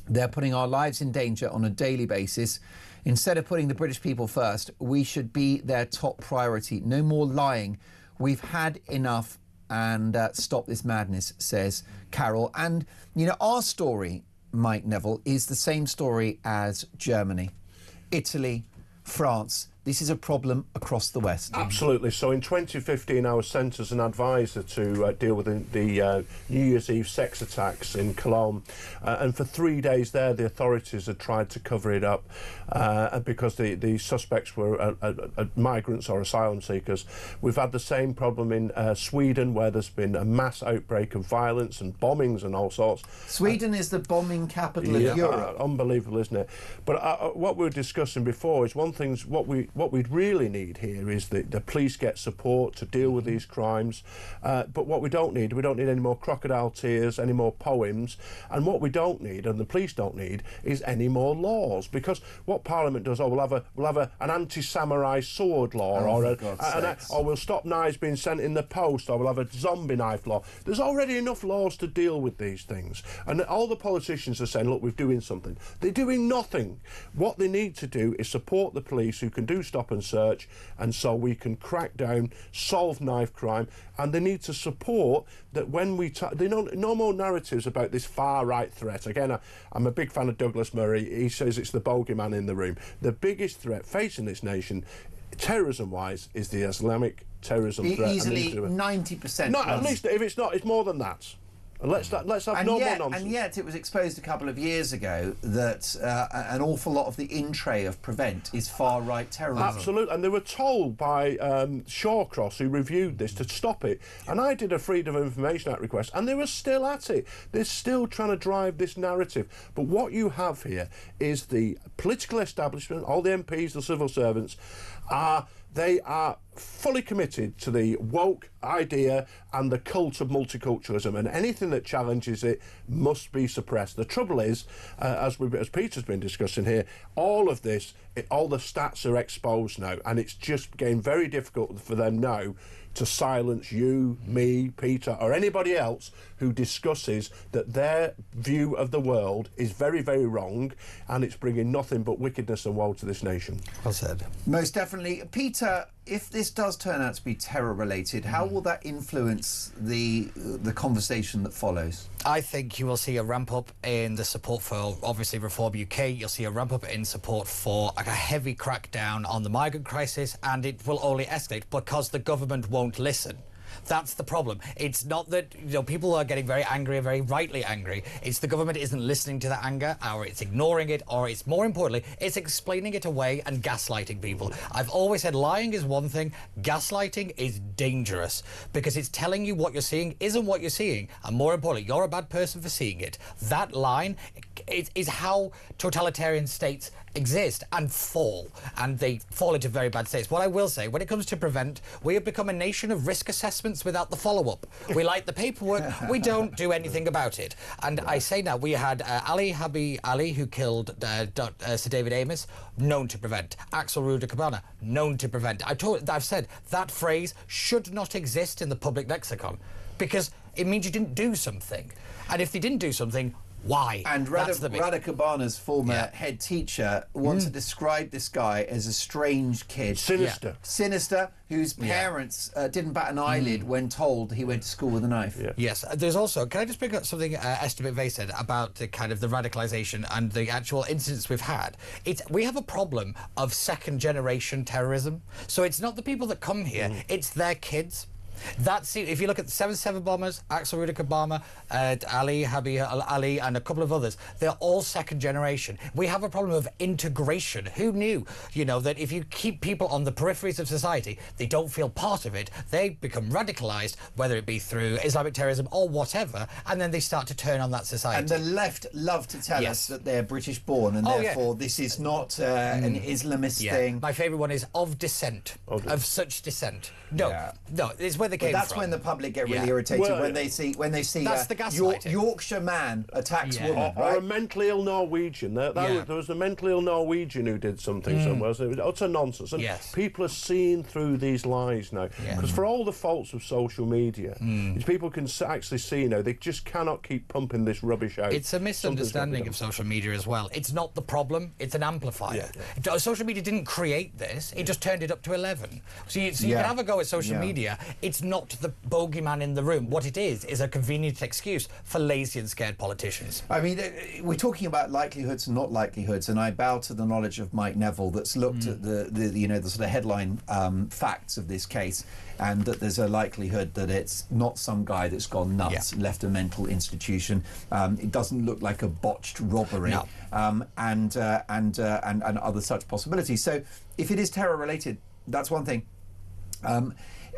They're putting our lives in danger on a daily basis. Instead of putting the British people first, we should be their top priority. No more lying. We've had enough, and stop this madness, says Carol. And, you know, our story, Mike Neville, is the same story as Germany, Italy, France. This is a problem across the West. Absolutely. So in 2015, I was sent as an advisor to deal with the New Year's Eve sex attacks in Cologne. And for 3 days there, the authorities had tried to cover it up because the suspects were migrants or asylum seekers. We've had the same problem in Sweden, where there's been a mass outbreak of violence and bombings and all sorts. Sweden is the bombing capital of Europe. Unbelievable, isn't it? But what we were discussing before is one thing, what we'd really need here is that the police get support to deal with these crimes. But what we don't need any more crocodile tears, any more poems. And what we don't need, and the police don't need, is any more laws. Because what Parliament does, we'll have an anti-samurai sword law, or we'll stop knives being sent in the post, or we'll have a zombie knife law. There's already enough laws to deal with these things. And all the politicians are saying, look, we're doing something. They're doing nothing. What they need to do is support the police, who can do stop and search, and so we can crack down, solve knife crime. And they need to support that when we no more narratives about this far right threat. Again, I'm a big fan of Douglas Murray. He says it's the bogeyman in the room. The biggest threat facing this nation, terrorism wise, is the Islamic terrorism threat. Easily 90%. No, at least if it's not, it's more than that. Let's have no more nonsense. And yet it was exposed a couple of years ago that an awful lot of the in-tray of Prevent is far-right terrorism. Absolutely, and they were told by Shawcross, who reviewed this, to stop it. And I did a Freedom of Information Act request, and they were still at it. They're still trying to drive this narrative. But what you have here is the political establishment, all the MPs, the civil servants, they are fully committed to the woke idea and the cult of multiculturalism, and anything that challenges it must be suppressed. The trouble is, as Peter's been discussing here, all of this, all the stats are exposed now, and it's just getting very difficult for them now to silence you, me, Peter, or anybody else who discusses that their view of the world is very, very wrong, and it's bringing nothing but wickedness and woe to this nation. Well said. Most definitely. Peter, if this does turn out to be terror-related, how will that influence the conversation that follows? I think you will see a ramp-up in the support for, obviously, Reform UK. You'll see a ramp-up in support for a heavy crackdown on the migrant crisis, and it will only escalate because the government won't listen. That's the problem. It's not that, you know, people are getting very angry and very rightly angry. It's the government isn't listening to that anger, or it's ignoring it, or it's, more importantly, it's explaining it away and gaslighting people. I've always said lying is one thing, gaslighting is dangerous, because it's telling you what you're seeing isn't what you're seeing, and more importantly, you're a bad person for seeing it. That line is how totalitarian states exist and fall, and they fall into very bad states. What I will say, when it comes to Prevent, we have become a nation of risk assessments without the follow-up. We like the paperwork, we don't do anything about it. And I say now, we had Ali Habi Ali, who killed Sir David Amos, known to Prevent. Axel Ruda-Cabana, known to Prevent. I've said that phrase should not exist in the public lexicon, because it means you didn't do something. And if they didn't do something, Why? And Radha Kabana's former head teacher wants to describe this guy as a strange kid. Sinister. Sinister, whose parents didn't bat an eyelid when told he went to school with a knife. Yes, there's also, can I just pick up something Esther McVeigh said about the kind of the radicalisation and the actual incidents we've had? We have a problem of second-generation terrorism. So it's not the people that come here, it's their kids. If you look at the 7/7 bombers, Axel Ruda Kabama, Ali, Habib Ali, and a couple of others, they're all second generation. We have a problem of integration. Who knew, that if you keep people on the peripheries of society, they don't feel part of it, they become radicalised, whether it be through Islamic terrorism or whatever, and then they start to turn on that society. And the left love to tell us that they're British born, and therefore this is not an Islamist thing. My favourite one is of descent, of such descent. No, it's where they came that's from. when the public get really irritated when they see that's the gaslighting. Yorkshire man attacks woman, or a mentally ill Norwegian. There was a mentally ill Norwegian who did something somewhere. So it was utter nonsense. And people are seeing through these lies now. Because for all the faults of social media, people can actually see now they just cannot keep pumping this rubbish out. It's a misunderstanding of social media as well. It's not the problem; it's an amplifier. Social media didn't create this; it just turned it up to 11. So you can have a go at social media. It's not the bogeyman in the room. What it is a convenient excuse for lazy and scared politicians. I mean, we're talking about likelihoods and not likelihoods, and I bow to the knowledge of Mike Neville that's looked at the sort of headline facts of this case, and that there's a likelihood that it's not some guy that's gone nuts and left a mental institution. It doesn't look like a botched robbery, and other such possibilities. So if it is terror related, that's one thing.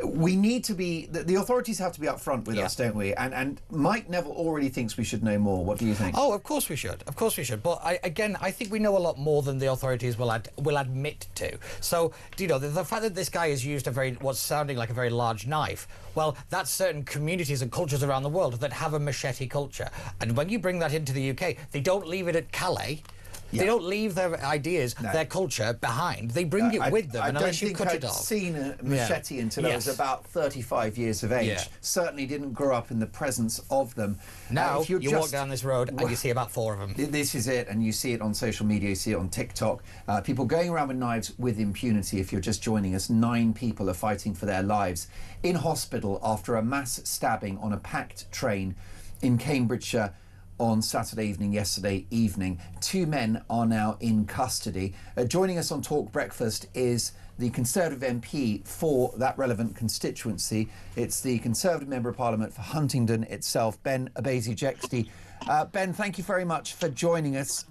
We need to be, the authorities have to be upfront with us, don't we? And Mike Neville already thinks we should know more. What do you think? Oh, of course we should. Of course we should. But I think we know a lot more than the authorities will admit to. So, the fact that this guy has used what's sounding like a very large knife, well, that's certain communities and cultures around the world that have a machete culture. And when you bring that into the UK, they don't leave it at Calais. They don't leave their ideas, their culture behind. They bring it with them, and unless you cut it off. I don't think I'd seen a machete until I was about 35 years of age. Certainly didn't grow up in the presence of them. Now, you walk down this road and you see about 4 of them. This is it, and you see it on social media, you see it on TikTok. People going around with knives with impunity. If you're just joining us, 9 people are fighting for their lives in hospital after a mass stabbing on a packed train in Cambridgeshire on yesterday evening. 2 men are now in custody. Joining us on Talk Breakfast is the Conservative MP for that relevant constituency. It's the Conservative Member of Parliament for Huntingdon itself, Ben Abesi-Jexty. Ben, thank you very much for joining us.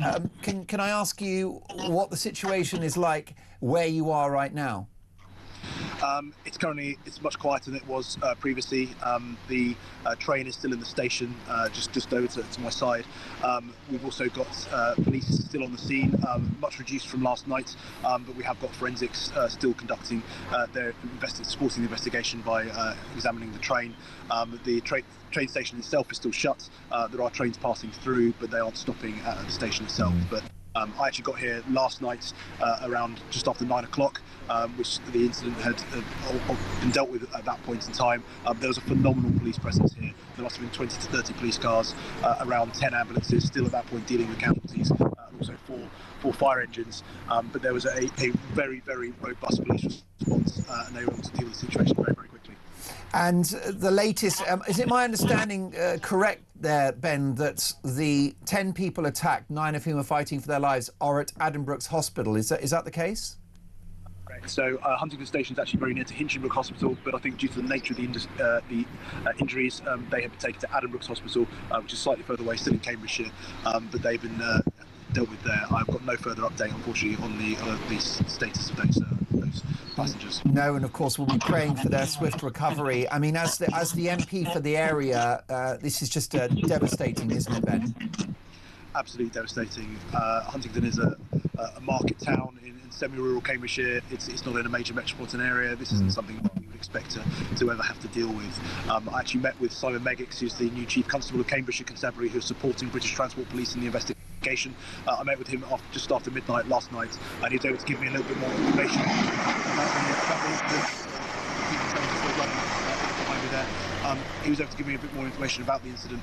Can I ask you what the situation is like where you are right now? It's much quieter than it was previously. The train is still in the station, just over to my side. We've also got police still on the scene, much reduced from last night, but we have got forensics still conducting supporting the investigation by examining the train. The train station itself is still shut. There are trains passing through, but they aren't stopping at the station itself. But I actually got here last night around just after 9 o'clock, which the incident had been dealt with at that point in time. There was a phenomenal police presence here. There must have been 20 to 30 police cars, around 10 ambulances still at that point dealing with casualties, and also 4 fire engines. But there was a very, very robust police response, and they were able to deal with the situation very, very quickly. And the latest, is it my understanding correct there, Ben, that the 10 people attacked, 9 of whom are fighting for their lives, are at Addenbrooke's Hospital? Is that the case? Right. So Huntingdon Station is actually very near to Hinchinbrook Hospital, but I think due to the nature of the injuries, they have been taken to Addenbrooke's Hospital, which is slightly further away, still in Cambridgeshire, but they've been dealt with there. I've got no further update, unfortunately, on the status of those passengers. No, and of course we'll be praying for their swift recovery. I mean, as the MP for the area, this is just devastating, isn't it, Ben? Absolutely devastating. Huntingdon is a market town in semi-rural Cambridgeshire. It's not in a major metropolitan area. This isn't something that we would expect to ever have to deal with. I actually met with Simon Meggix, who's the new Chief Constable of Cambridgeshire Constabulary, who's supporting British Transport Police in the investigation. I met with him just after midnight last night, and he was able to give me a little bit more information about the behind me there. He was able to give me a bit more information about the incident.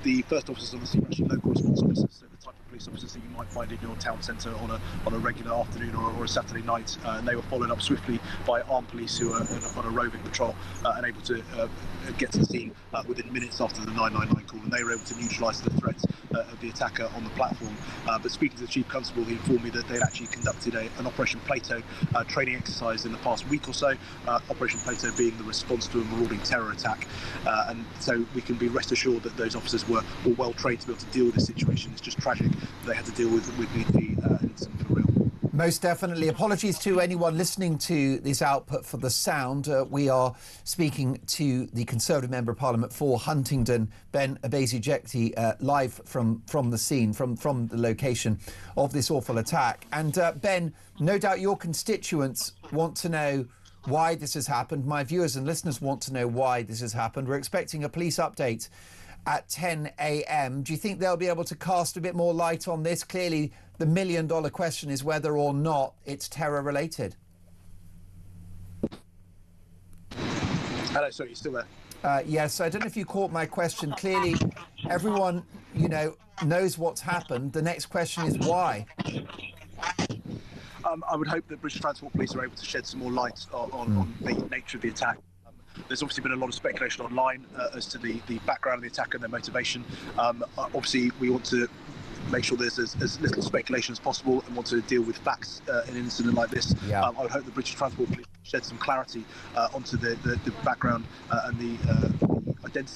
The first officers on the scene were actually local response officers, so the type of police officers that you might find in your town centre on a regular afternoon or a Saturday night, and they were followed up swiftly by armed police who are on a roving patrol and able to get to the scene within minutes after the 999 call, and they were able to neutralise the threat of the attacker on the platform. But speaking to the Chief Constable, he informed me that they'd actually conducted an Operation Plato training exercise in the past week or so, Operation Plato being the response to a marauding terror attack. And so we can be rest assured that those officers were well trained to be able to deal with this situation. It's just tragic they had to deal with the incident for real. Most definitely. Apologies to anyone listening to this output for the sound. We are speaking to the Conservative Member of Parliament for Huntingdon, Ben Abesi-Jekti, live from the scene, from the location of this awful attack. And Ben, no doubt your constituents want to know why this has happened. My viewers and listeners want to know why this has happened. We're expecting a police update at 10 a.m. Do you think they'll be able to cast a bit more light on this? Clearly, the million-dollar question is whether or not it's terror-related. Hello, sorry, you still there? Yes, I don't know if you caught my question. Clearly, everyone, knows what's happened. The next question is why. I would hope that British Transport Police are able to shed some more light on the nature of the attack. There's obviously been a lot of speculation online as to the background of the attack and their motivation. Obviously, we want to make sure there's as little speculation as possible and want to deal with facts in an incident like this. Yeah. I would hope the British Transport Police shed some clarity onto the background and the identity